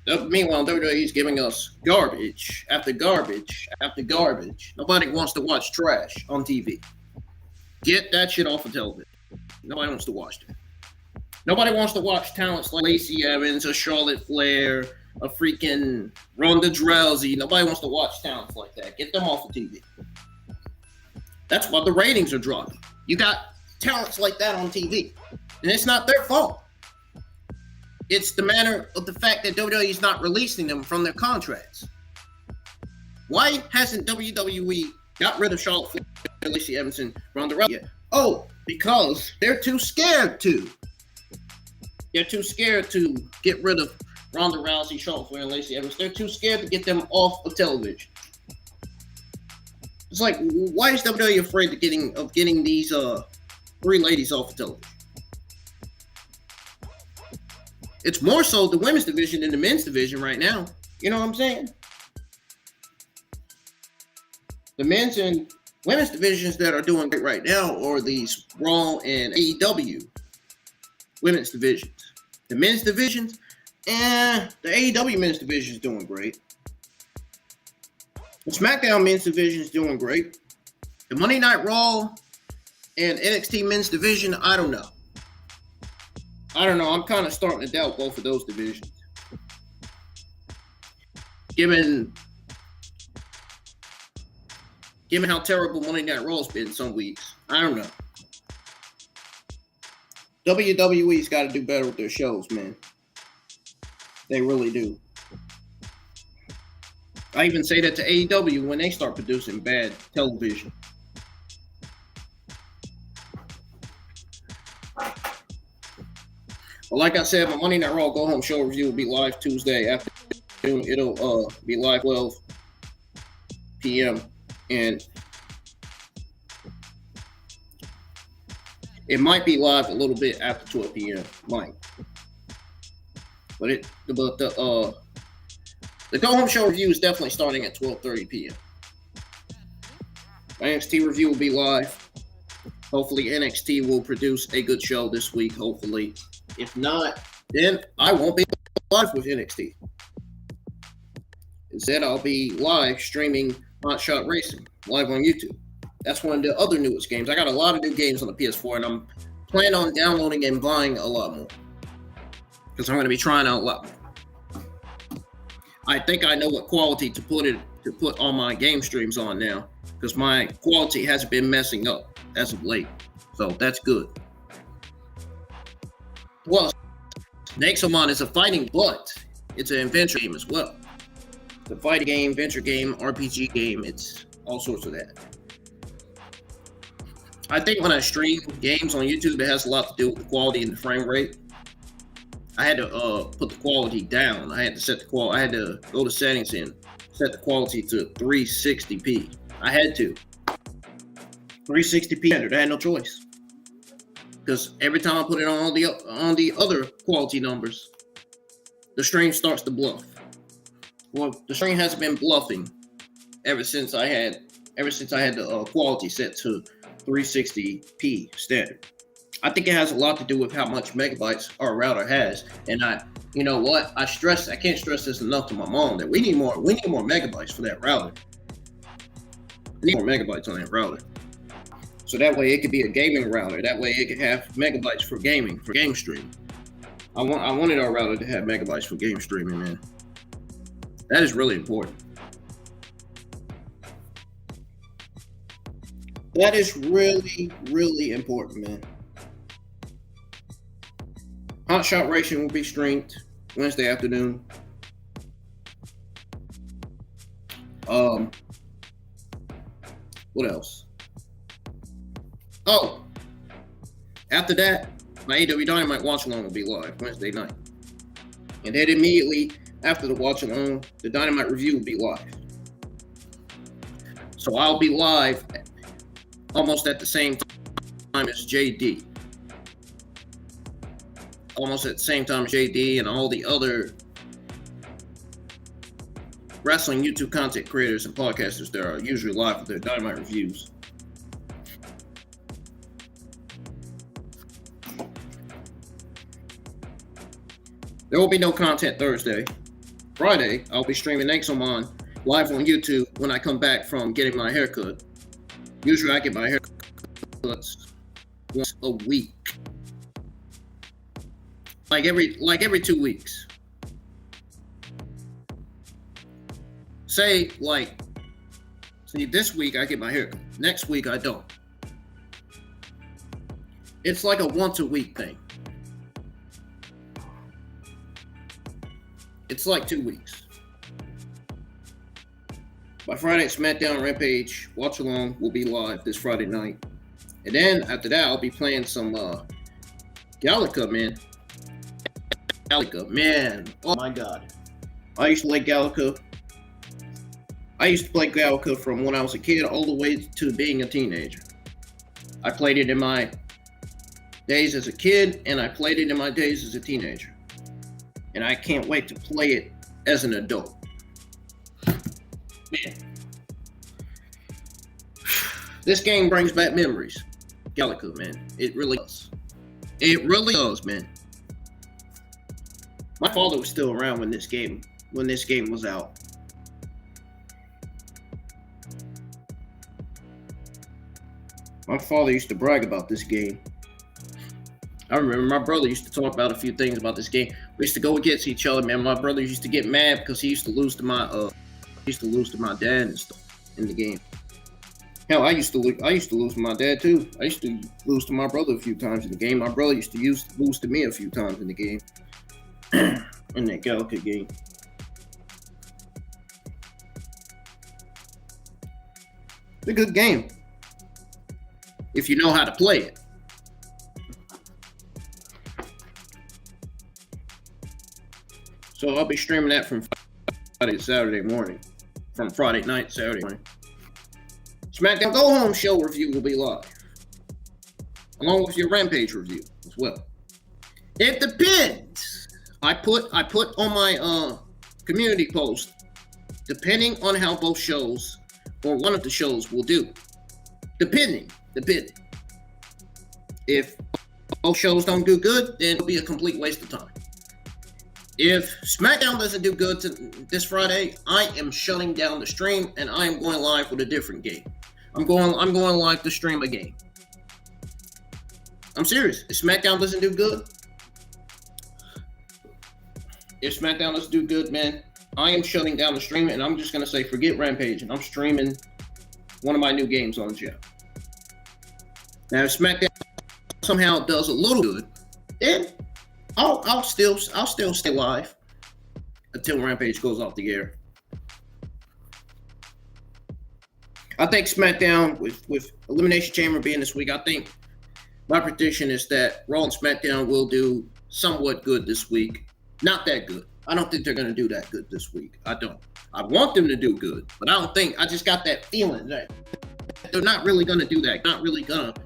it. Meanwhile, WWE is giving us garbage after garbage after garbage. Nobody wants to watch trash on TV. Get that shit off of television. Nobody wants to watch that. Nobody wants to watch talents like Lacey Evans, a Charlotte Flair, a freaking Ronda Rousey. Nobody wants to watch talents like that. Get them off of TV. That's why the ratings are dropping. You got talents like that on TV. And it's not their fault. It's the matter of the fact that WWE is not releasing them from their contracts. Why hasn't WWE got rid of Charlotte Flair, Lacey Evans, and Ronda Rousey yet? Oh, because they're too scared to. They're too scared to get rid of Ronda Rousey, Charlotte Flair, and Lacey Evans. They're too scared to get them off of television. It's like, why is WWE afraid of getting these three ladies off of television? It's more so the women's division than the men's division right now. You know what I'm saying? The men's and women's divisions that are doing great right now are these Raw and AEW women's divisions. The men's divisions, the AEW men's division is doing great. The SmackDown men's division is doing great. The Monday Night Raw and NXT men's division, I don't know. I'm kind of starting to doubt both of those divisions. Given how terrible Monday Night Raw's been some weeks, I don't know. WWE's got to do better with their shows, man. They really do. I even say that to AEW when they start producing bad television. Well, like I said, my Monday Night Raw Go Home Show review will be live Tuesday afternoon. It'll be live 12 p.m. and it might be live a little bit after 12 p.m. Might, but the Go Home Show review is definitely starting at 12:30 p.m. My NXT review will be live. Hopefully, NXT will produce a good show this week. Hopefully, if not, then I won't be live with NXT. Instead, I'll be live streaming Hot Shot Racing live on YouTube. That's one of the other newest games. I got a lot of new games on the PS4, and I'm planning on downloading and buying a lot more because I'm going to be trying out a lot more. I think I know what quality to put all my game streams on now, because my quality hasn't been messing up as of late. So that's good. Plus, Nexomon is a fighting, but it's an adventure game as well. It's a fighting game, adventure game, RPG game. It's all sorts of that. I think when I stream games on YouTube, it has a lot to do with the quality and the frame rate. I had to put the quality down. I had to set the quality. I had to go to settings and set the quality to 360p. I had to 360p standard. I had no choice, because every time I put it on the other quality numbers, the stream starts to bluff. Well, the stream hasn't been bluffing ever since I had the quality set to 360p standard. I think it has a lot to do with how much megabytes our router has. And you know what? I can't stress this enough to my mom that we need more megabytes for that router. We need more megabytes on that router. So that way it could be a gaming router. That way it could have megabytes for gaming, for game streaming. I wanted our router to have megabytes for game streaming, man. That is really important. That is really, really important, man. Hot Shot Racing will be streamed Wednesday afternoon. What else? Oh, after that, my AW Dynamite watch along will be live Wednesday night. And then immediately after the watch along, the Dynamite review will be live. So I'll be live almost at the same time as JD. Almost at the same time as JD and all the other wrestling YouTube content creators and podcasters that are usually live with their Dynamite reviews. There will be no content Thursday. Friday, I'll be streaming Nexomon live on YouTube when I come back from getting my haircut. Usually I get my haircut once a week. Like every 2 weeks. See, this week I get my haircut. Next week I don't. It's like a once a week thing. It's like 2 weeks. My Friday SmackDown Rampage watch along will be live this Friday night. And then after that I'll be playing some Galaga, man. Galaga, man. Oh my god. I used to play Galaga. I used to play Galaga from when I was a kid all the way to being a teenager. I played it in my days as a kid, and I played it in my days as a teenager. And I can't wait to play it as an adult. Man. This game brings back memories. Galaga, man. It really does. It really does, man. My father was still around when this game was out. My father used to brag about this game. I remember my brother used to talk about a few things about this game. We used to go against each other, man. My brother used to get mad because he used to lose to my dad and stuff in the game. Hell, I used to lose to my dad too. I used to lose to my brother a few times in the game. My brother used to lose to me a few times in the game. In that Galaga game. It's a good game if you know how to play it. So I'll be streaming that from Friday to Saturday morning. From Friday night to Saturday morning. SmackDown Go Home show review will be live. Along with your Rampage review as well. It depends. I put on my community post, depending on how both shows or one of the shows will do. Depending. If both shows don't do good, then it'll be a complete waste of time. If SmackDown doesn't do good this Friday, I am shutting down the stream and I am going live with a different game. I'm going live to stream a game. I'm serious. If SmackDown doesn't do good, man, I am shutting down the stream, and I'm just gonna say forget Rampage, and I'm streaming one of my new games on the channel. Now, if SmackDown somehow does a little good, then I'll still stay live until Rampage goes off the air. I think SmackDown, with Elimination Chamber being this week, I think my prediction is that Raw and SmackDown will do somewhat good this week. Not that good. I don't think they're going to do that good this week. I don't. I want them to do good, but I just got that feeling that they're not really going to do that.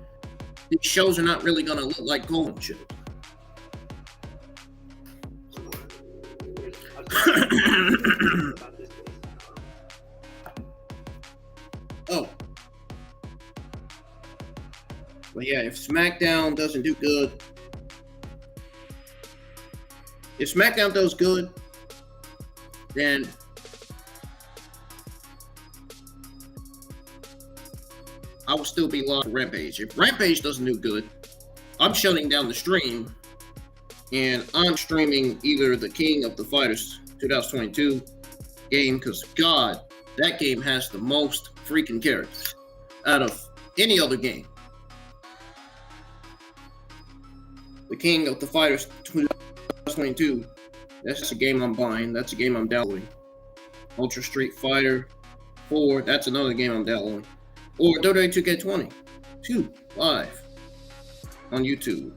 These shows are not really going to look like golden shows. Oh. But yeah, if SmackDown doesn't do good, if SmackDown does good, then I will still be live for Rampage. If Rampage doesn't do good, I'm shutting down the stream, and I'm streaming either the King of the Fighters 2022 game, because God, that game has the most freaking characters out of any other game. The King of the Fighters 2022, that's a game I'm buying. That's a game I'm downloading. Ultra Street Fighter 4, that's another game I'm downloading. Or WWE 2K20 2 live on YouTube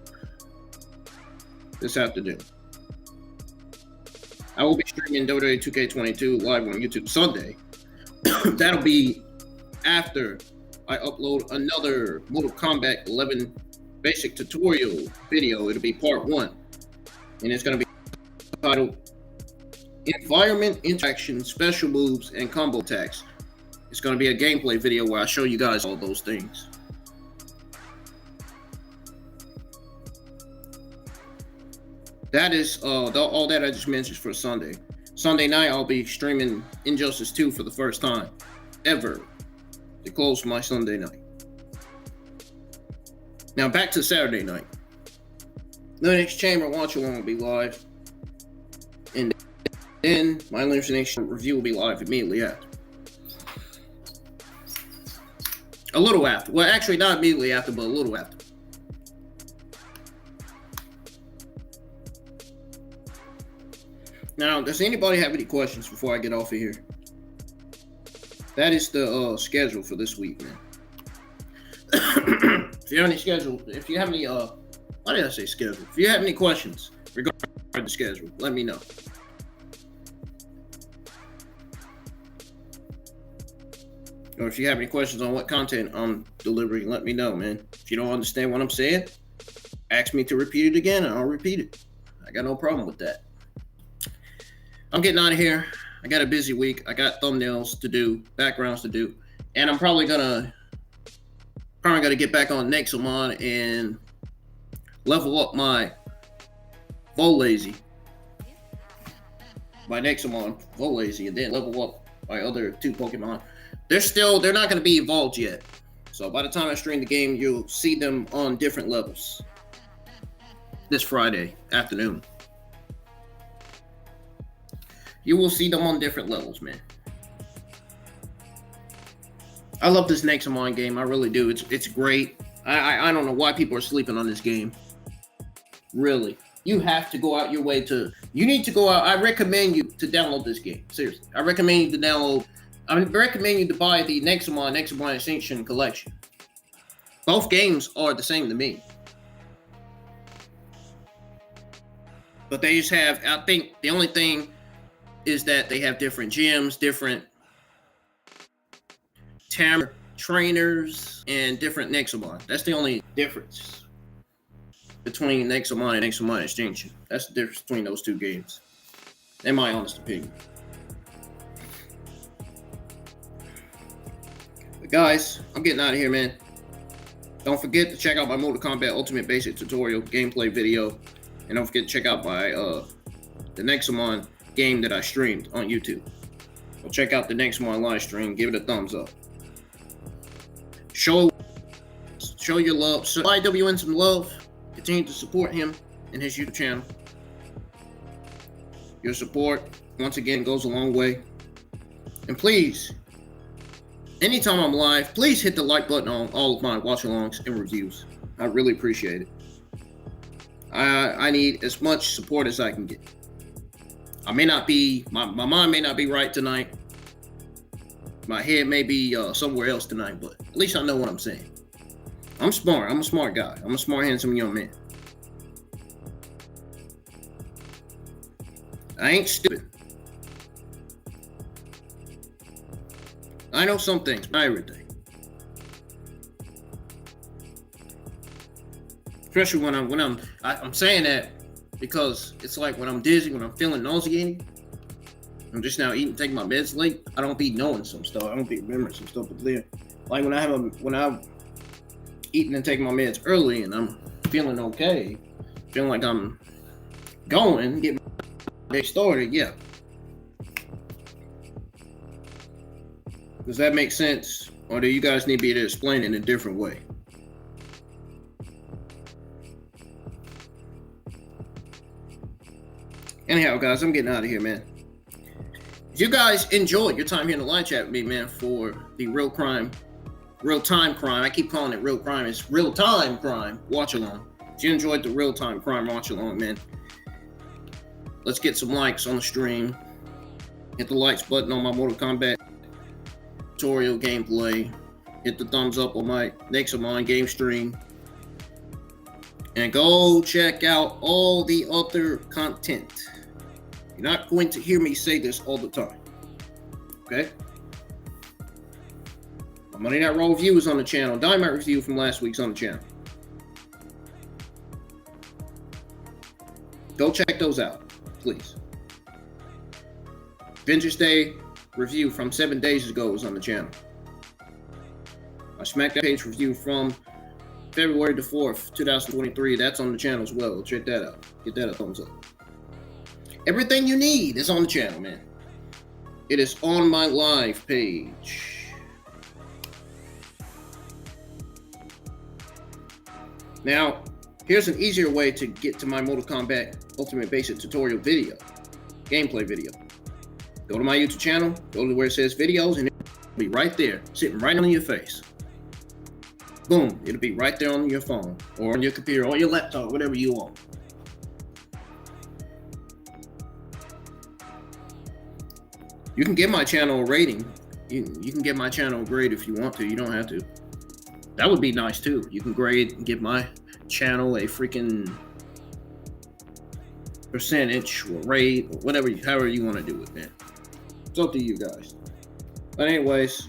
this afternoon. I will be streaming WWE 2K22 live on YouTube Sunday. That'll be after I upload another Mortal Kombat 11 basic tutorial video. It'll be part 1. And it's going to be titled Environment, Interaction, Special Moves, and Combo Attacks. It's going to be a gameplay video where I show you guys all those things. That is all that I just mentioned for Sunday. Sunday night, I'll be streaming Injustice 2 for the first time ever to close my Sunday night. Now back to Saturday night. Elimination Chamber Watch Along will be live. And then my Elimination review will be live immediately after. A little after. Well, actually not immediately after, but a little after. Now, does anybody have any questions before I get off of here? That is the schedule for this week, man. If you have any why did I say schedule? If you have any questions regarding the schedule, let me know. Or if you have any questions on what content I'm delivering, let me know, man. If you don't understand what I'm saying, ask me to repeat it again, and I'll repeat it. I got no problem with that. I'm getting out of here. I got a busy week. I got thumbnails to do, backgrounds to do, and I'm probably gonna get back on Nexomon and level up my Volazy. My Nexomon Volazy, and then level up my other 2 Pokemon. They're not gonna be evolved yet. So by the time I stream the game, you'll see them on different levels. This Friday afternoon. You will see them on different levels, man. I love this Nexomon game. I really do. It's great. I don't know why people are sleeping on this game. Really. You have to go out your way to... You need to go out... I recommend you to download this game. Seriously. I recommend you to buy the Nexomon Extinction Collection. Both games are the same to me. But they just have... I think the only thing is that they have different gyms, different trainers, and different Nexomon. That's the only difference between Nexomon and Nexomon Extinction. That's the difference between those 2 games, in my honest opinion. But guys, I'm getting out of here, man. Don't forget to check out my Mortal Kombat Ultimate Basic Tutorial gameplay video, and don't forget to check out my the Nexomon game that I streamed on YouTube. So check out the Nexomon live stream. Give it a thumbs up. Show your love. Show IWN some love. Continue to support him and his YouTube channel. Your support, once again, goes a long way. And please, anytime I'm live, please hit the like button on all of my watch-alongs and reviews. I really appreciate it. I need as much support as I can get. I may not be, my mind may not be right tonight. My head may be somewhere else tonight, but at least I know what I'm saying. I'm smart. I'm a smart guy. I'm a smart, handsome young man. I ain't stupid. I know some things, not everything. Especially when I'm saying that because it's like when I'm dizzy, when I'm feeling nauseating, I'm just now eating, taking my meds late. I don't be knowing some stuff. I don't be remembering some stuff. But then, like when I'm eating and taking my meds early, and I'm feeling okay, feeling like I'm going, getting my day started. Yeah. Does that make sense, or do you guys need me to explain it in a different way? Anyhow, guys, I'm getting out of here, man. If you guys enjoyed your time here in the live chat with me, man, for the real-time crime, I keep calling it real crime, it's real-time crime watch-along. If you enjoyed the real-time crime watch-along, man, let's get some likes on the stream. Hit the likes button on my Mortal Kombat tutorial gameplay. Hit the thumbs up on my next of mine game stream. And go check out all the other content. You're not going to hear me say this all the time. Okay? My Monday Night Raw review is on the channel. Dynamite review from last week's on the channel. Go check those out, please. Vengeance Day review from 7 days ago is on the channel. My SmackDown page review from February the 4th, 2023, that's on the channel as well. Check that out. Get that a thumbs up. Everything you need is on the channel, man. It is on my live page. Now, here's an easier way to get to my Mortal Kombat Ultimate Basic tutorial video, gameplay video. Go to my YouTube channel, go to where it says videos, and it'll be right there, sitting right on your face. Boom, it'll be right there on your phone, or on your computer, or your laptop, whatever you want. You can give my channel a rating. You can give my channel a grade if you want to. You don't have to. That would be nice too. You can grade and give my channel a freaking percentage or rate or whatever, however you want to do it, man. It's up to you guys. But anyways,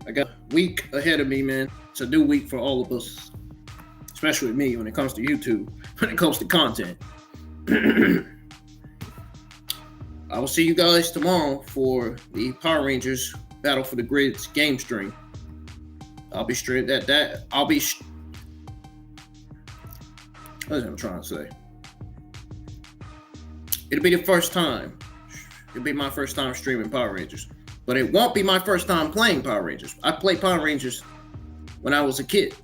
I got a week ahead of me, man. It's a new week for all of us, especially me when it comes to YouTube, when it comes to content. I will see you guys tomorrow for the Power Rangers Battle for the Grids game stream. I'll be straight that I'll be what am I trying to say? It'll be the first time. It'll be my first time streaming Power Rangers. But it won't be my first time playing Power Rangers. I played Power Rangers when I was a kid.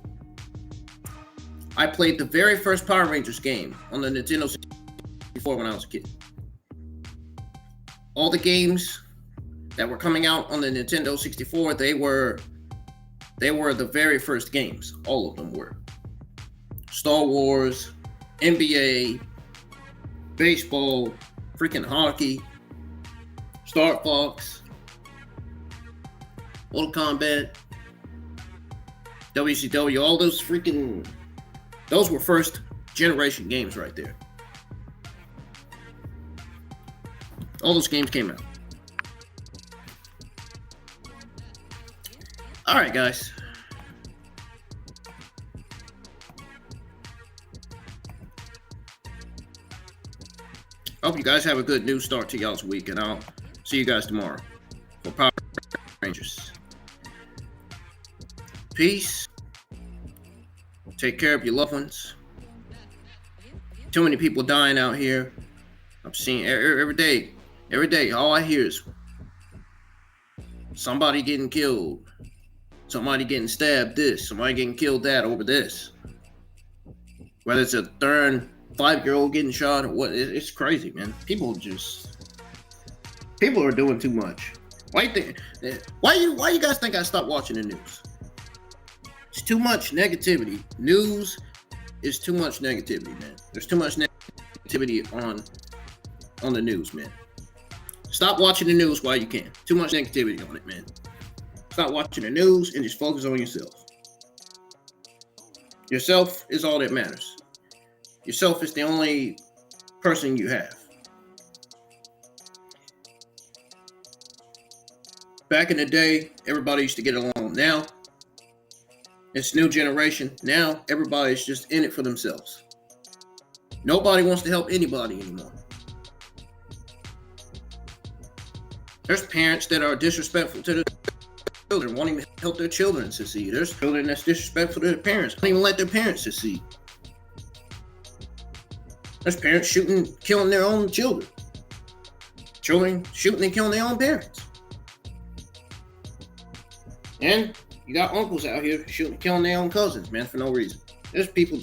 I played the very first Power Rangers game on the Nintendo 64 when I was a kid. All the games that were coming out on the Nintendo 64, they were the very first games. All of them were. Star Wars, NBA, baseball, freaking hockey, Star Fox, Mortal Kombat, WCW, all those those were first generation games right there. All those games came out. All right, guys. I hope you guys have a good new start to y'all's week, and I'll see you guys tomorrow for Power Rangers. Peace. Take care of your loved ones. Too many people dying out here. I'm seeing every day. Every day, all I hear is somebody getting killed, somebody getting stabbed this, somebody getting killed that over this. Whether it's a third 5-year-old getting shot. What? It's crazy, man. People are doing too much. Why you guys think I stopped watching the news? It's too much negativity. News is too much negativity, man. There's too much negativity on the news, man. Stop watching the news while you can. Too much negativity on it, man. Stop watching the news and just focus on yourself. Yourself is all that matters. Yourself is the only person you have. Back in the day, everybody used to get along. Now, it's new generation. Now, everybody's just in it for themselves. Nobody wants to help anybody anymore. There's parents that are disrespectful to their children, wanting to help their children succeed. There's children that's disrespectful to their parents, don't even let their parents succeed. There's parents killing their own children. Children shooting and killing their own parents. And you got uncles out here shooting, killing their own cousins, man, for no reason. There's people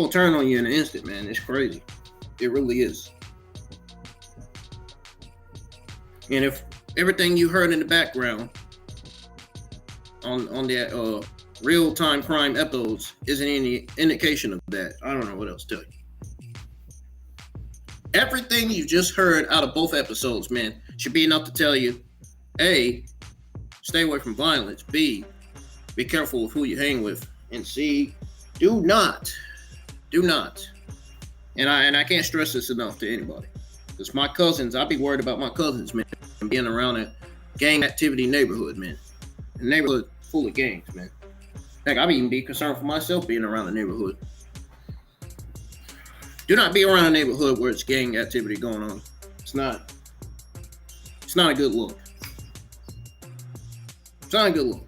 turn on you in an instant, man. It's crazy. It really is. And if everything you heard in the background on that real-time crime episodes isn't any indication of that, I don't know what else to tell you. Everything you just heard out of both episodes, man, should be enough to tell you, A, stay away from violence. B, be careful with who you hang with. And C, do not. And I can't stress this enough to anybody. Because my cousins, I be worried about my cousins, man, being around a gang activity neighborhood, man. A neighborhood full of gangs, man. Heck, I'd even be concerned for myself being around a neighborhood. Do not be around a neighborhood where it's gang activity going on. It's not a good look. It's not a good look.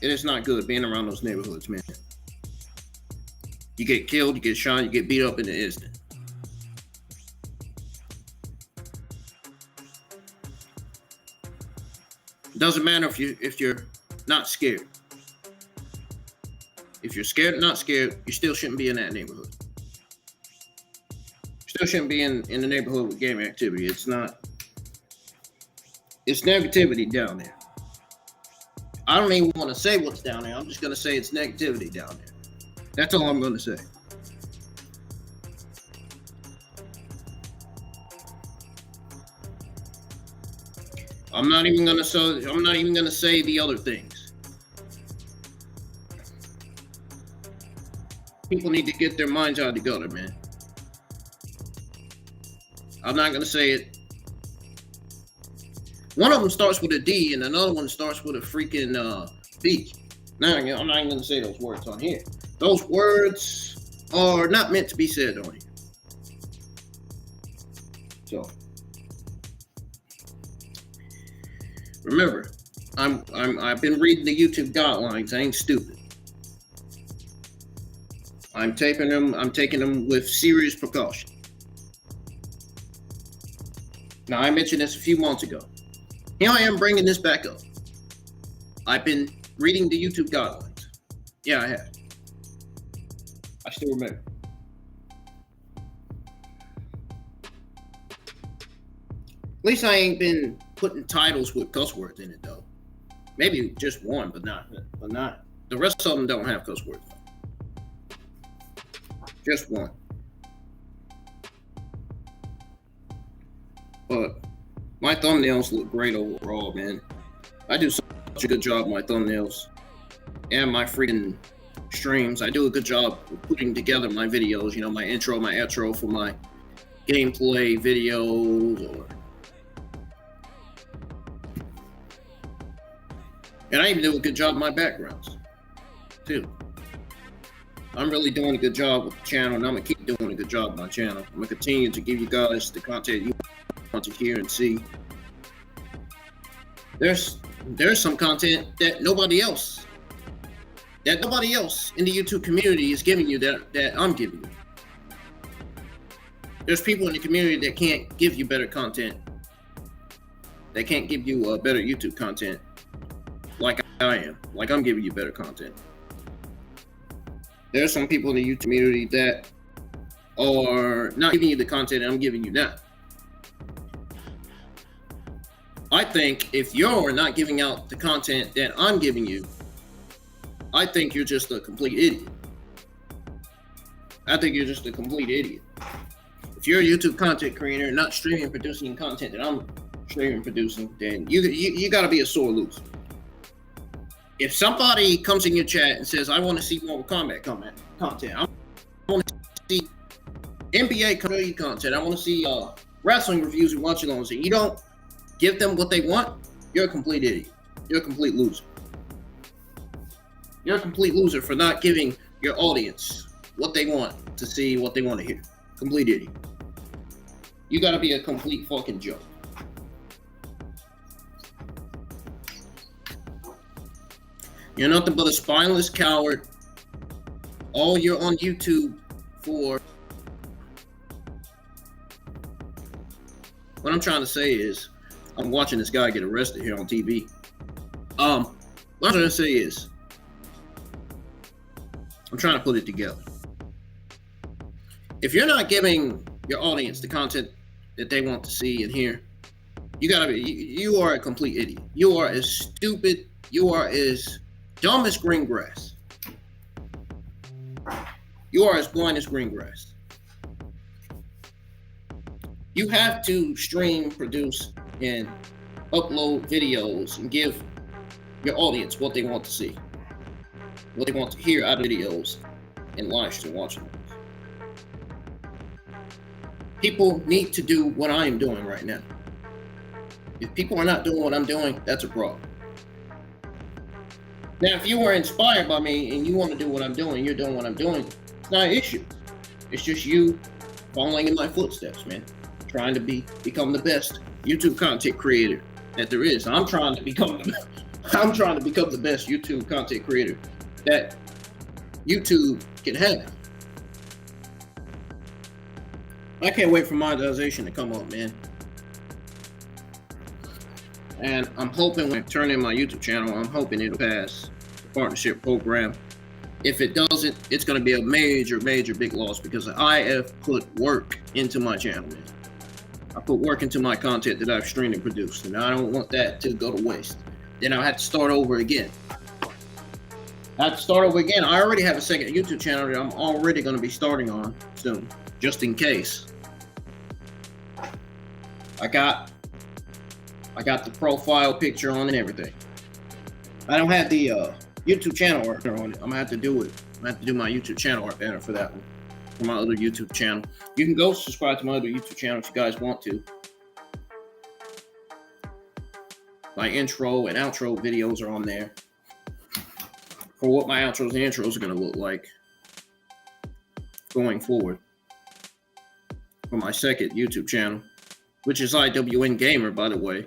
It is not good being around those neighborhoods, man. You get killed, you get shot, you get beat up in an instant. It doesn't matter if you're not scared. If you're scared or not scared, you still shouldn't be in that neighborhood. You still shouldn't be in the neighborhood with gang activity. It's negativity down there. I don't even want to say what's down there. I'm just going to say it's negativity down there. That's all I'm going to say. I'm not even going to say the other things. People need to get their minds out together, man. I'm not going to say it. One of them starts with a D and another one starts with a freaking B. Now, I'm not even going to say those words on here. Those words are not meant to be said on here. So, remember, I've been reading the YouTube guidelines. I ain't stupid. I'm taking them with serious precaution. Now, I mentioned this a few months ago. Here I am bringing this back up. I've been reading the YouTube guidelines. Yeah, I have. I still remember. At least I ain't been putting titles with cuss words in it, though. Maybe just one, but not. The rest of them don't have cuss words. Just one. But my thumbnails look great overall, man. I do such a good job with my thumbnails and my freaking streams. I do a good job of putting together my videos, you know, my intro, my outro for my gameplay videos. And I even do a good job with my backgrounds, too. I'm really doing a good job with the channel, and I'm going to keep doing a good job with my channel. I'm going to continue to give you guys the content you want to hear and see. There's some content that nobody else in the YouTube community is giving you that I'm giving you. There's people in the community that can't give you better content. They can't give you better YouTube content like I am, like I'm giving you better content. There are some people in the YouTube community that are not giving you the content I'm giving you now. I think if you're not giving out the content that I'm giving you, I think you're just a complete idiot. I think you're just a complete idiot. If you're a YouTube content creator, not streaming and producing content that I'm streaming and producing, then you got to be a sore loser. If somebody comes in your chat and says, I want to see Mortal Kombat content, I want to see NBA content, I want to see wrestling reviews and watch alongs, and you don't give them what they want, you're a complete idiot. You're a complete loser. You're a complete loser for not giving your audience what they want to see, what they want to hear. Complete idiot. You gotta be a complete fucking joke. You're nothing but a spineless coward. All you're on YouTube for. What I'm trying to say is, I'm watching this guy get arrested here on TV. What I'm trying to say is, I'm trying to put it together. If you're not giving your audience the content that they want to see and hear, you are a complete idiot. You are as stupid, you are as dumb as green grass. You are as blind as green grass. You have to stream, produce, and upload videos and give your audience what they want to see, what they want to hear out of videos and live stream watching. People need to do what I am doing right now. If people are not doing what I'm doing, that's a problem. Now, if you were inspired by me and you want to do what I'm doing, you're doing what I'm doing, it's not an issue. It's just you following in my footsteps, man. Trying to become the best YouTube content creator that there is. I'm trying to become the best YouTube content creator that YouTube can have. I can't wait for monetization to come up, man. And I'm hoping when I turn in my YouTube channel, I'm hoping it'll pass the partnership program. If it doesn't, it's going to be a major big loss because I have put work into my channel, man. I put work into my content that I've streamed and produced, and I don't want that to go to waste. Then I'll have to start over again. I already have a second YouTube channel that I'm already going to be starting on soon, just in case. I got the profile picture on and everything. I don't have the YouTube channel art on it. I'm gonna have to do it. I'm gonna have to do my YouTube channel art banner for that one, for my other YouTube channel. You can go subscribe to my other YouTube channel if you guys want to. My intro and outro videos are on there for what my outros and intros are gonna look like going forward for my second YouTube channel, which is IWN Gamer, by the way.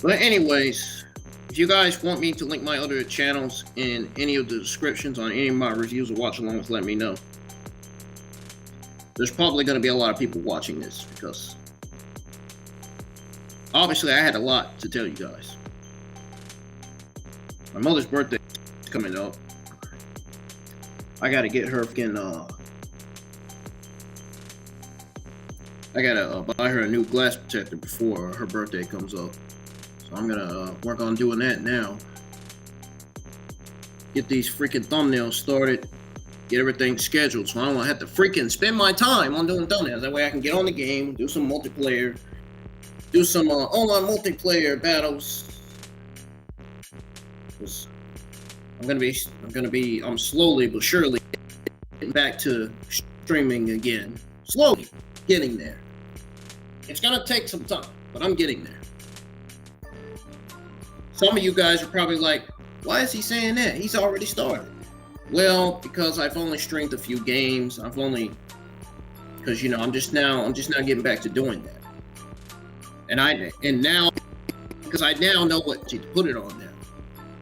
But anyways, if you guys want me to link my other channels in any of the descriptions on any of my reviews or watch-alongs, let me know. There's probably going to be a lot of people watching this because obviously I had a lot to tell you guys. My mother's birthday is coming up. I got to get her I gotta buy her a new glass protector before her birthday comes up. So I'm gonna work on doing that now. Get these freaking thumbnails started. Get everything scheduled so I don't have to freaking spend my time on doing thumbnails. That way I can get on the game, do some multiplayer, do some online multiplayer battles. I'm slowly but surely getting back to streaming again. Slowly getting there. It's gonna take some time, but I'm getting there. Some of you guys are probably like, why is he saying that? He's already started. Well, because I've only streamed a few games. Because I'm just now getting back to doing that. And now because I now know what to put it on now.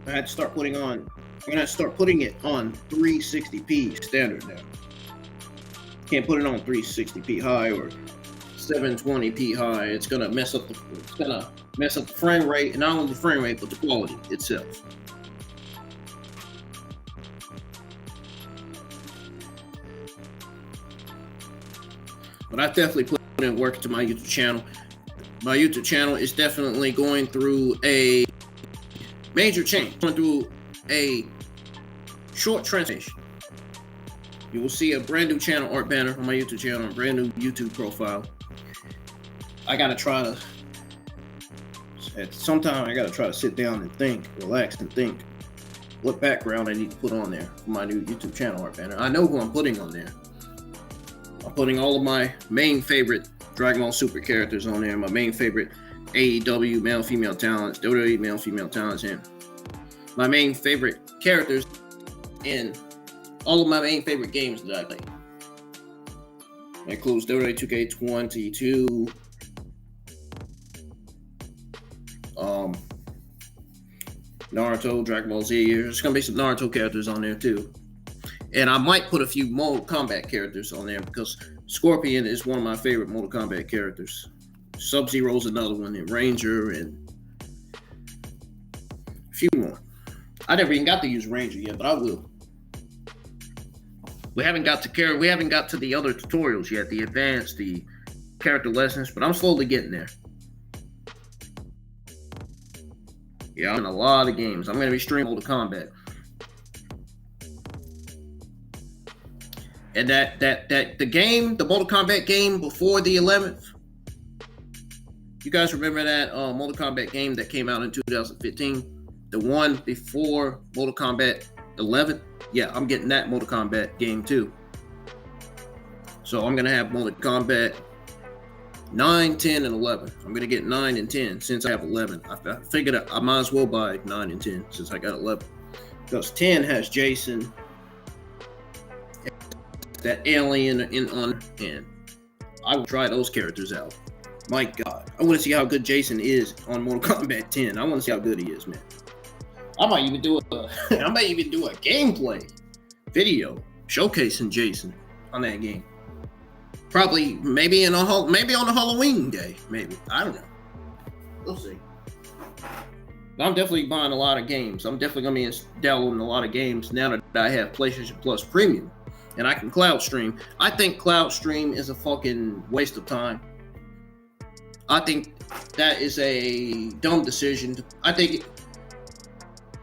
I'm gonna start putting it on 360p standard now. Can't put it on 360p high or 720p high. It's gonna mess up it's gonna mess up the frame rate, and not only the frame rate, but the quality itself. But I definitely put in work to my YouTube channel. My YouTube channel is definitely going through a major change, going through a short transformation. You will see a brand new channel art banner on my YouTube channel, a brand new YouTube profile. I gotta try to, sometimes I gotta try to sit down and think, relax and think what background I need to put on there for my new YouTube channel art banner. I know who I'm putting on there. I'm putting all of my main favorite Dragon Ball Super characters on there, my main favorite AEW male female talents, WWE male female talents, and my main favorite characters in all of my main favorite games that I play. That includes WWE 2K22, Naruto, Dragon Ball Z. There's gonna be some Naruto characters on there too. And I might put a few Mortal Kombat characters on there because Scorpion is one of my favorite Mortal Kombat characters. Sub-Zero is another one, and Ranger, and a few more. I never even got to use Ranger yet, but I will. We haven't got to the other tutorials yet, the advanced, the character lessons, but I'm slowly getting there. Yeah, I'm in a lot of games. I'm going to be streaming Mortal Kombat. And the Mortal Kombat game before the 11th, you guys remember that Mortal Kombat game that came out in 2015? The one before Mortal Kombat 11? Yeah, I'm getting that Mortal Kombat game too. So I'm going to have Mortal Kombat 9, 10, and 11. I'm going to get 9 and 10 since I have 11. I figured I might as well buy 9 and 10 since I got 11. Because 10 has Jason, that alien on, and I will try those characters out. My God, I want to see how good Jason is on Mortal Kombat 10. I want to see how good he is, man. I might even do a gameplay video showcasing Jason on that game. Probably, maybe on a Halloween day, maybe. I don't know. We'll see. But I'm definitely buying a lot of games. I'm definitely gonna be downloading a lot of games now that I have PlayStation Plus Premium. And I can cloud stream. I think cloud stream is a fucking waste of time. I think that is a dumb decision. I think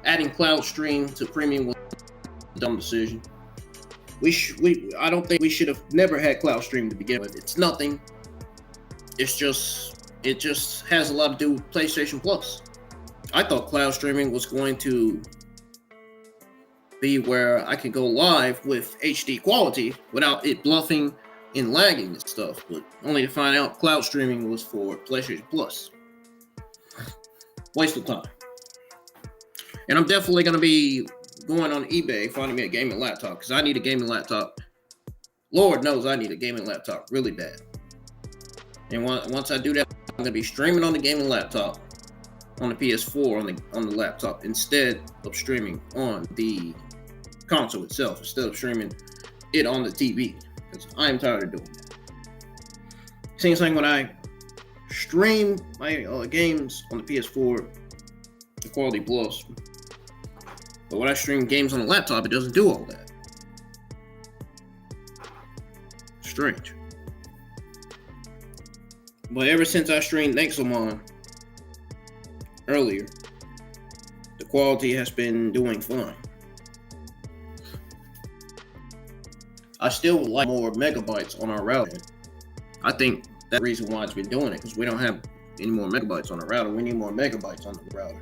adding cloud stream to premium was a dumb decision. I don't think we should have never had cloud stream to begin with. It's nothing. It just has a lot to do with PlayStation Plus. I thought cloud streaming was going to be where I could go live with HD quality without it bluffing and lagging and stuff, but only to find out cloud streaming was for PlayStation Plus. Waste of time. And I'm definitely going to be going on eBay finding me a gaming laptop because I need a gaming laptop. Lord knows I need a gaming laptop really bad. And once I do that, I'm going to be streaming on the gaming laptop on the PS4 on the laptop instead of streaming on the console itself, instead of streaming it on the TV, because I am tired of doing that. Seems like when I stream my games on the PS4, the quality blows. But when I stream games on the laptop, it doesn't do all that. Strange. But ever since I streamed Nexomon earlier, the quality has been doing fine. I still would like more megabytes on our router. I think that's the reason why it's been doing it, because we don't have any more megabytes on the router. We need more megabytes on the router.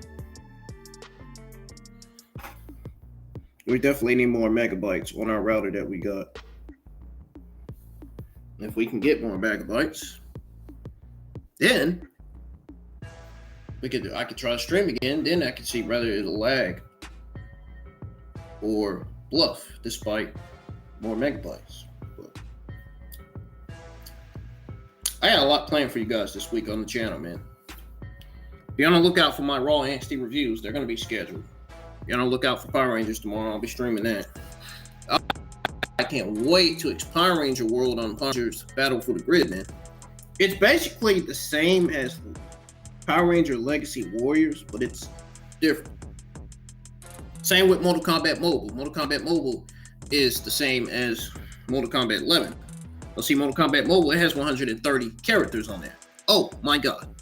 We definitely need more megabytes on our router that we got. If we can get more megabytes, then I could try to stream again. Then I could see whether it'll lag or bluff despite more megabytes. But I got a lot planned for you guys this week on the channel, man. Be on the lookout for my Raw NXT reviews. They're going to be scheduled. Be on the lookout for Power Rangers tomorrow. I'll be streaming that. I can't wait to Power Ranger World on Power Rangers Battle for the Grid, man. It's basically the same as Power Ranger Legacy Warriors, but it's different. Same with Mortal Kombat Mobile. Mortal Kombat Mobile is the same as Mortal Kombat 11. But see, Mortal Kombat Mobile, it has 130 characters on there. Oh my God.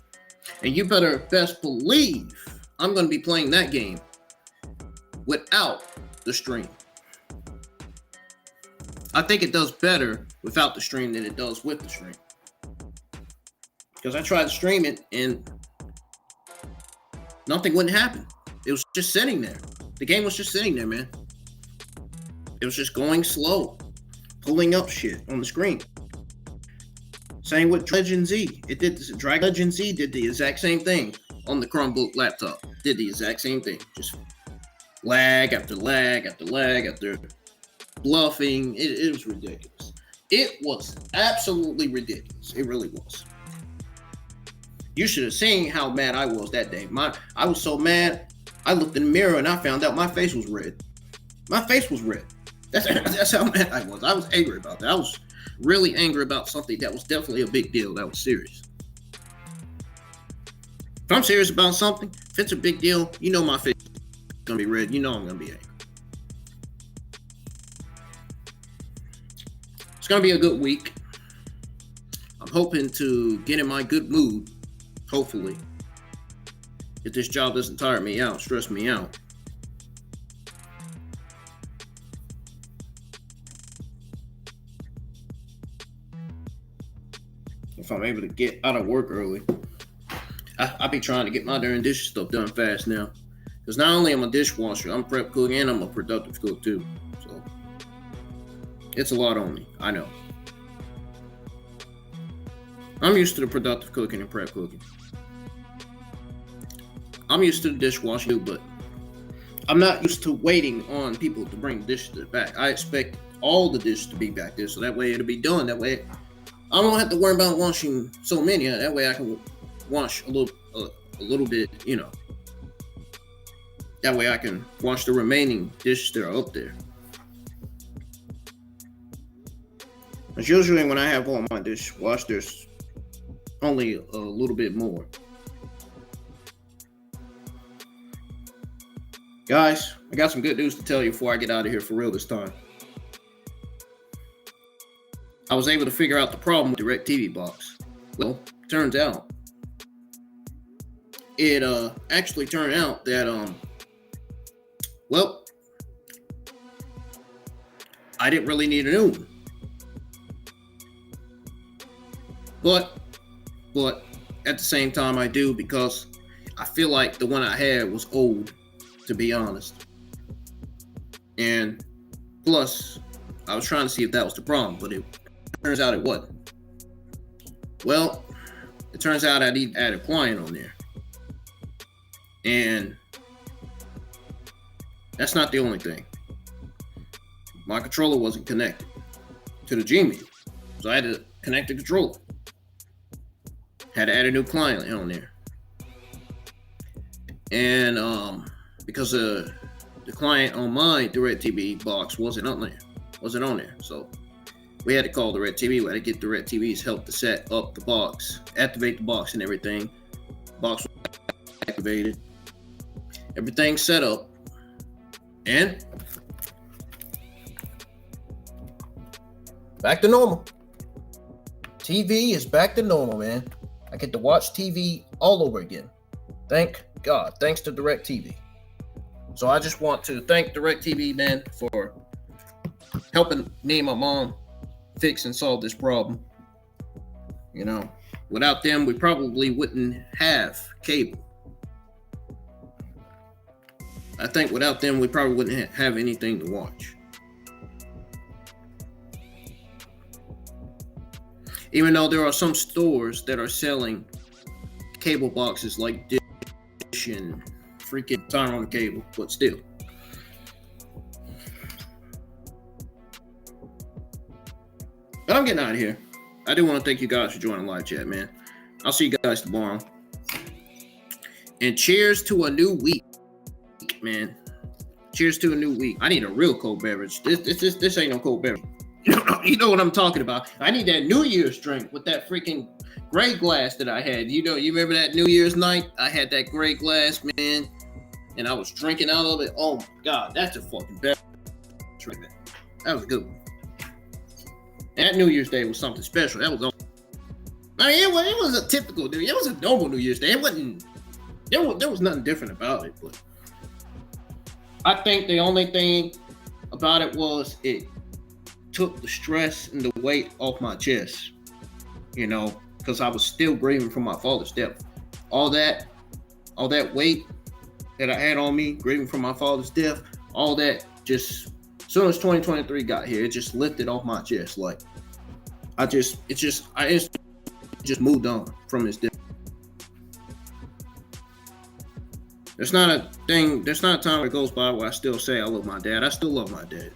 And you better best believe I'm going to be playing that game without the stream. I think it does better without the stream than it does with the stream. Because I tried to stream it and nothing wouldn't happen. It was just sitting there. The game was just sitting there, man. It was just going slow, pulling up shit on the screen. Same with Legend Z. It did this. Dragon Legend Z did the exact same thing on the Chromebook laptop. Did the exact same thing. Just lag after lag after lag after bluffing. It was ridiculous. It was absolutely ridiculous. It really was. You should have seen how mad I was that day. I was so mad. I looked in the mirror and I found out my face was red. My face was red. That's how mad I was. I was angry about that. I was really angry about something that was definitely a big deal. That was serious. If I'm serious about something, if it's a big deal, you know my face is gonna be red. You know I'm gonna be angry. It's gonna be a good week. I'm hoping to get in my good mood. Hopefully. If this job doesn't tire me out, stress me out. If I'm able to get out of work early, I'll be trying to get my darn dish stuff done fast now. Because not only am I a dishwasher, I'm prep cook and I'm a productive cook too. So it's a lot on me. I know. I'm used to the productive cooking and prep cooking. I'm used to the dishwashing too, but I'm not used to waiting on people to bring dishes back. I expect all the dishes to be back there, so that way it'll be done. That way I don't have to worry about washing so many. That way I can wash a little bit, you know. That way I can wash the remaining dishes that are up there. Because usually when I have all my dishes washed, there's only a little bit more. Guys, I got some good news to tell you before I get out of here for real this time. I was able to figure out the problem with DirecTV box. Well, turns out it actually turned out that well, I didn't really need a new one. But at the same time I do, because I feel like the one I had was old, to be honest. And plus, I was trying to see if that was the problem, but it turns out it wasn't. Well, it turns out I need to add a client on there. And that's not the only thing. My controller wasn't connected to the Gmail, so I had to connect the controller. Had to add a new client on there. And because the client on my DirecTV box wasn't on there. So we had to call DirecTV. We had to get DirecTV's help to set up the box, activate the box and everything. Box was activated. Everything set up. And back to normal. TV is back to normal, man. I get to watch TV all over again. Thank God. Thanks to DirecTV. So I just want to thank DirecTV, man, for helping me and my mom fix and solve this problem. You know, without them, we probably wouldn't have cable. I think without them, we probably wouldn't have anything to watch. Even though there are some stores that are selling cable boxes like Dish and freaking Time on the Cable, but still. But I'm getting out of here. I do want to thank you guys for joining live chat, man. I'll see you guys tomorrow. And cheers to a new week, man. Cheers to a new week. I need a real cold beverage. This ain't no cold beverage. You know what I'm talking about. I need that New Year's drink with that freaking gray glass that I had. You remember that New Year's night? I had that gray glass, man, and I was drinking out of it. Oh my God, that's a fucking bad drink. That was a good one. And that New Year's Day was something special. That was all. I mean, it was a typical New Year. It was a normal New Year's Day. It wasn't. There was nothing different about it. But I think the only thing about it was it took the stress and the weight off my chest, because I was still grieving from my father's death. All that weight that I had on me, grieving from my father's death, all that just, as soon as 2023 got here, it just lifted off my chest. Like, I just moved on from his death. There's not a time that goes by where I still say I love my dad. I still love my dad.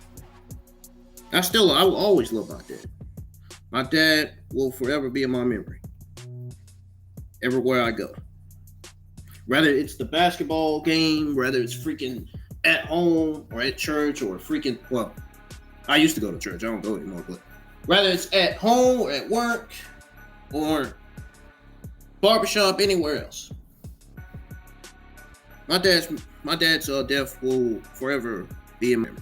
I will always love my dad. My dad will forever be in my memory. Everywhere I go. Whether it's the basketball game, whether it's freaking at home or at church or freaking, well, I used to go to church. I don't go anymore, but whether it's at home or at work or barbershop, anywhere else. My dad's death will forever be in memory.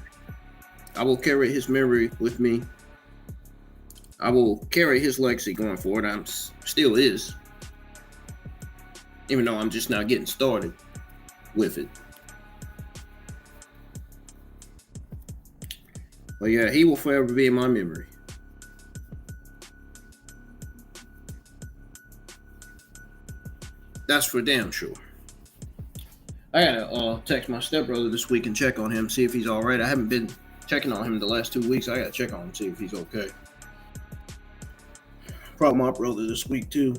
I will carry his memory with me. I will carry his legacy going forward. I'm still is. Even though I'm just now getting started with it. But yeah, he will forever be in my memory. That's for damn sure. I gotta text my stepbrother this week and check on him, see if he's all right. I haven't been checking on him the last 2 weeks. I gotta check on him, see if he's okay. Probably my brother this week too.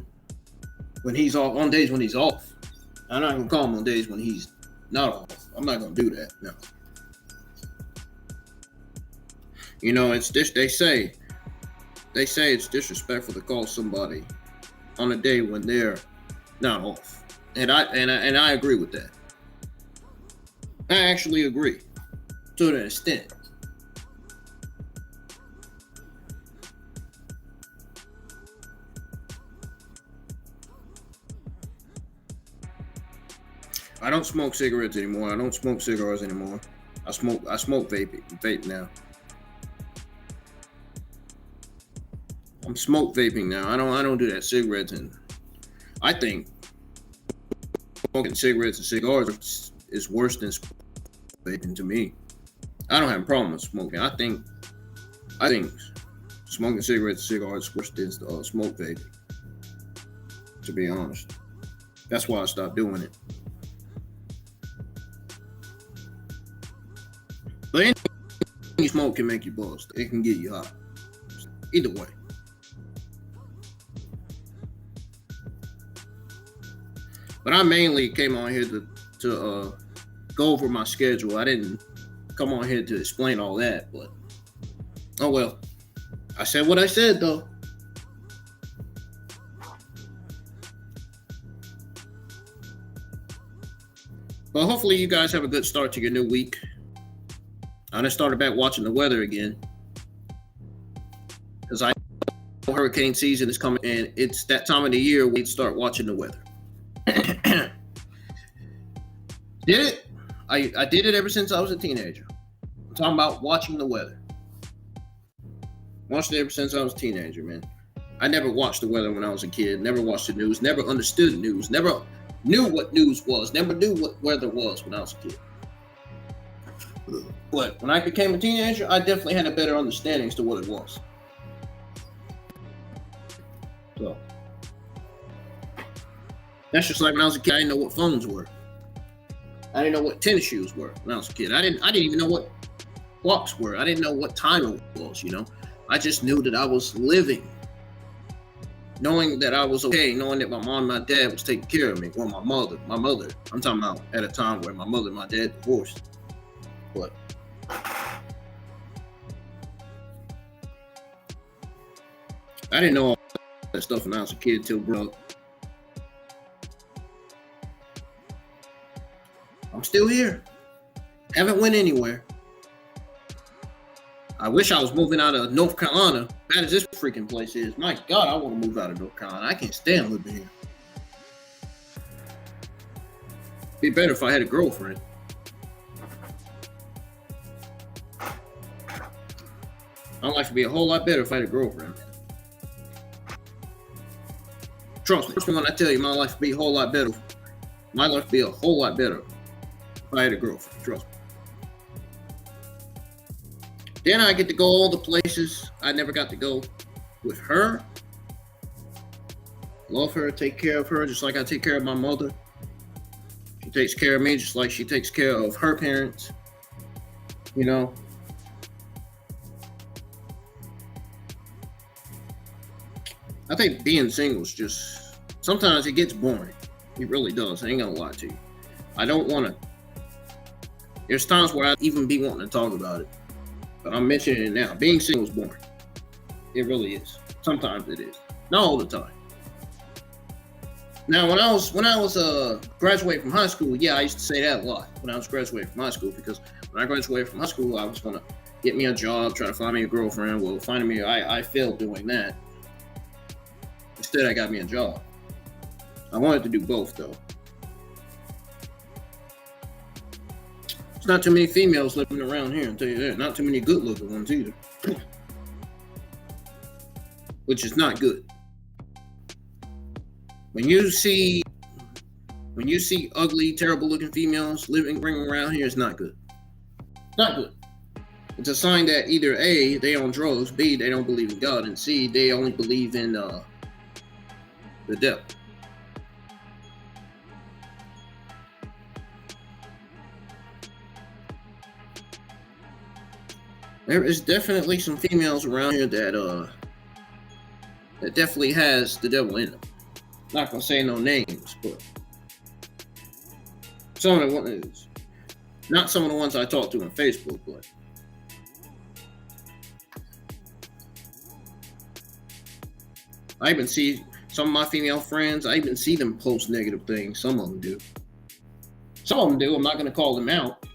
When he's off, on days when he's off. I'm not gonna call him on days when he's not off. I'm not gonna do that. No. It's just they say it's disrespectful to call somebody on a day when they're not off, and I agree with that. I actually agree to an extent. I don't smoke cigarettes anymore. I don't smoke cigars anymore. I smoke vape now. I'm smoke vaping now. I don't do that cigarettes, and I think smoking cigarettes and cigars is worse than vaping to me. I don't have a problem with smoking. I think smoking cigarettes and cigars is worse than smoke vaping. To be honest, that's why I stopped doing it. But anything you smoke can make you buzz. It can get you high. Either way. But I mainly came on here to go over my schedule. I didn't come on here to explain all that, but oh well. I said what I said though. Well, hopefully you guys have a good start to your new week. I just started back watching the weather again. Because I know hurricane season is coming, and it's that time of the year we'd start watching the weather. Did it? I did it ever since I was a teenager. I'm talking about watching the weather. Watched it ever since I was a teenager, man. I never watched the weather when I was a kid. Never watched the news. Never understood news. Never knew what news was. Never knew what weather was when I was a kid. But when I became a teenager, I definitely had a better understanding as to what it was. So that's just like when I was a kid. I didn't know what phones were. I didn't know what tennis shoes were when I was a kid. I didn't even know what clocks were. I didn't know what time it was, I just knew that I was living. Knowing that I was okay, knowing that my mom and my dad was taking care of me. Well, my mother. I'm talking about at a time where my mother and my dad divorced. But I didn't know all that stuff when I was a kid till bro. I'm still here. Haven't went anywhere. I wish I was moving out of North Carolina. Bad as this freaking place is. My God, I want to move out of North Carolina. I can't stand living here. Be better if I had a girlfriend. My life would be a whole lot better if I had a girlfriend. Trust me when I tell you my life would be a whole lot better. My life would be a whole lot better if I had a girlfriend. Trust me. Then I get to go all the places I never got to go with her. Love her, take care of her just like I take care of my mother. She takes care of me just like she takes care of her parents. You know. I think being single is just, sometimes it gets boring. It really does. I ain't gonna lie to you. I don't want to. There's times where I'd even be wanting to talk about it. But I'm mentioning it now. Being single is boring. It really is. Sometimes it is. Not all the time. Now, when I was graduating from high school, yeah, I used to say that a lot when I was graduating from high school, because when I graduated from high school, I was gonna get me a job, try to find me a girlfriend. Well, finding me, I failed doing that. Instead, I got me a job. I wanted to do both, though. There's not too many females living around here, I'll tell you that. Not too many good-looking ones either. Which is not good. When you see ugly, terrible-looking females ringing around here, it's not good. Not good. It's a sign that either A, they on drugs, B, they don't believe in God, and C, they only believe in the devil. There is definitely some females around here that definitely has the devil in them. Not gonna say no names, but some of the ones, not some of the ones I talk to on Facebook, but I even see some of my female friends, I even see them post negative things. Some of them do. Some of them do. I'm not gonna call them out.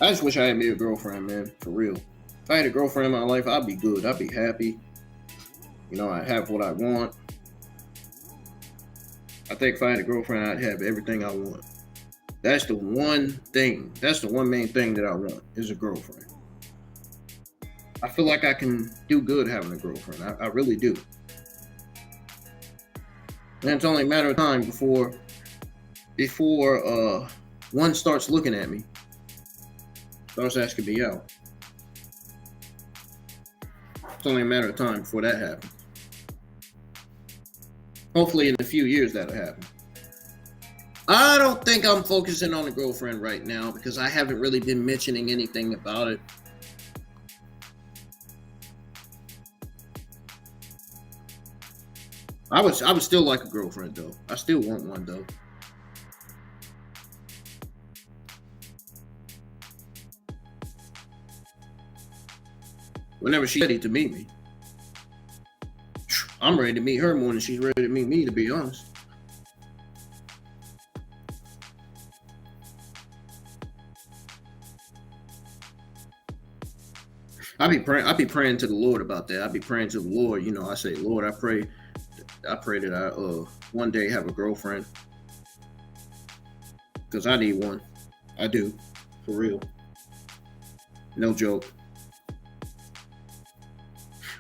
I just wish I had me a girlfriend, man, for real. If I had a girlfriend in my life, I'd be good. I'd be happy. You know, I'd have what I want. I think if I had a girlfriend, I'd have everything I want. That's the one thing. That's the one main thing that I want, is a girlfriend. I feel like I can do good having a girlfriend. I really do. And it's only a matter of time before one starts looking at me. Starts asking me out. It's only a matter of time before that happens. Hopefully in a few years that'll happen. I don't think I'm focusing on a girlfriend right now because I haven't really been mentioning anything about it. I would still like a girlfriend though. I still want one though. Whenever she's ready to meet me. I'm ready to meet her more than she's ready to meet me, to be honest. I be praying to the Lord about that. I be praying to the Lord. You know, I say, Lord, I pray that I one day have a girlfriend. Because I need one. I do. For real. No joke.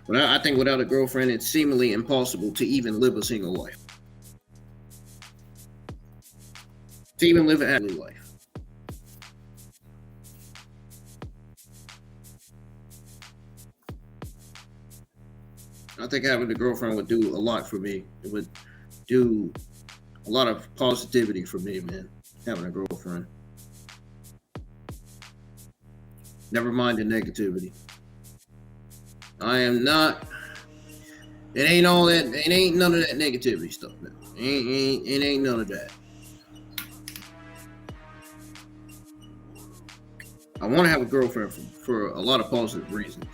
But I think without a girlfriend, it's seemingly impossible to even live a single life. To even live a happy life. I think having a girlfriend would do a lot for me. It would do a lot of positivity for me, man. Having a girlfriend. Never mind the negativity. I am not. It ain't all that. It ain't none of that negativity stuff now. It ain't none of that. I want to have a girlfriend for a lot of positive reasons.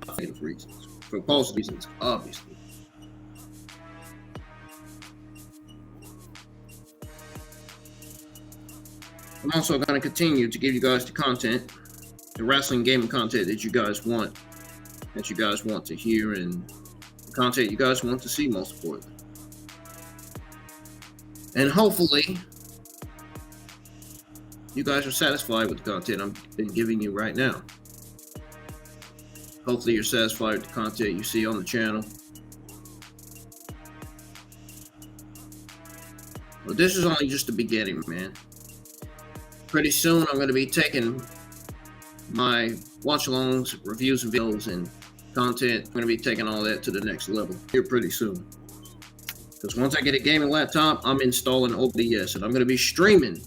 Negative reasons. For positive reasons, obviously. I'm also going to continue to give you guys the content, the wrestling gaming content that you guys want to hear, and the content you guys want to see, most importantly. And hopefully, you guys are satisfied with the content I've been giving you right now. Hopefully, you're satisfied with the content you see on the channel. Well, this is only just the beginning, man. Pretty soon, I'm going to be taking my watch-alongs, reviews, and videos, and content. I'm going to be taking all that to the next level here pretty soon. Because once I get a gaming laptop, I'm installing OBS, and I'm going to be streaming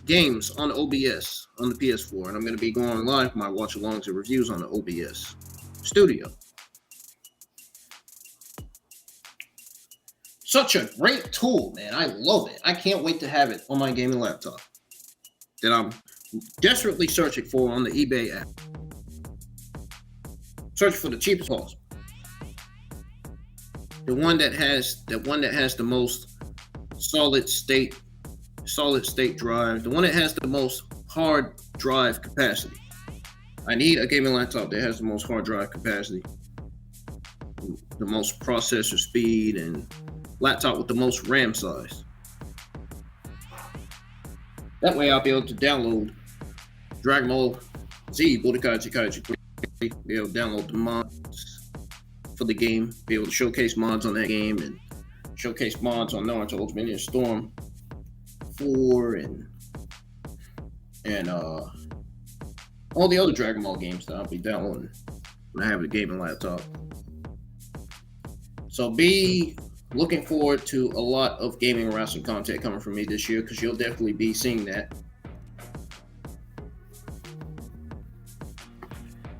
games on OBS on the PS4, and I'm going to be going live my watch-alongs and reviews on the OBS Studio. Such a great tool, man. I love it. I can't wait to have it on my gaming laptop that I'm desperately searching for on the eBay app. Search for the cheapest possible. The one that has the most solid state drive, the one that has the most hard drive capacity. I need a gaming laptop that has the most hard drive capacity, the most processor speed, and laptop with the most RAM size. That way I'll be able to download Dragon Ball Z Budokai Tenkaichi 3, be able to download the mods for the game, be able to showcase mods on that game, and showcase mods on Naruto Ultimate Ninja Storm 4 and all the other Dragon Ball games that I'll be downloading when I have a gaming laptop. So be looking forward to a lot of gaming and wrestling content coming from me this year, because you'll definitely be seeing that.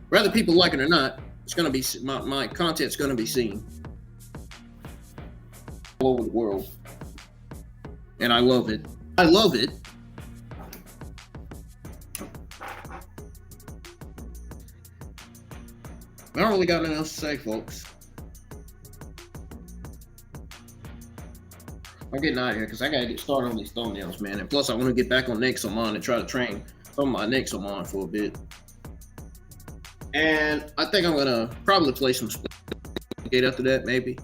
Whether people like it or not, it's gonna be my content's gonna be seen all over the world, and I love it. I love it. I don't really got nothing else to say, folks. I'm getting out of here because I gotta get started on these thumbnails, man. And plus, I want to get back on Nexomon and try to train some of my Nexomon for a bit. And I think I'm gonna probably play some Splitgate after that, maybe.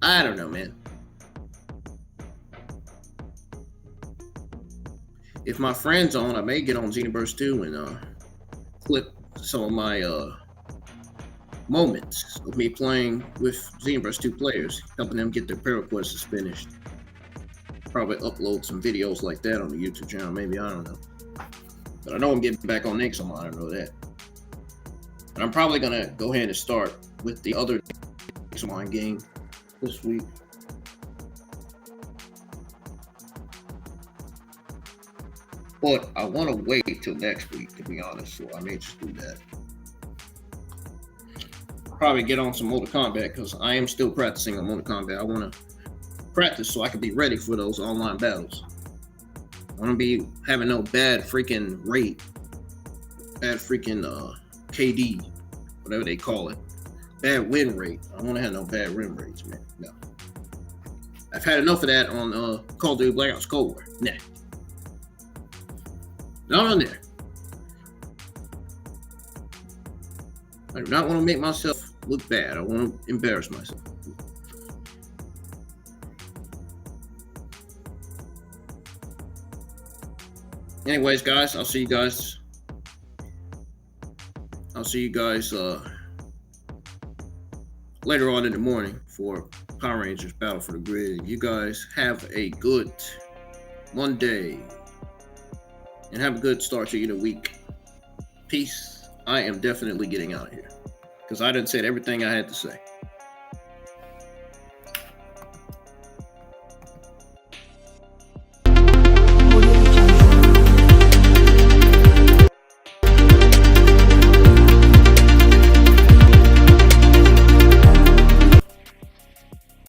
I don't know, man. If my friend's on, I may get on Xenoverse 2 and clip some of my moments of me playing with Xenoverse 2 players, helping them get their paraquests finished. Probably upload some videos like that on the YouTube channel, maybe, I don't know. But I know I'm getting back on Nexomon, I know that. And I'm probably gonna go ahead and start with the other Nexomon game this week. But I want to wait till next week, to be honest, so I may just do that. Probably get on some Mortal Kombat, because I am still practicing on Mortal Kombat. I want to practice so I can be ready for those online battles. I want to be having no bad freaking rate, bad freaking KD, whatever they call it, bad win rate. I don't want to have no bad win rates, man. No. I've had enough of that on Call of Duty Black Ops Cold War. Nah. Not on there. I do not want to make myself look bad. I want to embarrass myself. Anyways, guys, I'll see you guys later on in the morning for Power Rangers Battle for the Grid. You guys have a good Monday and have a good start to your week. Peace. I am definitely getting out of here because I done said everything I had to say.